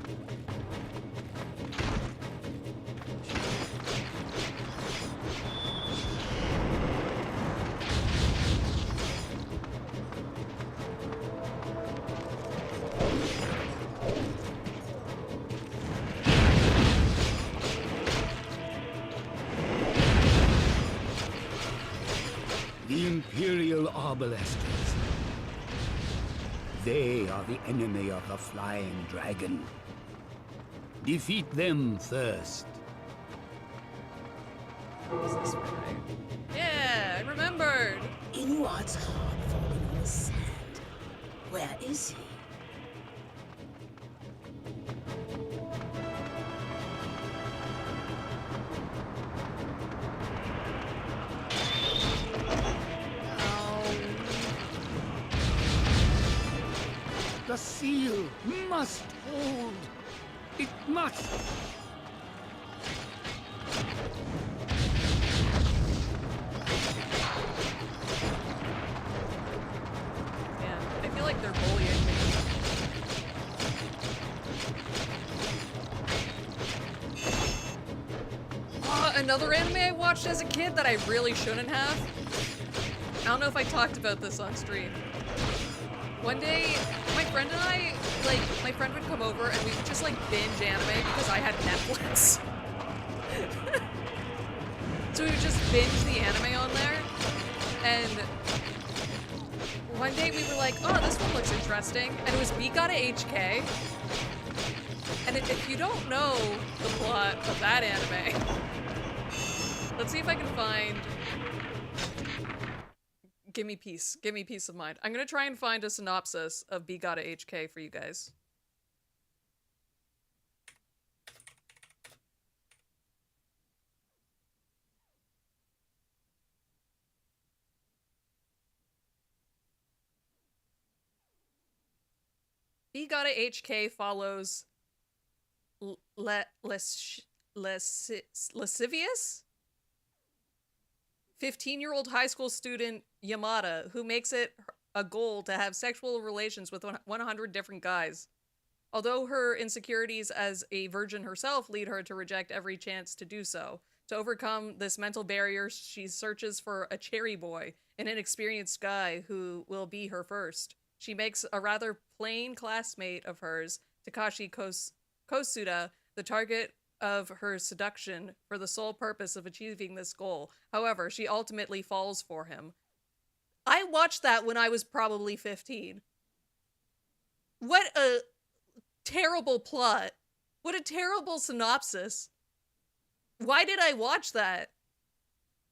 S10: Arbalesters. They are the enemy of the Flying Dragon. Defeat them first.
S1: Is this right? Yeah, I remembered.
S2: Inuart's heart falling on the sand. Where is he?
S10: The seal must hold. It must.
S1: Man, I feel like they're bullying me. Another anime I watched as a kid that I really shouldn't have. I don't know if I talked about this on stream. One day, my friend and I, my friend would come over and we would just, binge anime because I had Netflix. So we would just binge the anime on there. And one day we were like, oh, this one looks interesting. And it was We Gotta HK. And if you don't know the plot of that anime, let's see if I can find... Give me peace of mind. I'm gonna try and find a synopsis of B Gotta HK for you guys. B Gotta HK follows lascivious 15-year-old high school student Yamada, who makes it a goal to have sexual relations with 100 different guys. Although her insecurities as a virgin herself lead her to reject every chance to do so. To overcome this mental barrier, she searches for a cherry boy, an inexperienced guy who will be her first. She makes a rather plain classmate of hers, Takashi Kosuda, the target of her seduction for the sole purpose of achieving this goal. However, she ultimately falls for him. I watched that when I was probably 15. What a terrible plot. What a terrible synopsis. Why did I watch that?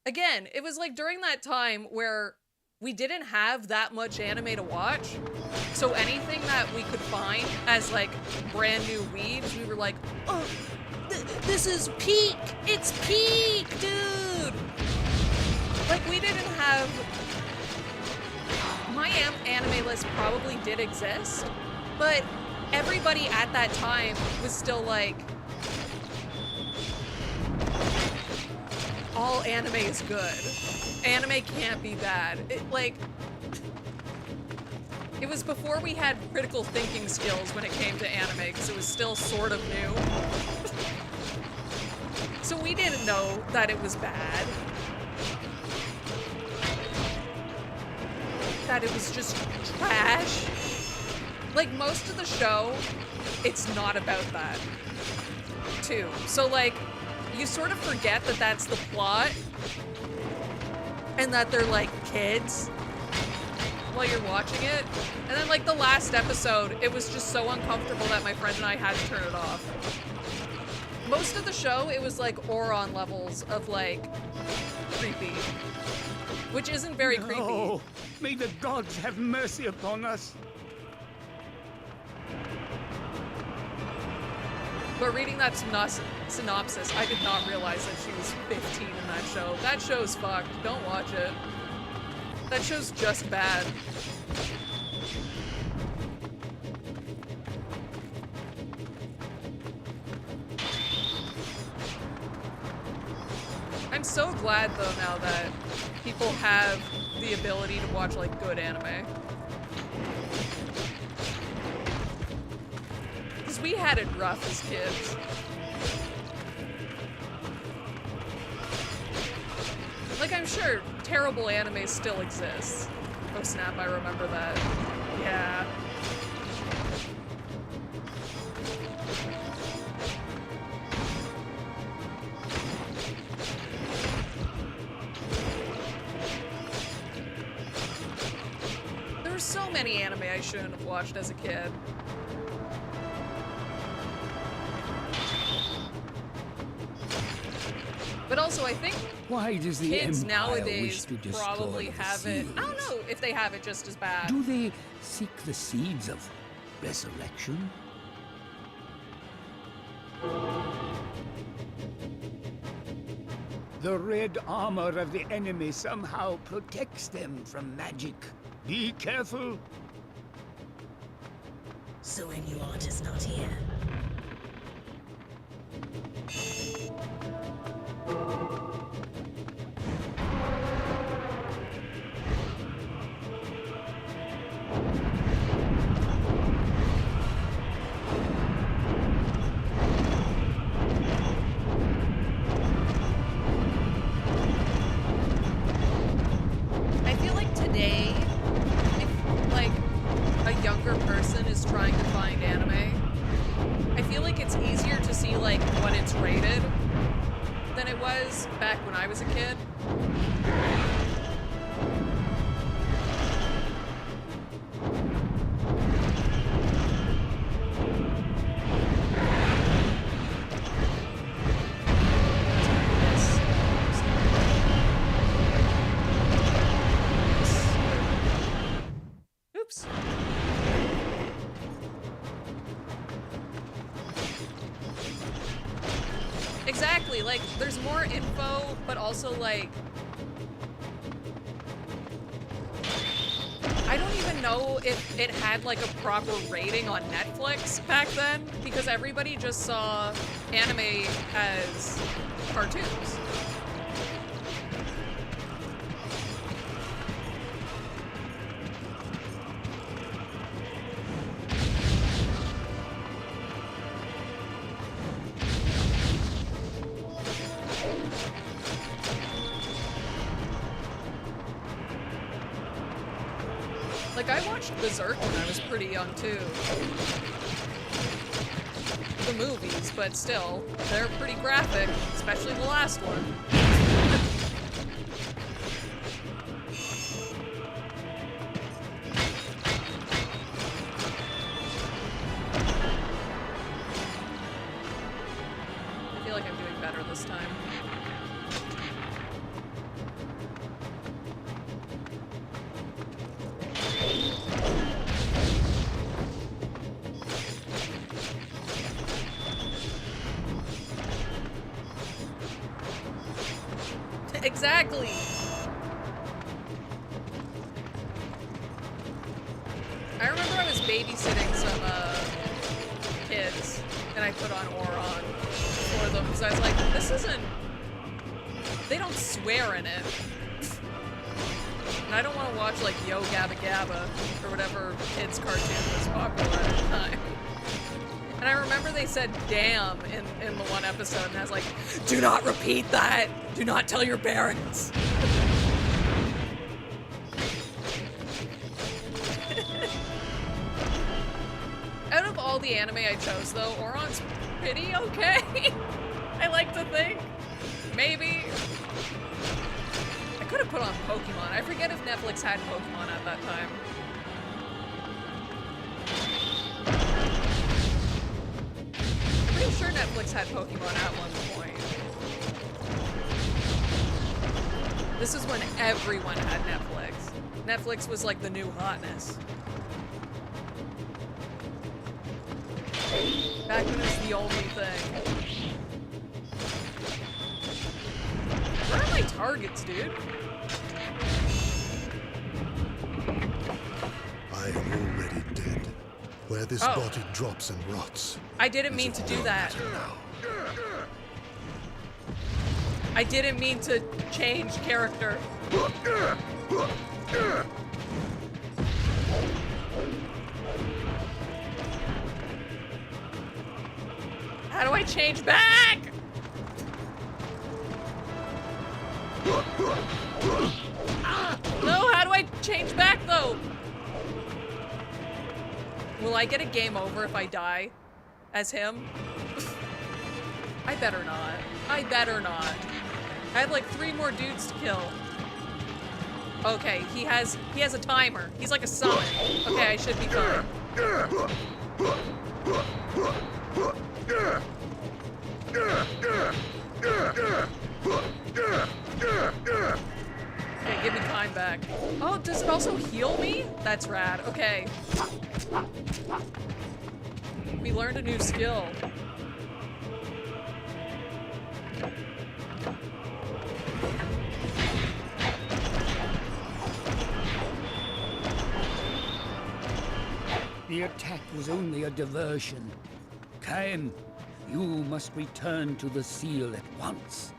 S1: Again, it was during that time where we didn't have that much anime to watch. So anything that we could find as brand new weebs, we were like, oh, this is peak! It's peak, dude! We didn't have... My anime list probably did exist, but everybody at that time was still all anime is good. Anime can't be bad. It was before we had critical thinking skills when it came to anime, because it was still sort of new. So we didn't know that it was bad. That it was just trash. Most of the show, it's not about that, too. So, you sort of forget that that's the plot, and that they're, kids, while you're watching it. And then, the last episode, it was just so uncomfortable that my friend and I had to turn it off. Most of the show, it was, Oron levels of, creepy. Which isn't very creepy.
S10: Oh, may the gods have mercy upon us.
S1: But reading that synopsis, I did not realize that she was 15 in that show. That show's fucked. Don't watch it. That show's just bad. I'm so glad, though, now that people have the ability to watch, good anime. Because we had it rough as kids. I'm sure terrible anime still exists. Oh snap, I remember that. Yeah. There were so many anime I shouldn't have watched as a kid. But also, I think
S10: why does the
S1: kids
S10: Empire
S1: nowadays
S10: wish to destroy
S1: probably
S10: the
S1: have it. I don't know if they have it just as bad.
S10: Do they seek the seeds of resurrection? The red armor of the enemy somehow protects them from magic. Be careful.
S2: So a new artist not here.
S1: I feel like today, if like a younger person is trying to find anime, I feel like it's easier to see like what it's rated than it was back when I was a kid. Oops. Exactly, like, there's more info, but also, like, I don't even know if it had, like, a proper rating on Netflix back then, because everybody just saw anime as cartoons. Like, I watched Berserk when I was pretty young, too. The movies, but still, they're pretty graphic, especially the last one. I feel like I'm doing better this time. Exactly. I remember I was babysitting some kids, and I put on Oron for them because I was like, this isn't. They don't swear in it, and I don't want to watch like Yo Gabba Gabba or whatever kids cartoon was popular at the time. And I remember they said damn in the one episode, and I was like, do not repeat that! Do not tell your parents! Out of all the anime I chose, though, Oron's pretty okay. I like to think. Maybe. I could have put on Pokemon. I forget if Netflix had Pokemon at that time. I'm sure Netflix had Pokemon at one point. This is when everyone had Netflix. Netflix was like the new hotness. Back when it was the only thing. Where are my targets, dude?
S7: I am already dead. Where this body drops and rots.
S1: I didn't mean to do that. I didn't mean to change character. How do I change back? No, how do I change back though? Will I get a game over if I die as him? I better not. I better not. I have like 3 more dudes to kill. Okay, he has a timer. He's like a summon. Okay, I should be fine. Okay, give me time back. Oh, does it also heal me? That's rad. Okay. We learned a new skill.
S10: The attack was only a diversion. Kaim, you must return to the seal at once.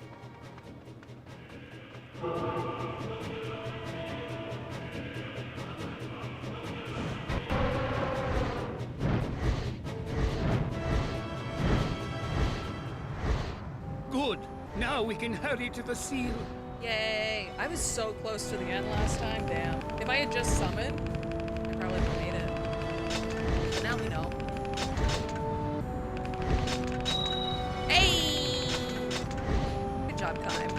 S10: Good. Now we can hurry to the seal.
S1: Yay! I was so close to the end last time, damn. If I had just summoned, I probably would have made it. But now we know. Hey! Good job, Kaim.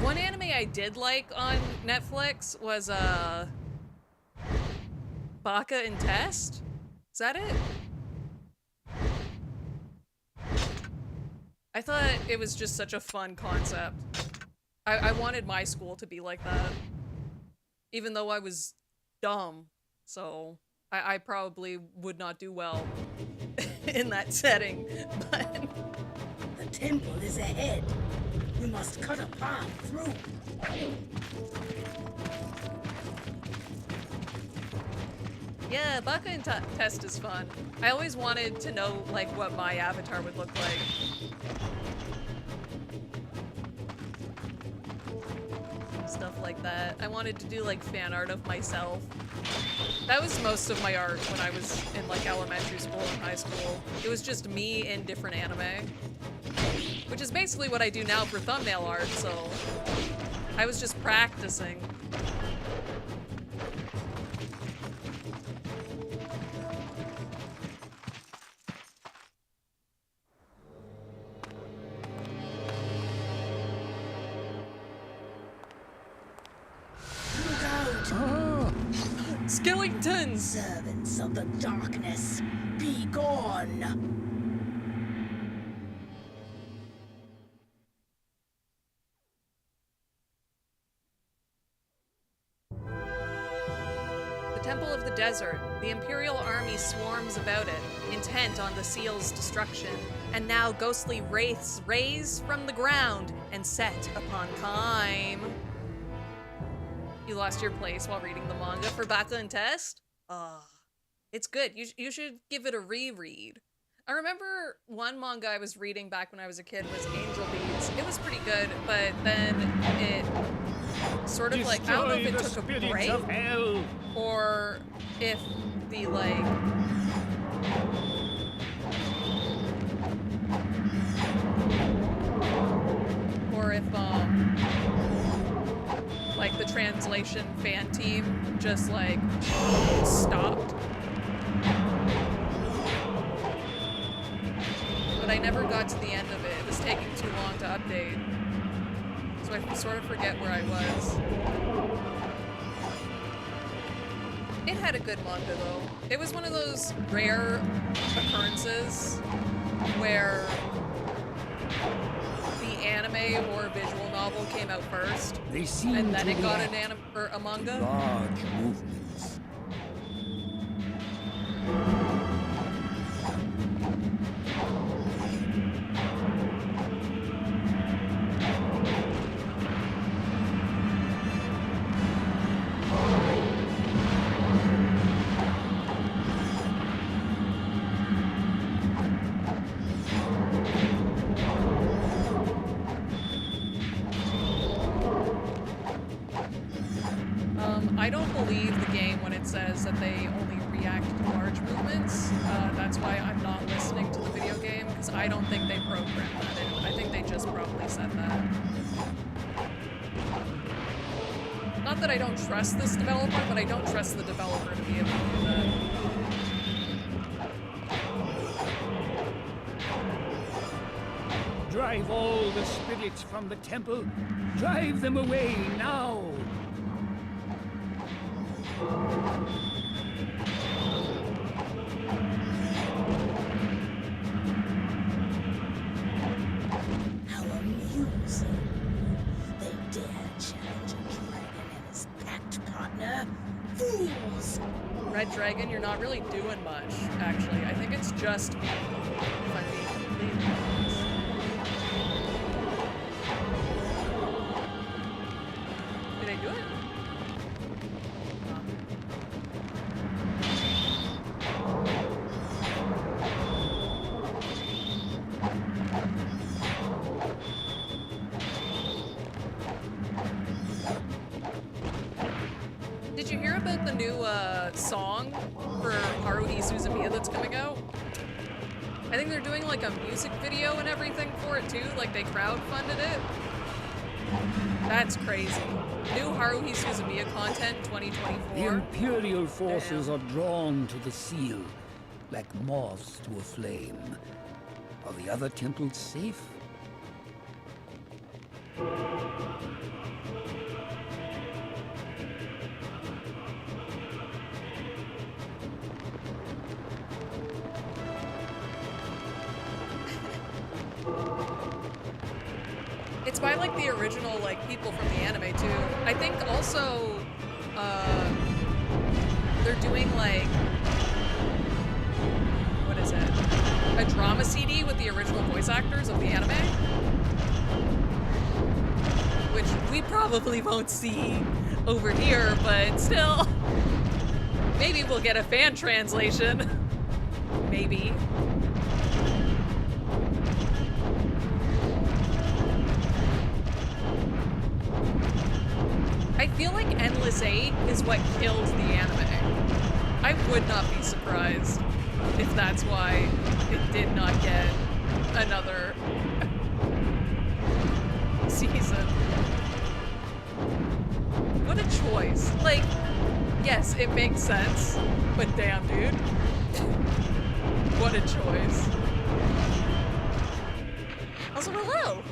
S1: One anime I did like on Netflix was, Baka and Test? Is that it? I thought it was just such a fun concept. I wanted my school to be like that. Even though I was dumb. So I probably would not do well in that setting. But
S2: the temple is ahead. We must cut a path through.
S1: yeah, Baka and Test is fun. I always wanted to know like what my avatar would look like. Stuff like that. I wanted to do like fan art of myself. That was most of my art when I was in like elementary school and high school. It was just me in different anime. Which is basically what I do now for thumbnail art, so I was just practicing. Skellingtons!
S2: Servants of the darkness, be gone!
S1: The Temple of the Desert. The Imperial army swarms about it, intent on the seal's destruction, and now ghostly wraiths raise from the ground and set upon Kaim. You lost your place while reading the manga for Baka and Test? It's good. You should give it a reread. I remember one manga I was reading back when I was a kid was Angel Beats. It was pretty good, but then it sort of like, I don't know if it took a break or if the like like the translation fan team just like stopped. But I never got to the end of it. It was taking too long to update. So I sort of forget where I was. It had a good manga though. It was one of those rare occurrences where the anime or visual novel came out first, and then it got an a manga.
S10: Large movements.
S1: I don't believe the game when it says that they only react to large movements. That's why I'm not listening to the video game, because I don't think they programmed that in. I think they just probably said that. Not that I don't trust this developer, but I don't trust the developer to be able to do that.
S10: Drive all the spirits from the temple. Drive them away now.
S2: How amusing. They dare challenge a dragon and his pact partner. Fools!
S1: Red Dragon, you're not really doing much, actually. I think it's just me, if I'm being completely honest. do it? Did you hear about the new song for Haruhi Suzumiya that's coming out? I think they're doing like a music video and everything for it too, like they crowdfunded it. That's crazy. New Haruhi Suzumiya content in 2024.
S10: The Imperial forces are drawn to the seal, like moths to a flame. Are the other temples safe?
S1: It's by like the original like people from the anime too. I think also they're doing like, what is it? A drama CD with the original voice actors of the anime. Which we probably won't see over here, but still. Maybe we'll get a fan translation. Maybe. I feel like Endless 8 is what killed the anime. I would not be surprised if that's why it did not get another season. What a choice. Like, yes, it makes sense, but damn, dude. What a choice. Also, hello!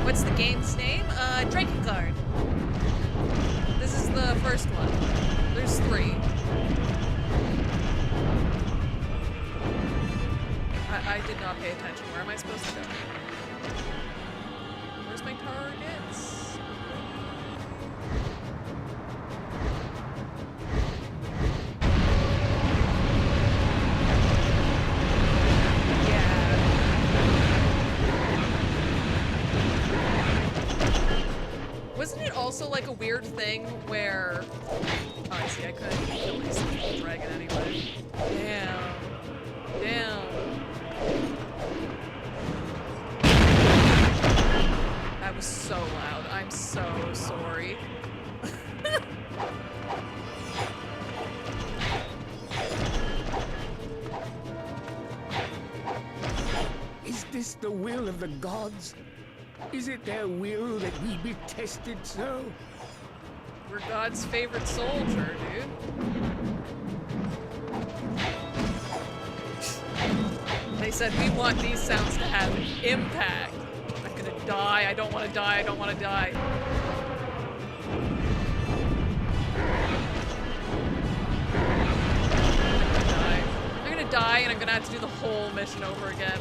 S1: What's the game's name? Drakenguard. This is the first one. There's 3. I did not pay attention. Where am I supposed to go? Where's my targets? Wasn't it also like a weird thing where... Oh, I see, I couldn't kill this dragon anyway. Damn. Damn. That was so loud. I'm so sorry.
S10: Is this the will of the gods? Is it their will that we be tested so?
S1: We're God's favorite soldier, dude. They said, we want these sounds to have impact. I'm gonna die. I don't want to die. I don't want to die. I'm gonna die, and I'm gonna have to do the whole mission over again.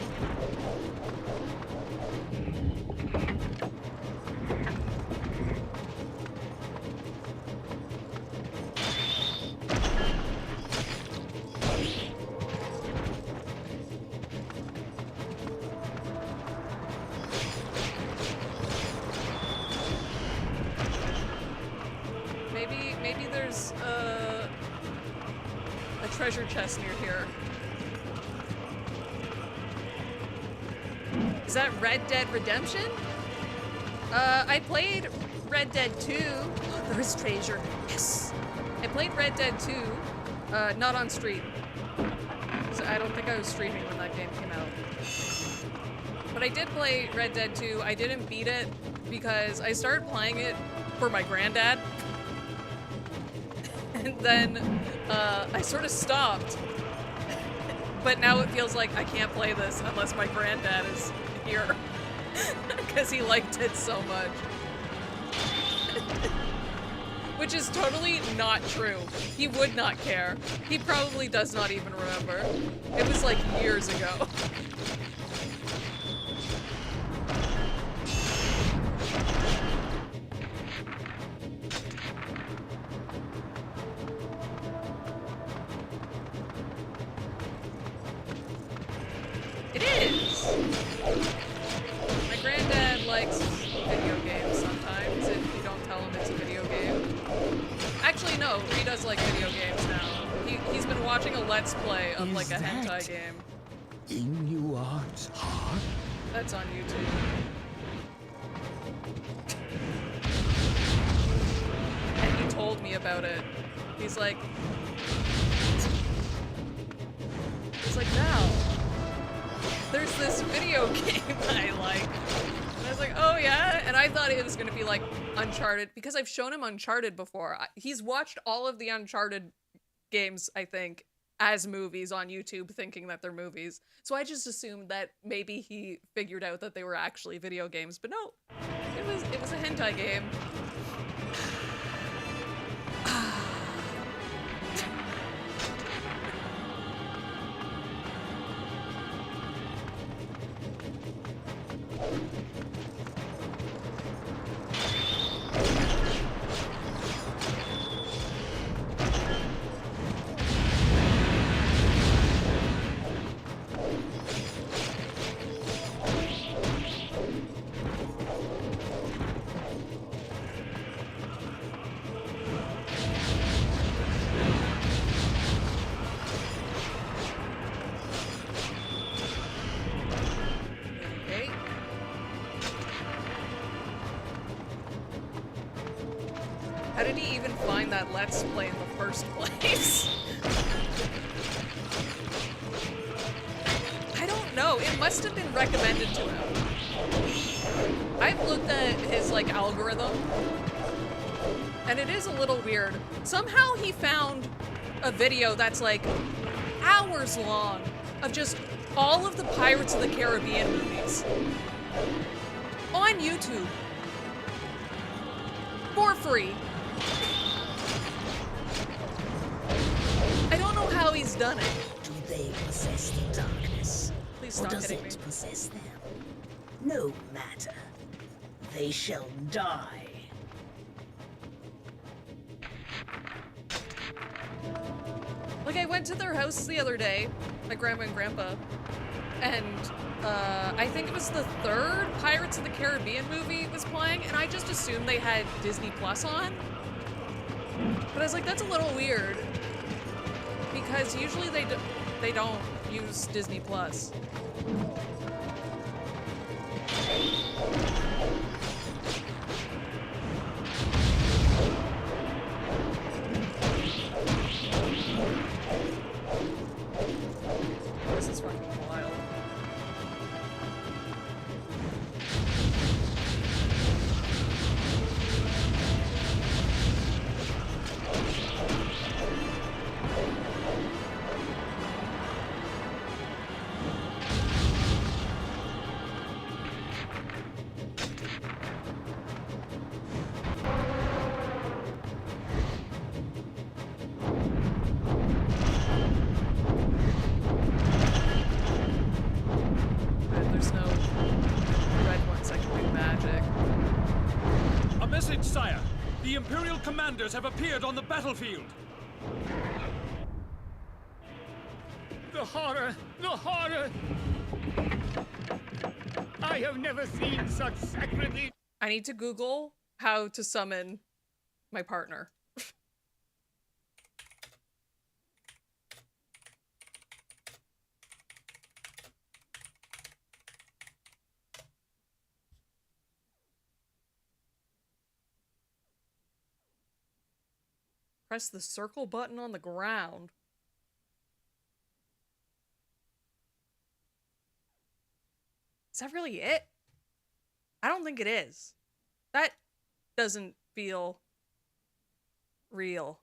S1: Maybe there's a treasure chest near here. Is that Red Dead Redemption? I played Red Dead 2. There is treasure. Yes! I played Red Dead 2, not on stream. So I don't think I was streaming when that game came out. But I did play Red Dead 2. I didn't beat it because I started playing it for my granddad. And then I sort of stopped. But now it feels like I can't play this unless my granddad is here. Because he liked it so much. Which is totally not true. He would not care. He probably does not even remember. It was like years ago. It is! My granddad Actually, no, he does like video games now. He's been watching a Let's Play of like a hentai game.
S10: Inuart's heart?
S1: That's on YouTube. And he told me about it. He's like, now, there's this video game I like. And I was like, oh yeah? And I thought it was gonna be like Uncharted, because I've shown him Uncharted before. He's watched all of the Uncharted games, I think, as movies on YouTube, thinking that they're movies. So I just assumed that maybe he figured out that they were actually video games, but no, it was a hentai game. How did he even find that Let's Play in the first place? I don't know. It must have been recommended to him. I've looked at his, like, algorithm, and it is a little weird. Somehow he found a video that's, like, hours long of just all of the Pirates of the Caribbean movies on YouTube for free. I don't know how he's done it.
S2: Do they possess the darkness?
S1: Please stop
S2: or does
S1: hitting
S2: it
S1: me.
S2: possess them? No matter. They shall die.
S1: Like, I went to their house the other day, my grandma and grandpa, and I think it was the third Pirates of the Caribbean movie was playing, and I just assumed they had Disney Plus on. But I was like, that's a little weird, because usually they don't use Disney Plus. This is fucking wild. There's no red ones that can do magic.
S4: A message, sire. The Imperial commanders have appeared on the battlefield.
S10: The horror! The horror! I have never seen such sacrilege.
S1: I need to Google how to summon my partner. Press the circle button on the ground. Is that really it? I don't think it is. That doesn't feel real.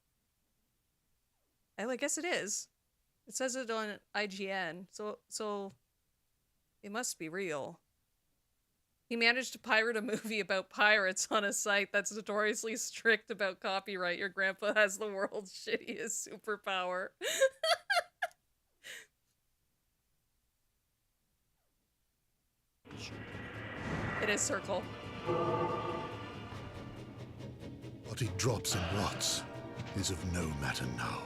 S1: Oh, I guess it is. It says it on IGN, so it must be real. He managed to pirate a movie about pirates on a site that's notoriously strict about copyright. Your grandpa has the world's shittiest superpower. It is circle.
S7: What he drops and rots is of no matter now.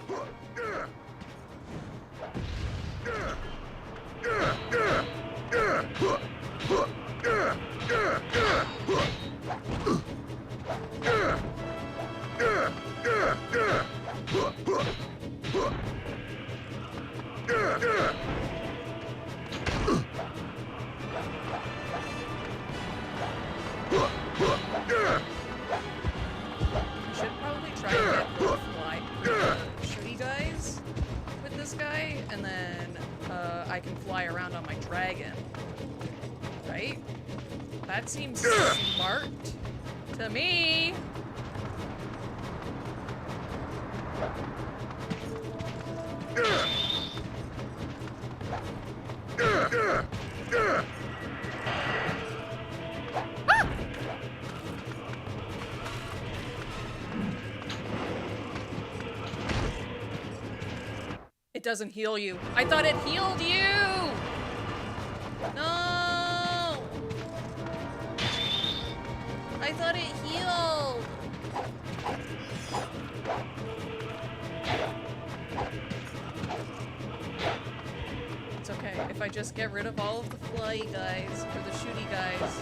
S1: Should probably try to get the fly shooty guys with this guy, and then I can fly around on my dragon. Right? That seems smart to me. It doesn't heal you. I thought it healed you! No! I thought it healed! It's okay. If I just get rid of all of the fly guys, or the shooty guys,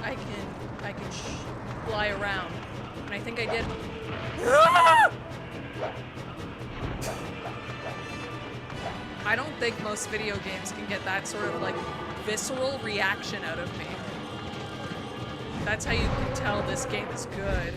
S1: I can fly around. And I think I did. I don't think most video games can get that sort of like visceral reaction out of me. That's how you can tell this game is good.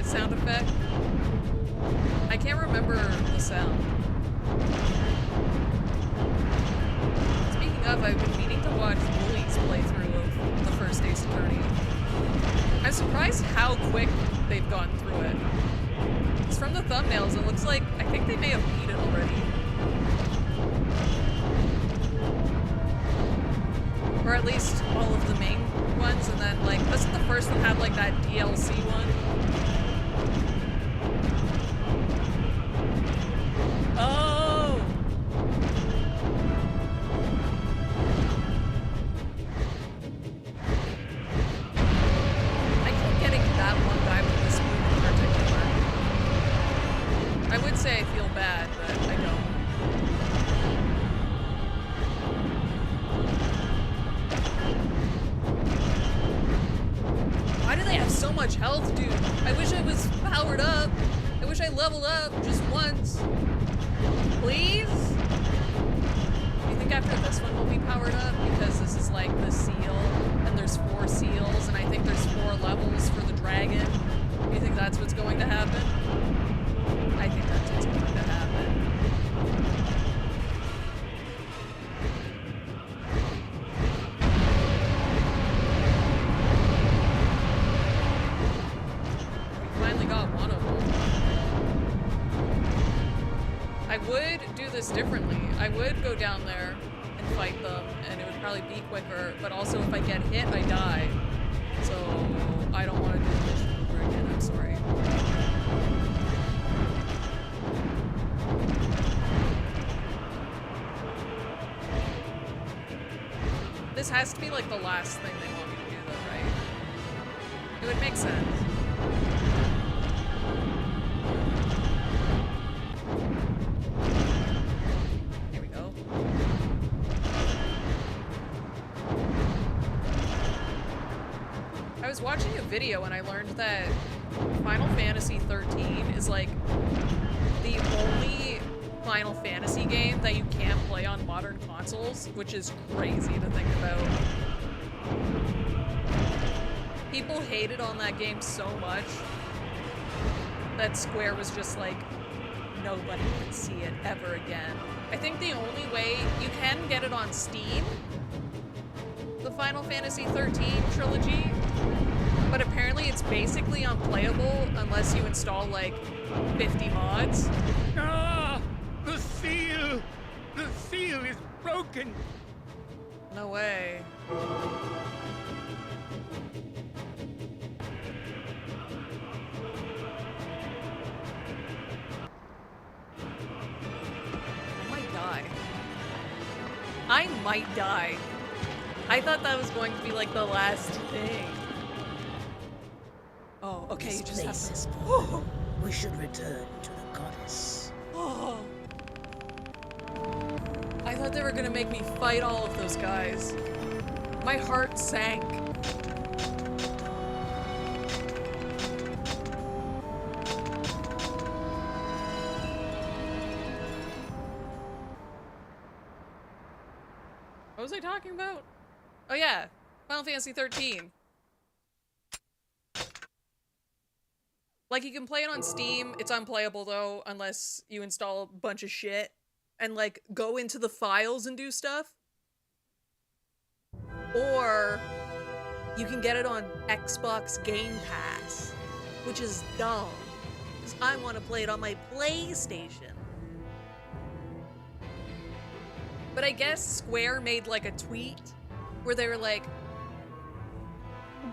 S1: Sound effect? I can't remember the sound. Speaking of, I've been meaning to watch Wooly's playthrough of the first Ace Attorney. I'm surprised how quick they've gone through it. It's from the thumbnails, it looks like, I think they may have beat it already. Or at least all of the main ones, and then like, doesn't the first one have like that DLC one? Oh! I keep getting that one guy with this move in particular. I would say I feel bad, but I don't. Why do they have so much health, dude? I wish I was powered up. I wish I leveled up just once. Please? Do you think after this one we'll be powered up? Because this is like the seal, and there's 4 seals, and I think there's 4 levels for the dragon. Do you think that's what's going to happen? I think that's what's going to happen. We finally got one of them. I would do this differently. I would go down there and fight them, and it would probably be quicker, but also if I get hit, I die. So I don't want to do the mission over again, I'm sorry. This has to be like the last thing they want me to do though, right? It would make sense. I was watching a video and I learned that Final Fantasy 13 is like the only Final Fantasy game that you can't play on modern consoles, which is crazy to think about. People hated on that game so much that Square was just like, nobody would see it ever again. I think the only way you can get it on Steam, the Final Fantasy 13 trilogy, but apparently it's basically unplayable unless you install like 50 mods.
S10: Ah! The seal! The seal is broken!
S1: No way. I might die. I thought that was going to be like the last thing. Oh, okay,
S2: This
S1: you just
S2: place
S1: have
S2: is
S1: to...
S2: full. We should return to the goddess.
S1: Oh. I thought they were gonna make me fight all of those guys. My heart sank. What was I talking about? Oh yeah, Final Fantasy 13. Like, you can play it on Steam. It's unplayable though, unless you install a bunch of shit and like go into the files and do stuff. Or you can get it on Xbox Game Pass, which is dumb, because I want to play it on my PlayStation. But I guess Square made like a tweet where they were like,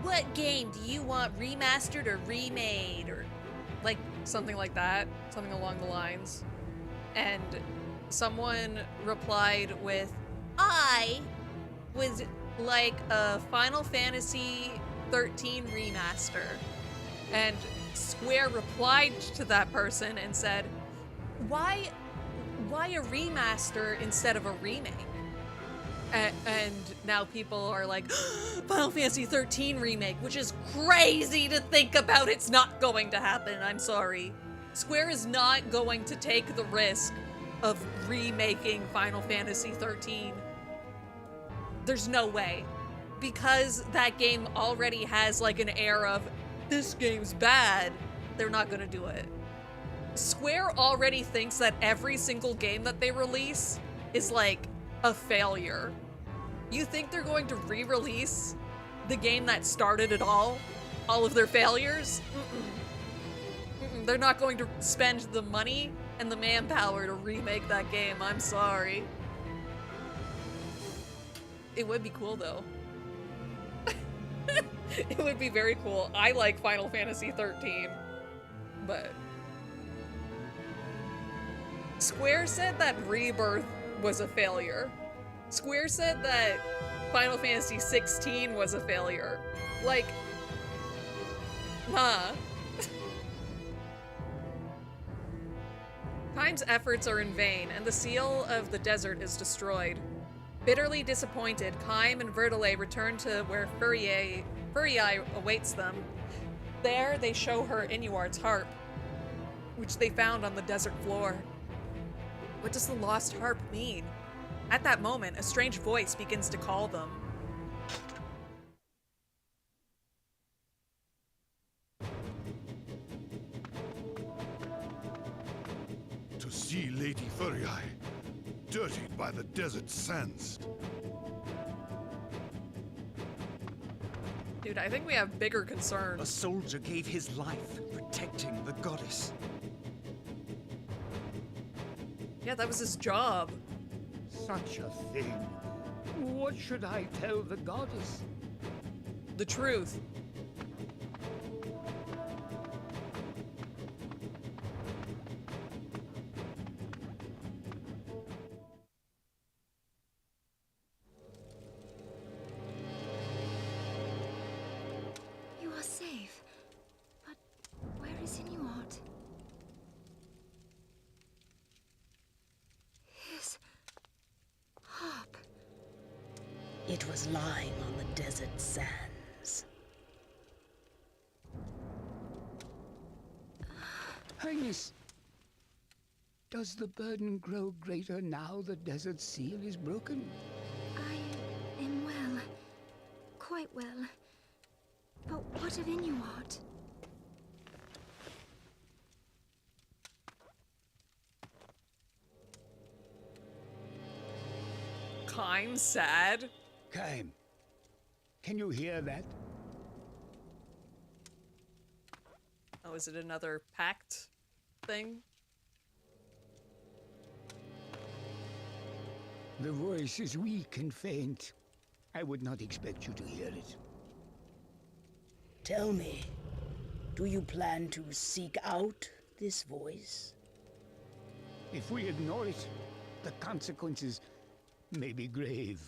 S1: what game do you want remastered or remade? Or like something like that, something along the lines. And someone replied with, I would like a Final Fantasy 13 remaster. And Square replied to that person and said, why a remaster instead of a remake? And now people are like, Final Fantasy 13 remake, which is crazy to think about. It's not going to happen. I'm sorry. Square is not going to take the risk of remaking Final Fantasy 13. There's no way. Because that game already has like an air of, this game's bad, they're not gonna do it. Square already thinks that every single game that they release is like a failure. You think they're going to re-release the game that started it all of their failures? They're not going to spend the money and the manpower to remake that game. I'm sorry. It would be cool though. It would be very cool. I like Final Fantasy 13, but Square said that Rebirth was a failure. Square said that Final Fantasy 16 was a failure. Like, huh? Time's efforts are in vain, and the seal of the desert is destroyed. Bitterly disappointed, Kaim and Vertile return to where Furii awaits them. There, they show her Inuart's harp, which they found on the desert floor. What does the lost harp mean? At that moment, a strange voice begins to call them.
S7: To see Lady Furii, dirtied by the desert sands.
S1: Dude, I think we have bigger concerns.
S9: A soldier gave his life protecting the goddess.
S1: Yeah, that was his job.
S10: Such a thing. What should I tell the goddess?
S1: The truth.
S8: You are safe. But where is Inuart? His harp.
S2: It was lying on the desert sands.
S10: Highness, does the burden grow greater now the desert seal is broken?
S8: I am well. Quite well. But what of Inuart?
S1: I'm sad.
S10: Kaim, can you hear that?
S1: Oh, is it another pact thing?
S10: The voice is weak and faint. I would not expect you to hear it.
S2: Tell me, do you plan to seek out this voice?
S10: If we ignore it, the consequences may be grave.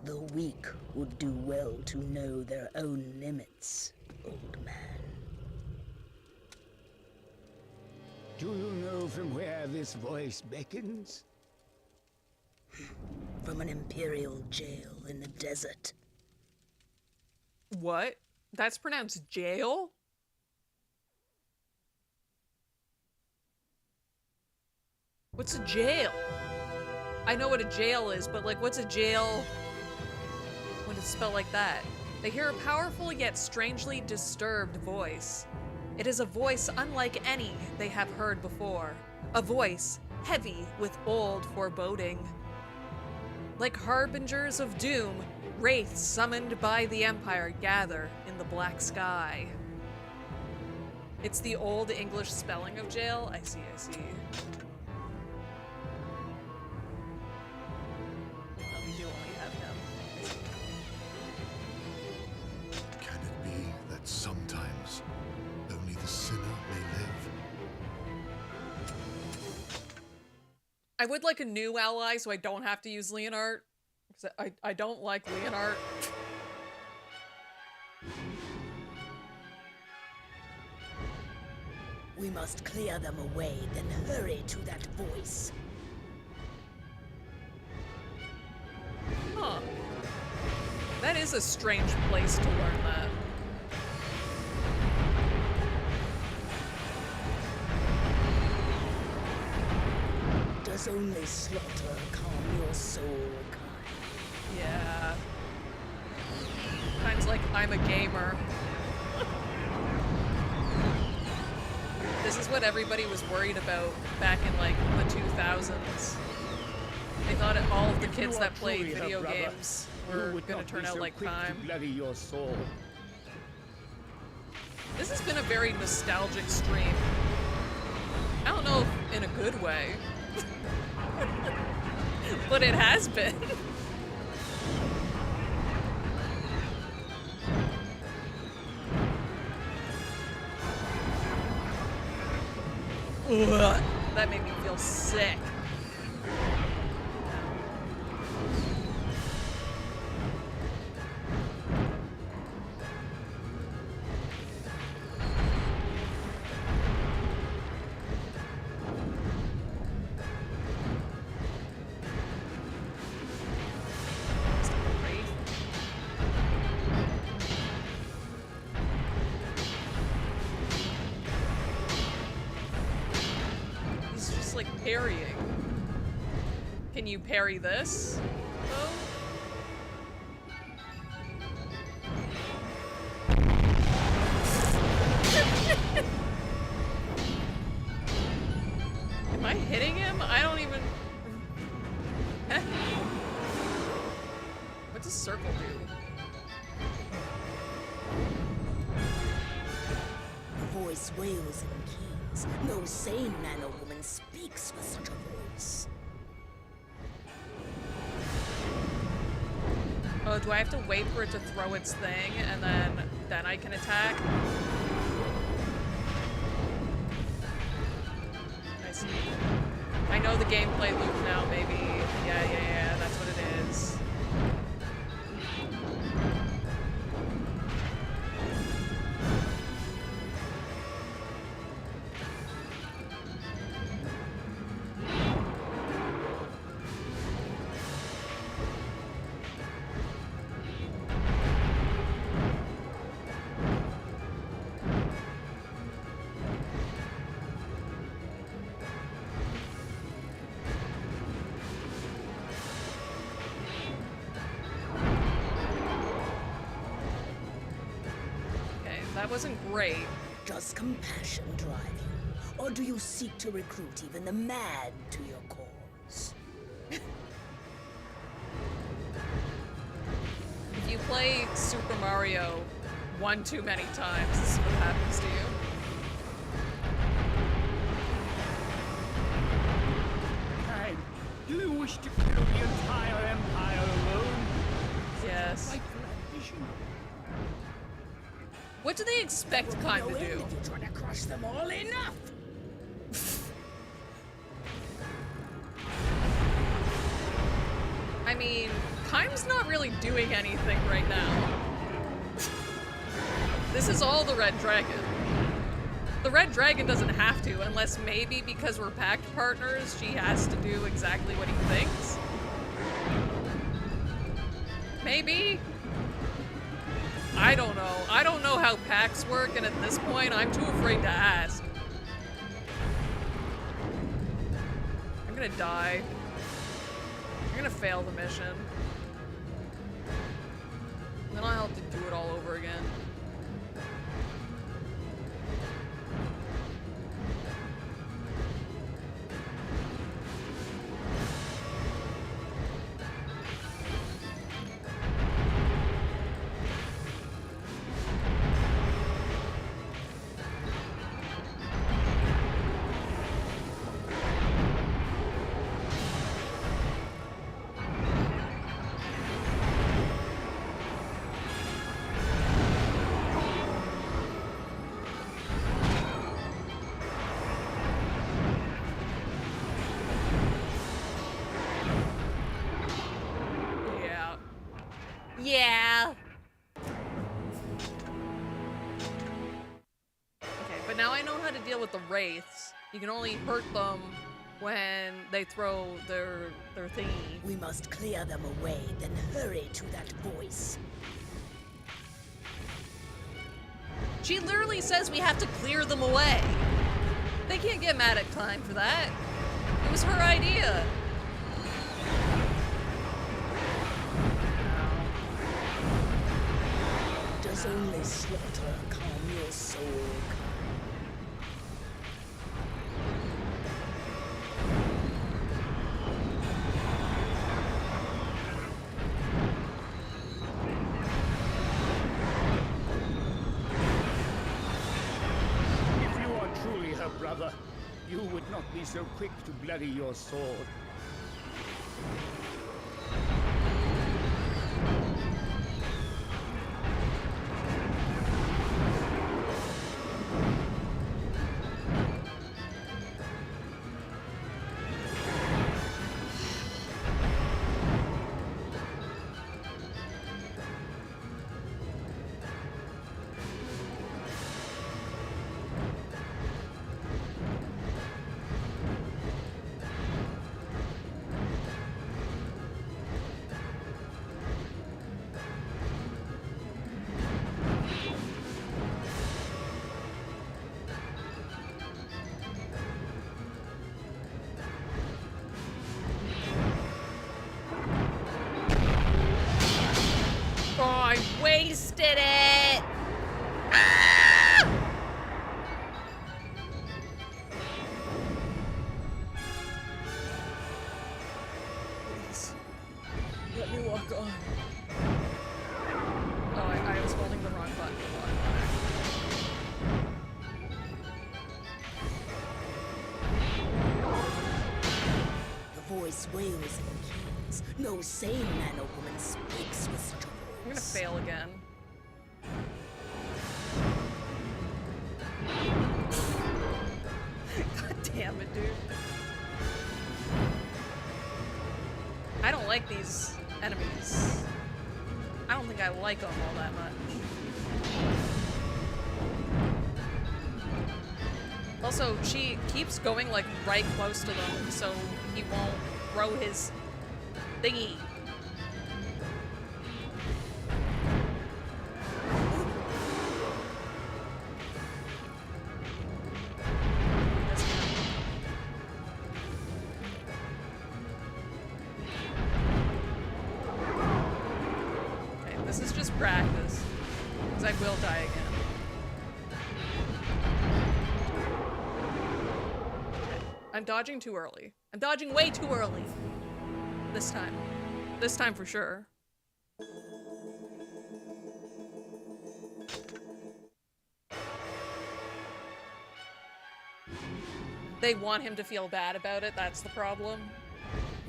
S2: The weak would do well to know their own limits, old man.
S10: Do you know from where this voice beckons?
S2: From an imperial jail in the desert.
S1: What? That's pronounced jail? What's a jail? I know what a jail is, but like, what's a jail when it's spelled like that? They hear a powerful yet strangely disturbed voice. It is a voice unlike any they have heard before. A voice heavy with old foreboding. Like harbingers of doom, wraiths summoned by the Empire gather in the black sky. It's the old English spelling of jail? I see, I see. Oh, we do only have him.
S7: Can it be that sometimes only the sinner may live?
S1: I would like a new ally so I don't have to use Leonard. I don't like Leonard.
S2: We must clear them away, then hurry to that voice.
S1: Huh. That is a strange place to learn that.
S2: Does only slaughter calm your soul, kind?
S1: Yeah. Times like I'm a gamer. This is what everybody was worried about back in like the 2000s. They thought all of the kids that played video games were gonna turn out like Kime.
S10: Your soul.
S1: This has been a very nostalgic stream. I don't know if in a good way. But it has been. Ugh, that made me feel sick. Parrying. Can you parry this? Oh. Am I hitting him? I don't even... What's a circle do?
S2: The voice wails in keys. No sane man or woman speaks with such a voice.
S1: Oh, do I have to wait for it to throw its thing and then I can attack? I see. I know the gameplay loop now, maybe. Yeah, that's what it is. that wasn't great.
S2: Does compassion drive you? Or do you seek to recruit even the mad to your cause?
S1: If you play Super Mario one too many times, this is what happens to you.
S10: Time, do you wish to kill the entire Empire alone?
S1: Yes.
S10: Like for ambition?
S1: What do they expect Kime to do?
S2: If you try to crush them all, enough!
S1: I mean, Kime's not really doing anything right now. This is all the Red Dragon. The Red Dragon doesn't have to, unless maybe because we're pact partners, she has to do exactly what he thinks. Maybe? I don't know. I don't know how pacts work, and at this point, I'm too afraid to ask. I'm gonna die. I'm gonna fail the mission. And then I'll have to do it all over again. Yeah. Okay, but now I know how to deal with the wraiths. You can only hurt them when they throw their thingy.
S2: We must clear them away, then hurry to that voice.
S1: She literally says we have to clear them away. They can't get mad at Time for that. It was her idea.
S2: Does only slaughter calm your soul?
S10: If you are truly her brother, you would not be so quick to bloody your sword.
S1: Oh, I wasted it! Please, let me walk on. Oh, I was holding the wrong button.
S2: The voice wails in keys. No sane man or woman speaks with such a voice.
S1: I'm gonna fail again. God damn it, dude. I don't like these enemies. I don't think I like them all that much. Also, she keeps going like right close to them, so he won't throw his thingy. Okay, this is just practice, because I will die again. I'm dodging too early. I'm dodging way too early. This time. This time for sure. They want him to feel bad about it, that's the problem.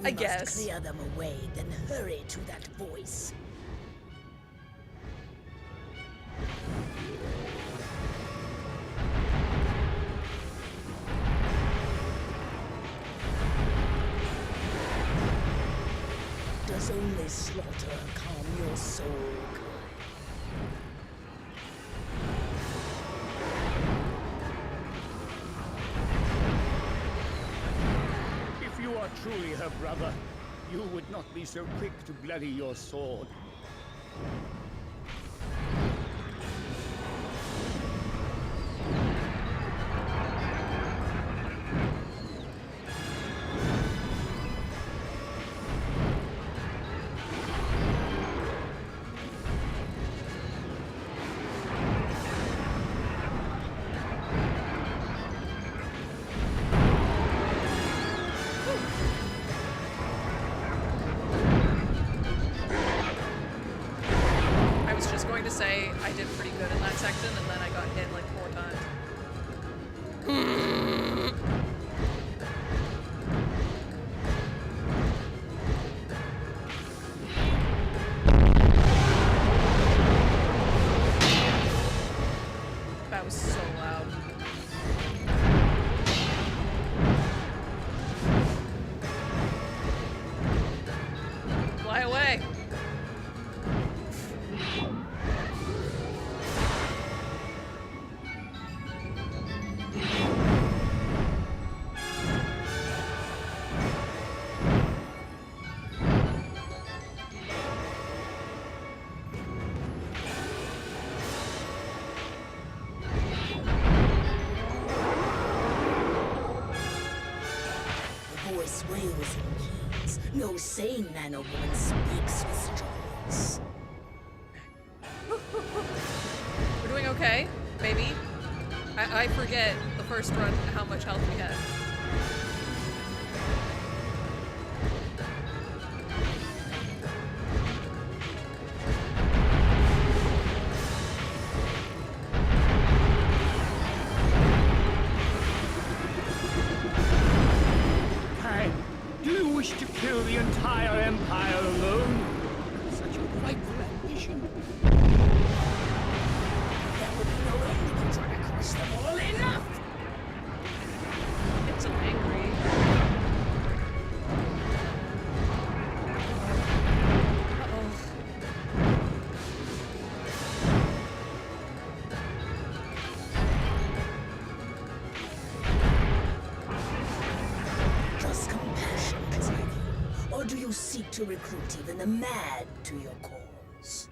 S1: I guess.
S2: We must clear them away, then hurry to that voice. Does only slaughter calm your soul, Kai?
S10: If you are truly her brother, you would not be so quick to bloody your sword.
S1: To say I did pretty good in that section, and then I got hit like 4 times. That was so loud. Fly away.
S2: Wails and keys. No sane man or woman speaks with such a voice.
S1: We're doing okay, maybe. I forget the first run how much health we had.
S10: Do you wish to kill the entire Empire alone? Such a frightful ambition.
S2: There will be no end if you try to crush them all. Enough!
S1: Get so angry. Uh-oh.
S2: Just compassion, or do you seek to recruit even the mad to your cause?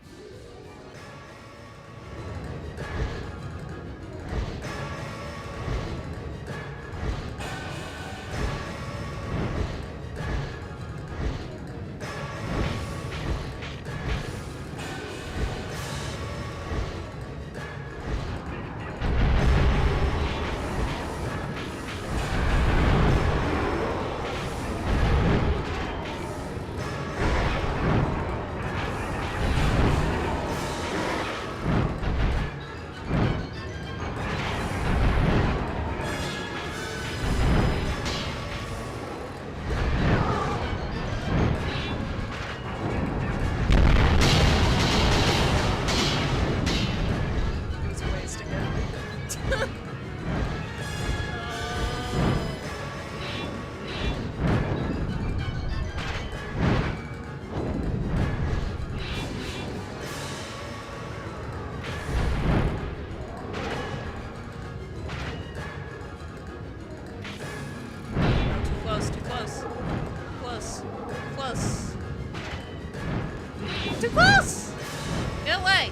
S1: Too close! Get away!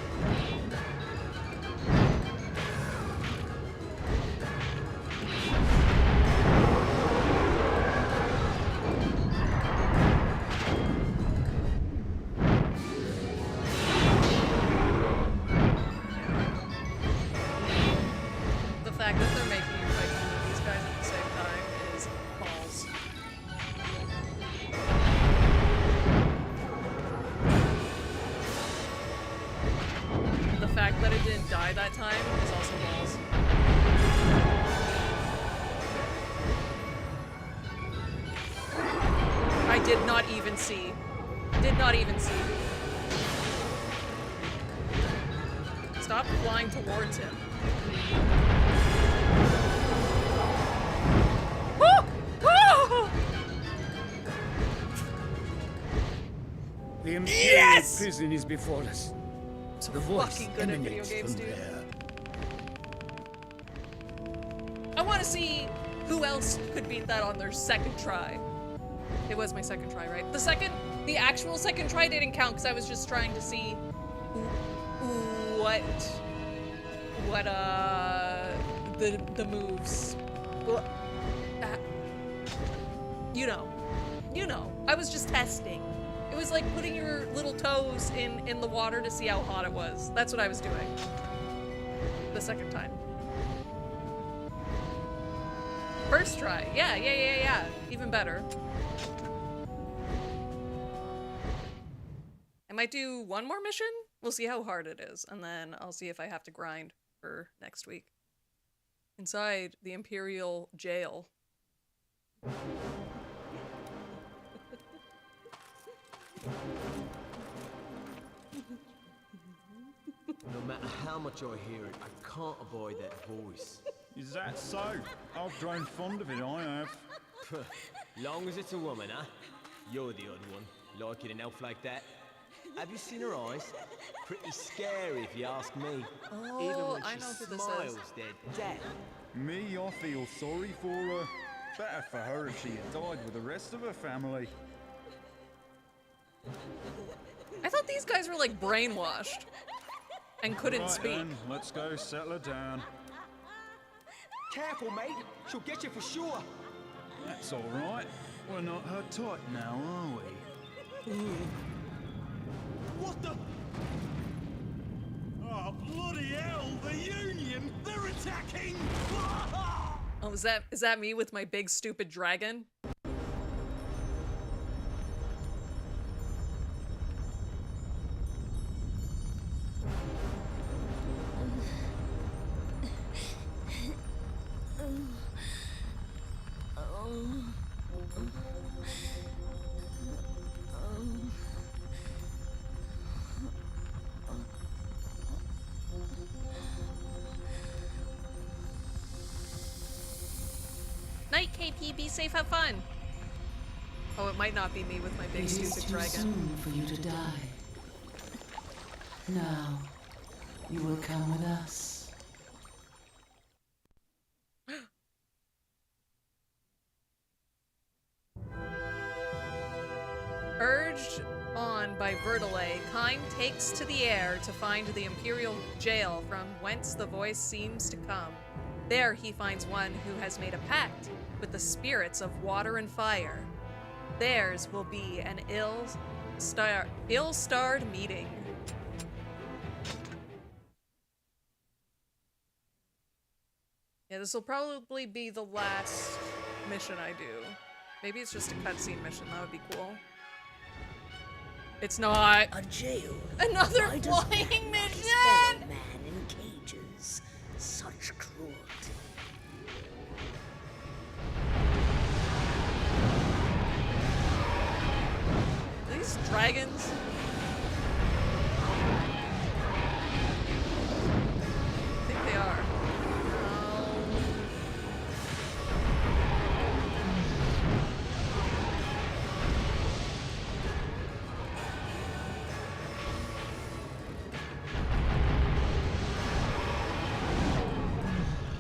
S1: The fact that they're making you fight these guys at the same time is fact that it didn't die that time is also balls. I did not even see. Did not even see. Stop flying towards him. Woo! Woo!
S10: The Imperial prison is before us.
S1: So
S10: The voice
S1: fucking good at video
S10: emanates
S1: games,
S10: from
S1: dude.
S10: there.
S1: I want to see who else could beat that on their second try. It was my second try, right? The actual second try didn't count because I was just trying to see what the moves. Well, you know. I was just testing. It was like putting your little toes in the water to see how hot it was. That's what I was doing. The second time. First try. Yeah. Even better. I might do one more mission. We'll see how hard it is, and then I'll see if I have to grind for next week. Inside the Imperial jail.
S12: No matter how much I hear it, I can't avoid that voice.
S4: Is that so? I've grown fond of it, I have.
S12: Long as it's a woman, huh? You're the odd one, liking an elf like that. Have you seen her eyes? Pretty scary if you ask me.
S1: Oh,
S12: Even when
S1: I
S12: she
S1: know who this
S12: smiles,
S1: is.
S12: they're dead.
S4: Me, I feel sorry for her. Better for her if she had died with the rest of her family.
S1: I thought these guys were like brainwashed and couldn't
S4: Right,
S1: speak.
S4: then, let's go settle her down.
S12: Careful, mate. She'll get you for sure.
S4: That's all right. We're not her type now, are we?
S3: What the? Oh, bloody hell! The Union! They're attacking!
S1: Oh, is that me with my big stupid dragon? Night, KP. Be safe. Have fun. Oh, it might not be me with my big
S13: It is
S1: stupid
S13: too
S1: dragon.
S13: soon for you to die. Now, you will come with us.
S1: Urged on by Vertile, Kine takes to the air to find the Imperial jail from whence the voice seems to come. There he finds one who has made a pact with the spirits of water and fire. Theirs will be an ill-starred meeting. Yeah, this will probably be the last mission I do. Maybe it's just a cutscene mission. That would be cool. It's not.
S2: A jail.
S1: Another
S2: Why does
S1: flying
S2: man
S1: mission!
S2: expel a man in cages? Such cruelty.
S1: Are these dragons? I think they are.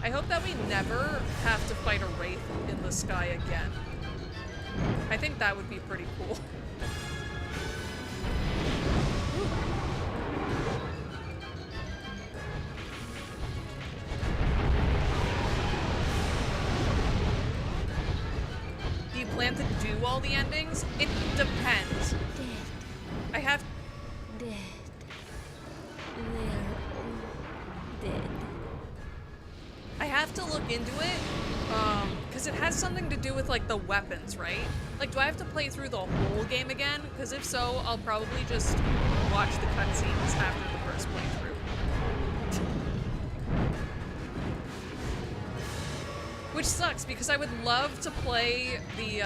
S1: I hope that we never have to fight a wraith in the sky again. I think that would be pretty cool. Do you plan to do all the endings? It depends.
S8: Dead.
S1: I have.
S8: Dead. They're all dead.
S1: I have to look into it, because it has something to do with, like, the weapons, right? Like, do I have to play through the whole game again? Because if so, I'll probably just watch the cutscenes after the first playthrough. sucks because I would love to play the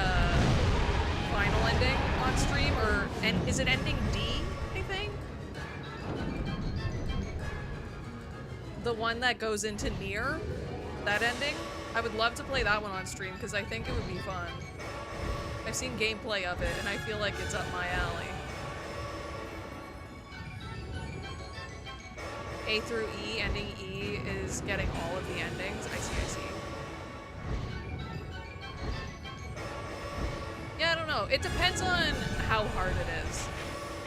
S1: final ending on stream, or is it ending D, I think? The one that goes into Nier, that ending. I would love to play that one on stream because I think it would be fun. I've seen gameplay of it and I feel like it's up my alley. A through E, ending E is getting all of the endings. I see. Yeah, I don't know. It depends on how hard it is.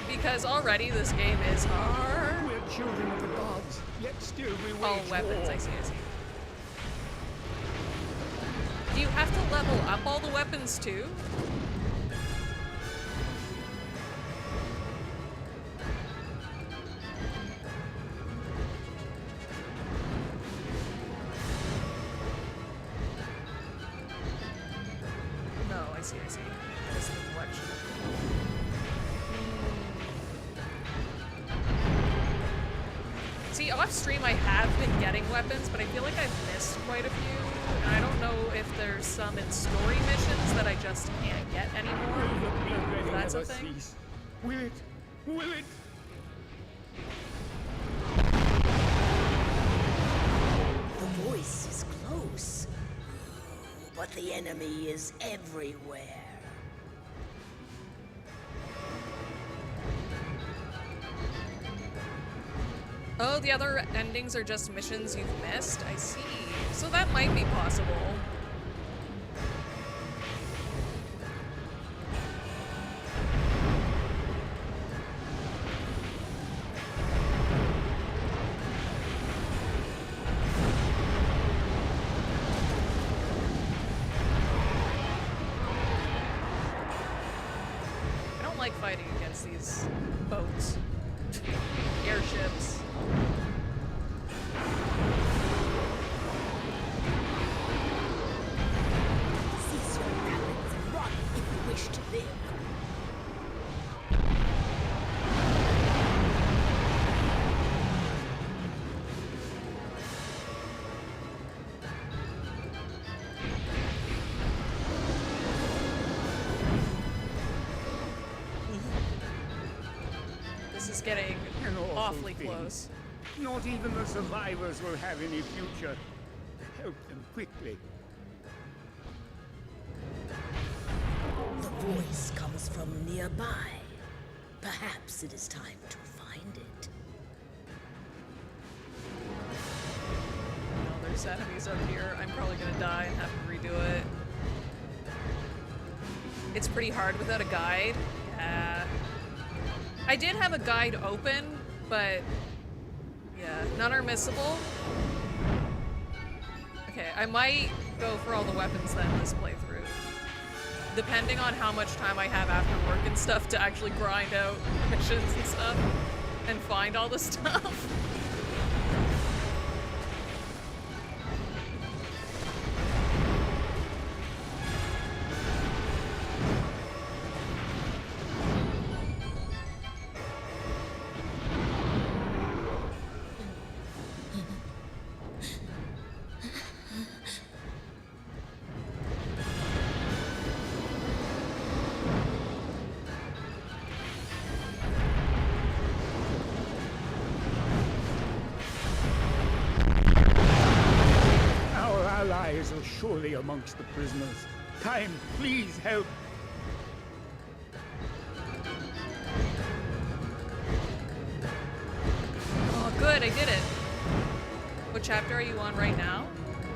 S1: Because already this game is hard.
S10: We're children of the gods, yet still we wage
S1: all weapons,
S10: war.
S1: I see. Do you have to level up all the weapons too? No, I see. This is the collection. See, off stream I have been getting weapons, but I feel like I've missed quite a few. And I don't know if there's some in story missions that I just can't get anymore. If that's a thing.
S10: Will it? Will it?
S2: The voice is close, but the enemy is everywhere.
S1: Oh, the other endings are just missions you've missed? I see. So that might be possible. I don't like fighting against these boats. Airships.
S2: Cease your rapids and run if you wish to live.
S1: This is getting awfully close.
S10: Not even the survivors will have any future. Help them quickly.
S2: The voice comes from nearby. Perhaps it is time to find it.
S1: Well, there's enemies up here. I'm probably gonna die and have to redo it. It's pretty hard without a guide. Yeah. I did have a guide open, but yeah, none are missable. Okay, I might go for all the weapons then this playthrough. Depending on how much time I have after work and stuff to actually grind out missions and stuff and find all the stuff.
S10: Are surely amongst the prisoners. Time, please help.
S1: Oh, good, I did it. What chapter are you on right now?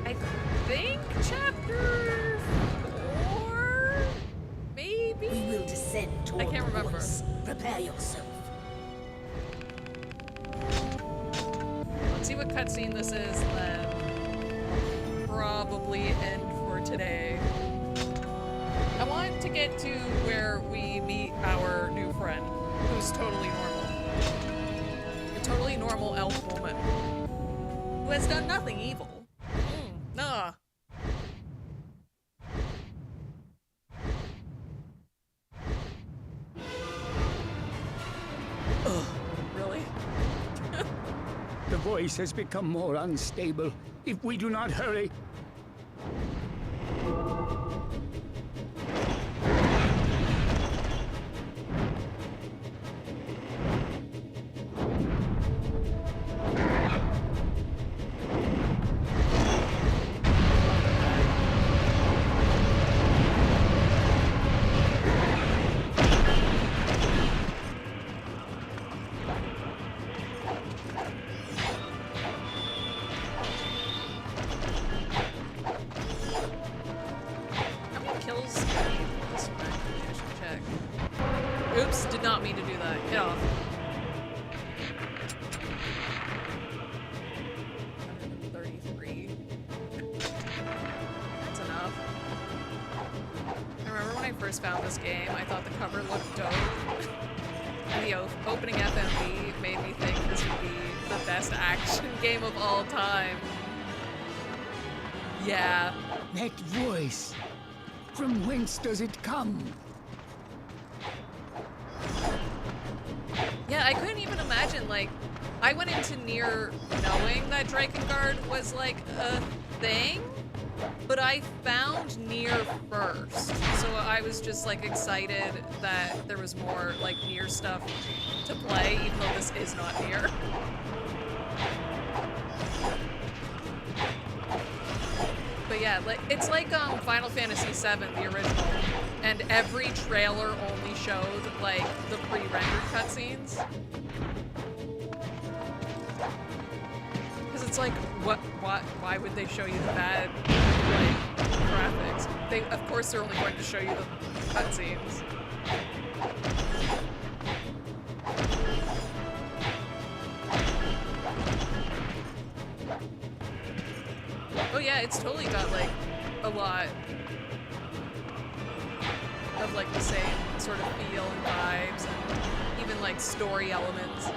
S1: I think chapter 4? Maybe?
S2: We will descend toward
S1: I can't
S2: the
S1: remember.
S2: voice. Prepare yourself.
S1: Let's see what cutscene this is, then probably end for today. I want to get to where we meet our new friend, who's totally normal. A totally normal elf woman who has done nothing evil. Nah. Ugh, really?
S10: The voice has become more unstable. If we do not hurry...
S1: first found this game. I thought the cover looked dope. And the opening FMV made me think this would be the best action game of all time. Yeah.
S10: That voice. From whence does it come?
S1: Yeah, I couldn't even imagine, like, I went into Nier knowing that Drakenguard was, like, a thing, but I found Nier first. So I was just, like, excited that there was more, like, Nier stuff to play, even though this is not Nier. But yeah, like, it's like Final Fantasy VII, the original, and every trailer only showed, like, the pre-rendered cutscenes. Because it's like, why would they show you the bad, like, graphics? Of course they're only going to show you the cutscenes. Oh yeah, it's totally got, like, a lot of, like, the same sort of feel and vibes, and even, like, story elements.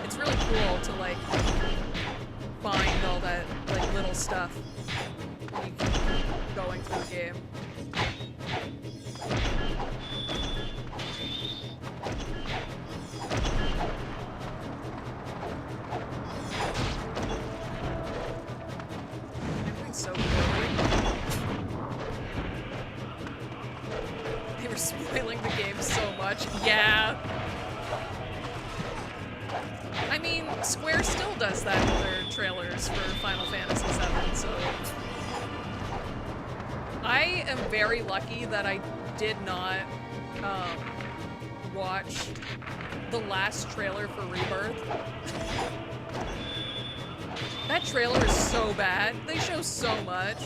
S1: It's really cool to, like, find all that, like, little stuff when you keep going through the game. So poorly. They were spoiling the game so much. Yeah. I mean, Square still does that with their trailers for Final Fantasy VII, so... I am very lucky that I did not watch the last trailer for Rebirth. That trailer is so bad. They show so much.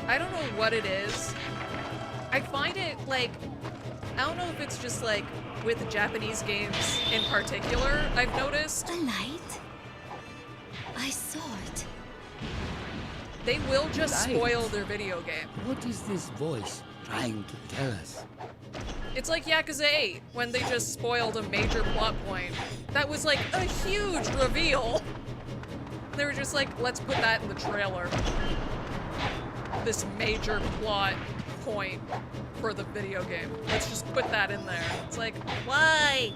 S1: I don't know what it is. I find it, like, I don't know if it's just, like, with Japanese games in particular, I've noticed.
S8: A light? I saw it.
S1: They will just spoil their video game.
S10: What is this voice trying to tell us?
S1: It's like Yakuza 8, when they just spoiled a major plot point. That was, like, a huge reveal. They were just like, let's put that in the trailer. This major plot point for the video game. Let's just put that in there. It's like, why?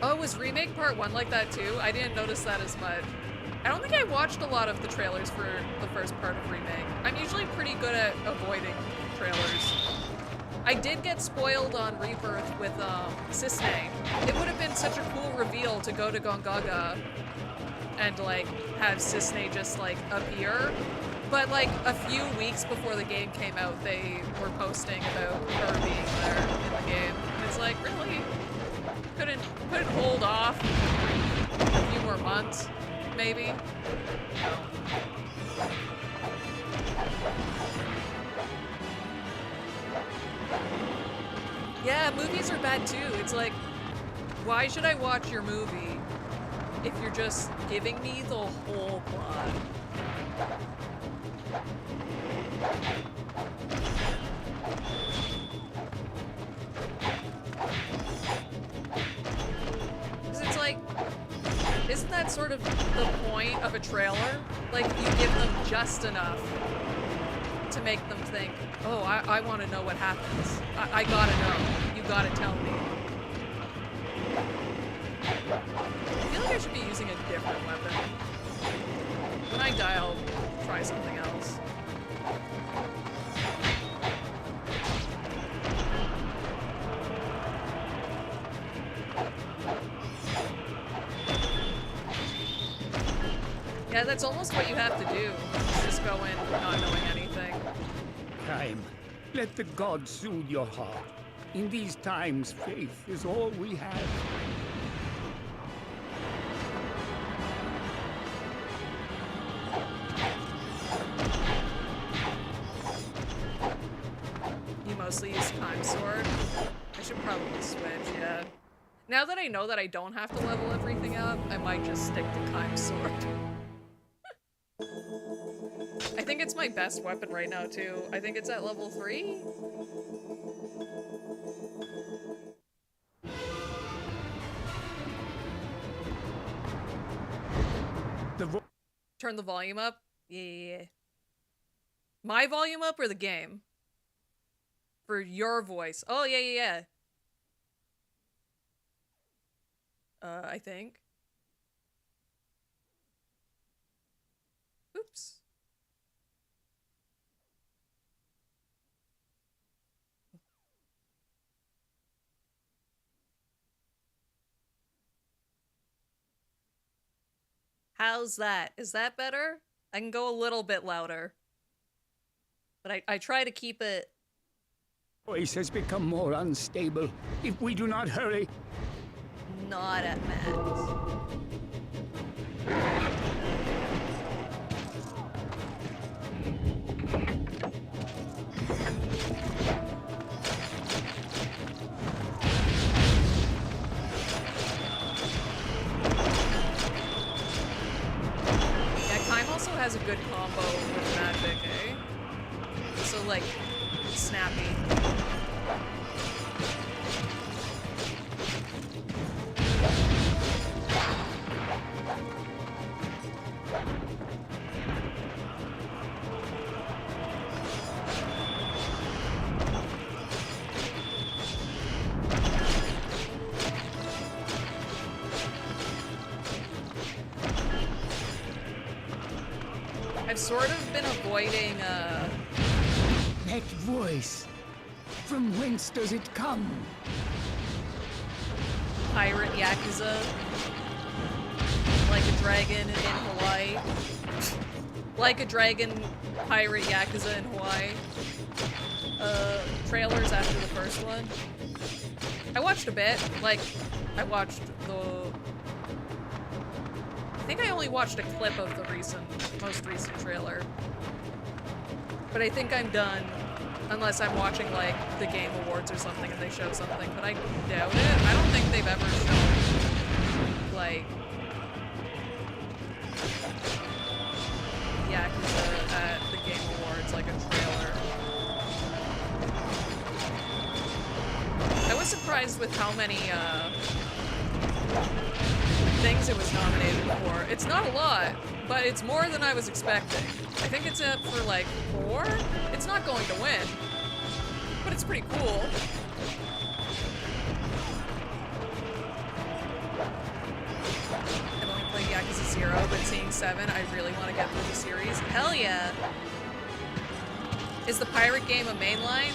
S1: Oh, was Remake Part 1 like that too? I didn't notice that as much. I don't think I watched a lot of the trailers for the first part of Remake. I'm usually pretty good at avoiding trailers. I did get spoiled on Rebirth with Cisne. It would have been such a cool reveal to go to Gongaga and, like, have Cisne just, like, appear. But, like, a few weeks before the game came out, they were posting about her being there in the game. And it's like, really? Couldn't hold off a few more months, maybe? Yeah, movies are bad too. It's like, why should I watch your movie if you're just giving me the whole plot? Because it's like, isn't that sort of the point of a trailer? Like, you give them just enough to make them think, oh, I want to know what happens. I gotta know. You gotta tell me. I feel like I should be using a different weapon. When I die, I'll try something else. Yeah, that's almost what you have to do. Just go in not knowing anything.
S10: Time. Let the gods soothe your heart. In these times, faith is all we have.
S1: You mostly use Time Sword. I should probably switch, yeah. Now that I know that I don't have to level everything up, I might just stick to Time Sword. I think it's my best weapon right now, too. I think it's at level 3? Turn the volume up? Yeah. My volume up or the game? For your voice. Oh, yeah. I think. Oops. How's that? Is that better? I can go a little bit louder. But I try to keep it...
S10: Voice has become more unstable. If we do not hurry...
S1: Not at max. Also has a good combo with magic, eh? So, like, snappy. I've sort of been avoiding,
S10: That voice. From whence does it come?
S1: Pirate Yakuza. Like a dragon in Hawaii. Like a dragon pirate Yakuza in Hawaii. Trailers after the first one. I watched a bit. Like, I watched the... I think I only watched a clip of the most recent trailer. But I think I'm done, unless I'm watching, like, the Game Awards or something and they show something, but I doubt it. I don't think they've ever shown, like, Yakuza at the Game Awards, like a trailer. I was surprised with how many, things it was nominated for. It's not a lot, but it's more than I was expecting. I think it's up for like 4? It's not going to win, but it's pretty cool. I've only played Yakuza 0, but seeing 7, I really want to get through the series. Hell yeah! Is the pirate game a mainline?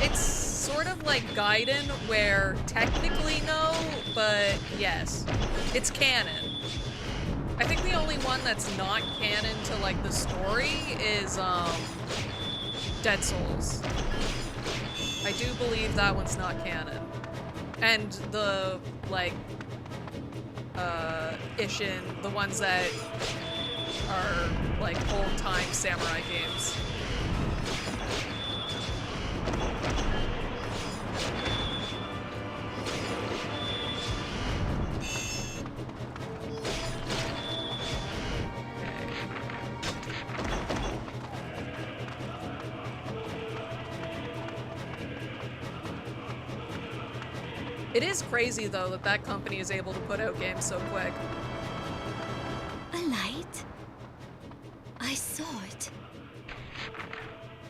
S1: It's sort of like Gaiden, where technically no, but yes. It's canon. I think the only one that's not canon to, like, the story is, Dead Souls. I do believe that one's not canon. And the, like, Ishin, the ones that are, like, old-time samurai games. It is crazy, though, that that company is able to put out games so quick.
S8: A light? I saw it.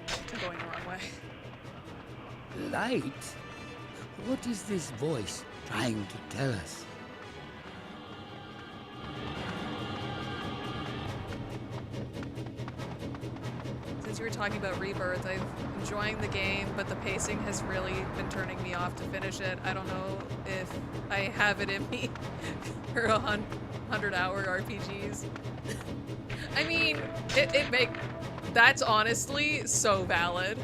S1: I'm going the wrong way.
S10: Light? What is this voice trying to tell us?
S1: Since you were talking about Rebirth, I'm enjoying the game, but the pacing has really been turning me off to finish it. I don't know if I have it in me for 100-hour RPGs. I mean, that's honestly so valid.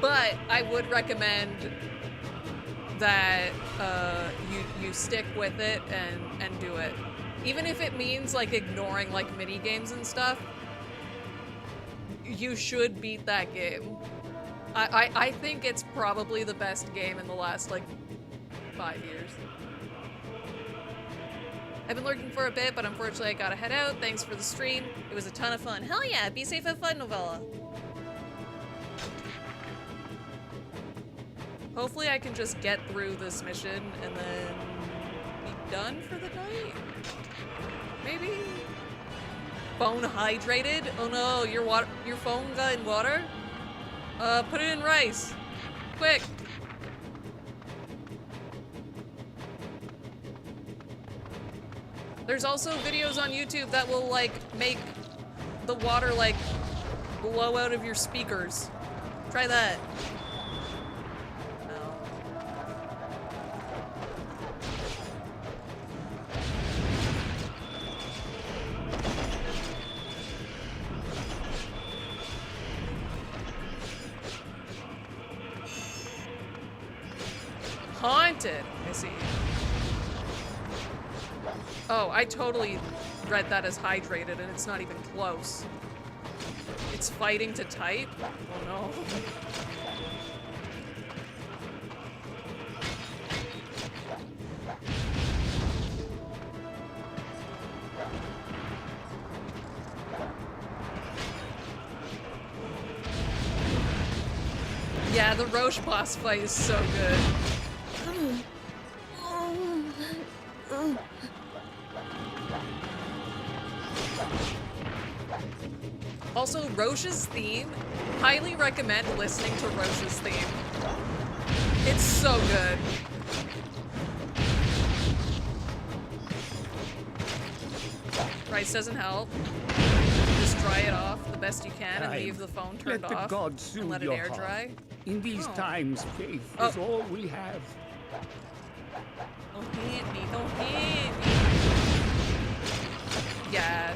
S1: But I would recommend that you stick with it and do it. Even if it means, like, ignoring, like, mini games and stuff, you should beat that game. I think it's probably the best game in the last, like, 5 years. I've been lurking for a bit, but unfortunately I gotta head out. Thanks for the stream. It was a ton of fun. Hell yeah, be safe, have fun, Novella. Hopefully I can just get through this mission and then be done for the night? Maybe? Phone hydrated? Oh no, your phone got in water? Put it in rice. Quick. There's also videos on YouTube that will, like, make the water, like, blow out of your speakers. Try that. No. Haunted. I see. Oh, I totally read that as hydrated, and it's not even close. It's fighting to type? Oh no. Yeah, the Roche boss fight is so good. Also, Roche's theme, highly recommend listening to Roche's theme. It's so good. Price doesn't help. Just dry it off the best you can and leave the phone turned off and let it air dry.
S10: In these times, faith is all we have.
S1: Don't hit me, don't hit me. Yeah.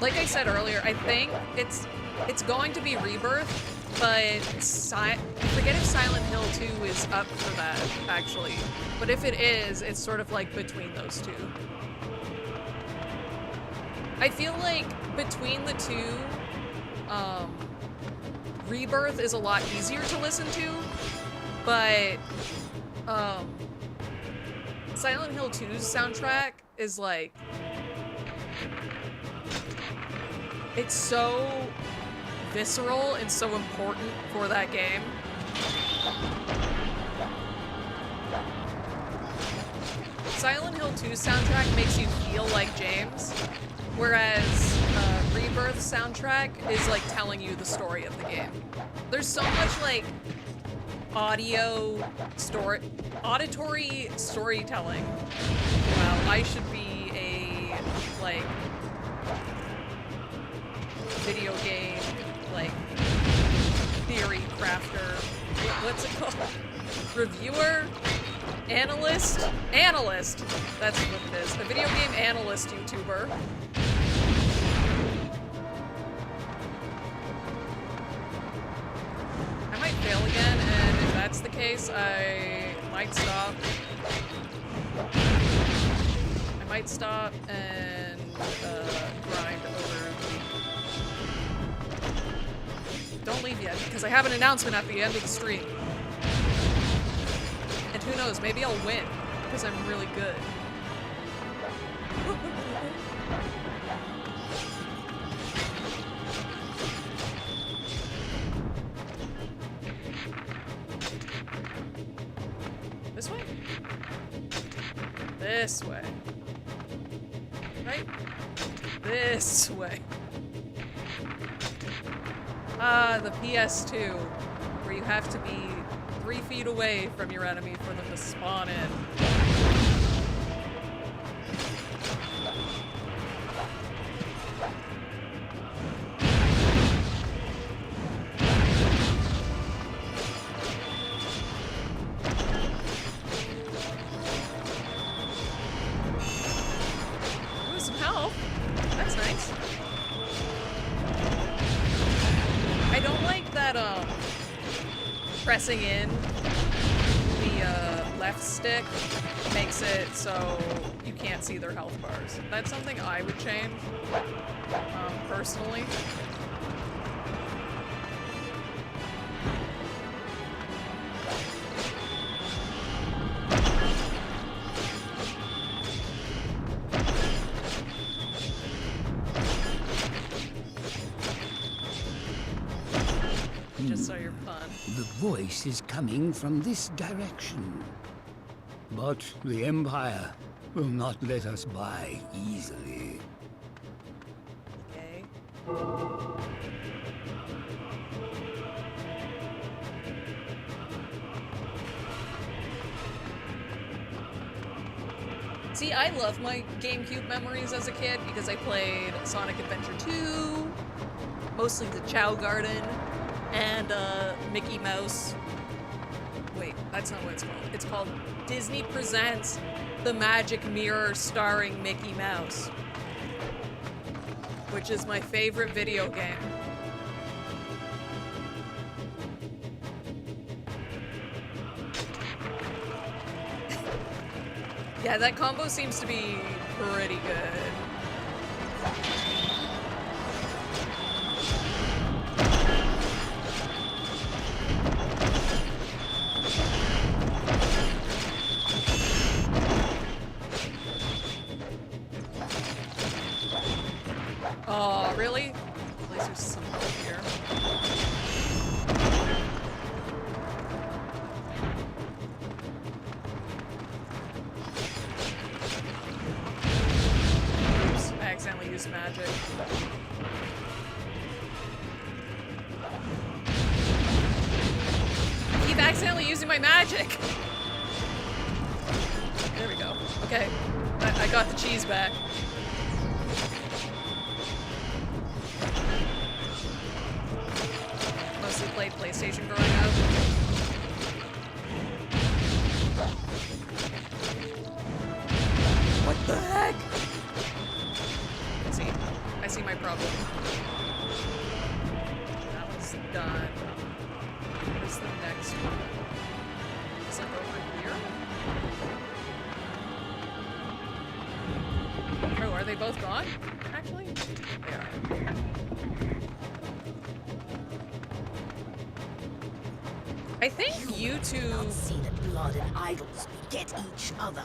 S1: Like I said earlier, I think it's going to be Rebirth, but I forget if Silent Hill 2 is up for that, actually. But if it is, it's sort of like between those two. I feel like between the two, Rebirth is a lot easier to listen to, but Silent Hill 2's soundtrack is like, it's so visceral and so important for that game. Silent Hill 2's soundtrack makes you feel like James, whereas Rebirth's soundtrack is like telling you the story of the game. There's so much like auditory storytelling. Wow, I should be a like video game like theory crafter. What's it called? Reviewer? Analyst? Analyst! That's what it is. A video game analyst YouTuber. I might fail again, and if that's the case, I might stop. I might stop and grind over. Don't leave yet, because I have an announcement at the end of the stream. And who knows, maybe I'll win, because I'm really good. This way? This way. Right? This way. Ah, the PS2, where you have to be 3 feet away from your enemy for them to spawn in. Ooh, some health. That's nice. I don't like that, pressing in the left stick makes it so you can't see their health bars. That's something I would change, personally. Just saw your pun.
S10: The voice is coming from this direction. But the Empire will not let us by easily.
S1: Okay. See, I love my GameCube memories as a kid because I played Sonic Adventure 2, mostly the Chow Garden, and Mickey Mouse. Wait, that's not what it's called. It's called Disney Presents The Magic Mirror starring Mickey Mouse, which is my favorite video game. Yeah, that combo seems to be pretty good. Oh, really? At least there's some help here. Oops, I accidentally used magic. I keep accidentally using my magic! There we go. Okay, I got the cheese back. Mostly played PlayStation growing up. What the heck? I see my problem. That one's done. Where's the next one? Is it over here? Oh, are they both gone? Actually? They are. I think YouTube.
S2: See that blood and idols beget each other.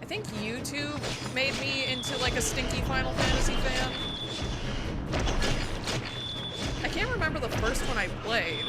S1: I think YouTube made me into like a stinky Final Fantasy fan. I can't remember the first one I played.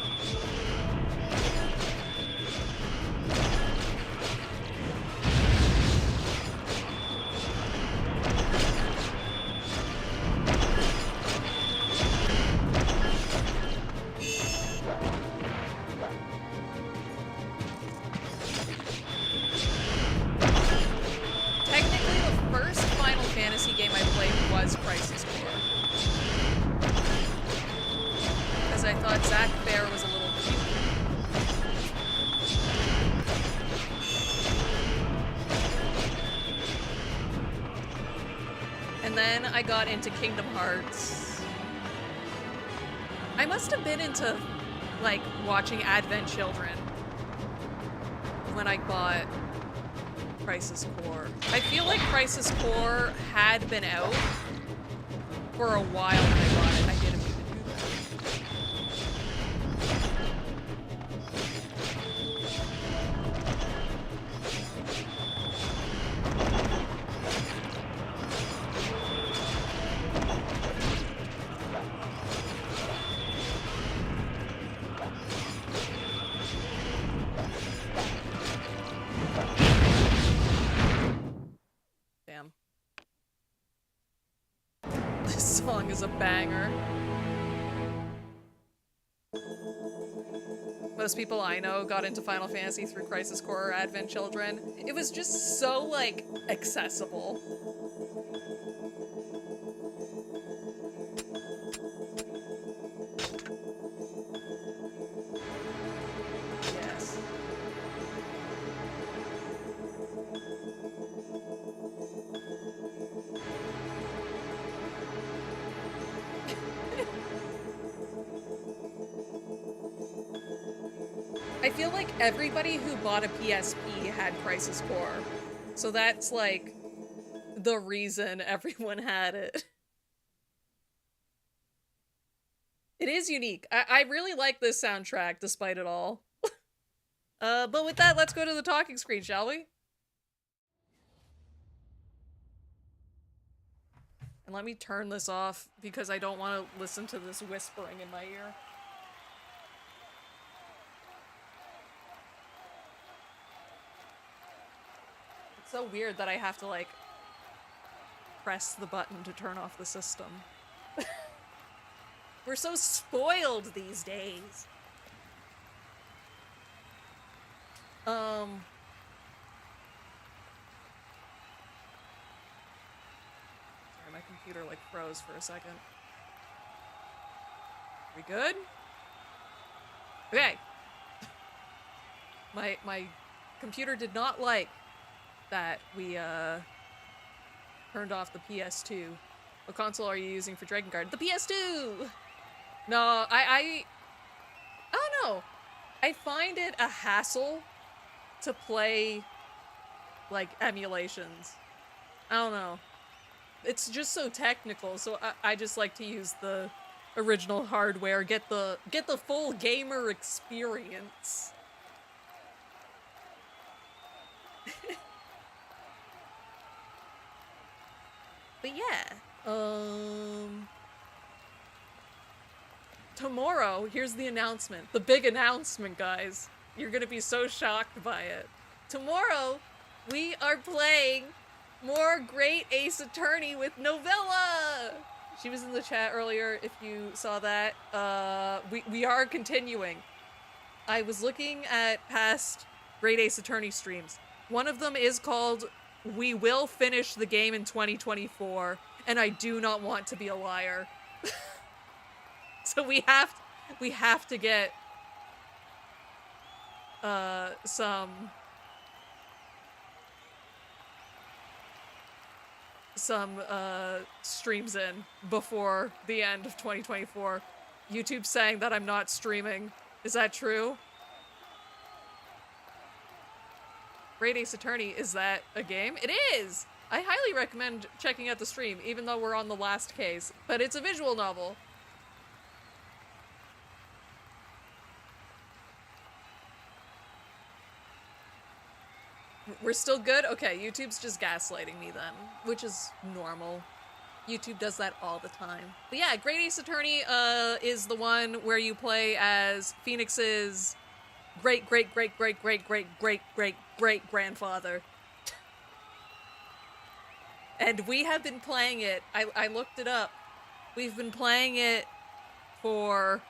S1: I got into Kingdom Hearts. I must have been into, like, watching Advent Children when I bought Crisis Core. I feel like Crisis Core had been out for a while when I bought it. I didn't mean to do that. Is a banger. Most people I know got into Final Fantasy through Crisis Core or Advent Children. It was just so, like, accessible. Yes. I feel like everybody who bought a PSP had Crisis Core. So that's like the reason everyone had it. It is unique. I really like this soundtrack despite it all. But with that, let's go to the talking screen, shall we? And let me turn this off because I don't want to listen to this whispering in my ear. It's so weird that I have to, like, press the button to turn off the system. We're so spoiled these days. Sorry, my computer, like, froze for a second. We good? Okay. My computer did not like that we, turned off the PS2. What console are you using for Drakenguard? The PS2! No, I don't know. I find it a hassle to play, like, emulations. I don't know. It's just so technical, so I just like to use the original hardware, get the full gamer experience. But yeah, tomorrow, here's the announcement. The big announcement, guys. You're gonna be so shocked by it. Tomorrow, we are playing more Great Ace Attorney with Novella! She was in the chat earlier, if you saw that. We are continuing. I was looking at past Great Ace Attorney streams. One of them is called We Will Finish the Game in 2024, and I do not want to be a liar. So we have to get some streams in before the end of 2024. YouTube's saying that I'm not streaming. Is that true? Great Ace Attorney, is that a game? It is! I highly recommend checking out the stream, even though we're on the last case. But it's a visual novel. We're still good? Okay, YouTube's just gaslighting me then, which is normal. YouTube does that all the time. But yeah, Great Ace Attorney is the one where you play as Phoenix's great-great-great-great-great-great-great-great-grandfather. And we have been playing it, I looked it up. We've been playing it for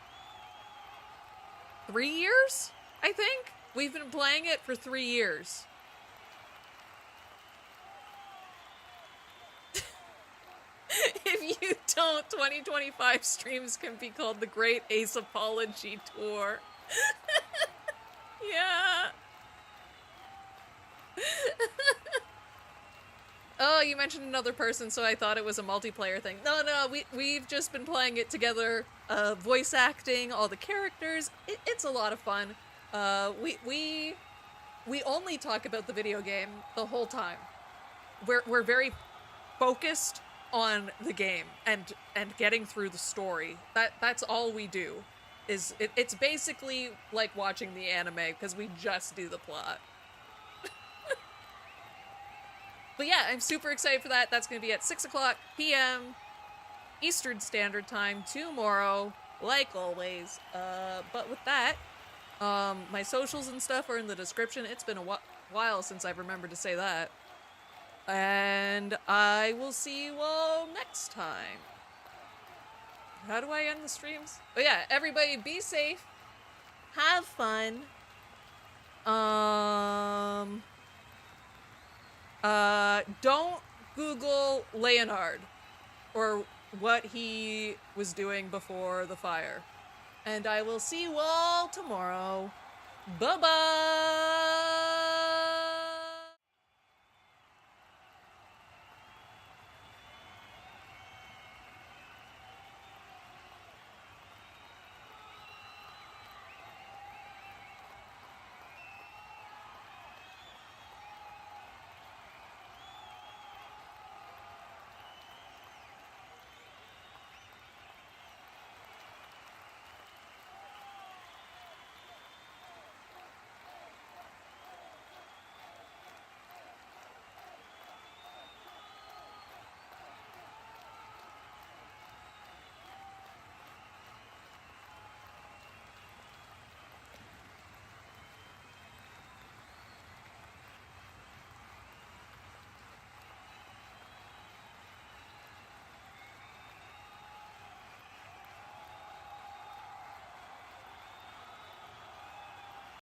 S1: 3 years, I think? We've been playing it for 3 years. If you don't, 2025 streams can be called the Great Ace Apology Tour. Yeah. Oh, you mentioned another person, so I thought it was a multiplayer thing. No, we've just been playing it together, voice acting, all the characters. It's a lot of fun. We only talk about the video game the whole time. We're very focused on the game and getting through the story. That's all we do. It's basically like watching the anime because we just do the plot. But yeah, I'm super excited for that. That's going to be at 6:00 p.m. Eastern Standard Time tomorrow, like always. But with that, my socials and stuff are in the description. It's been a while since I've remembered to say that. And I will see you all next time. How do I end the streams? Oh yeah, everybody be safe. Have fun. Don't Google Leonard or what he was doing before the fire. And I will see you all tomorrow. Bye-bye!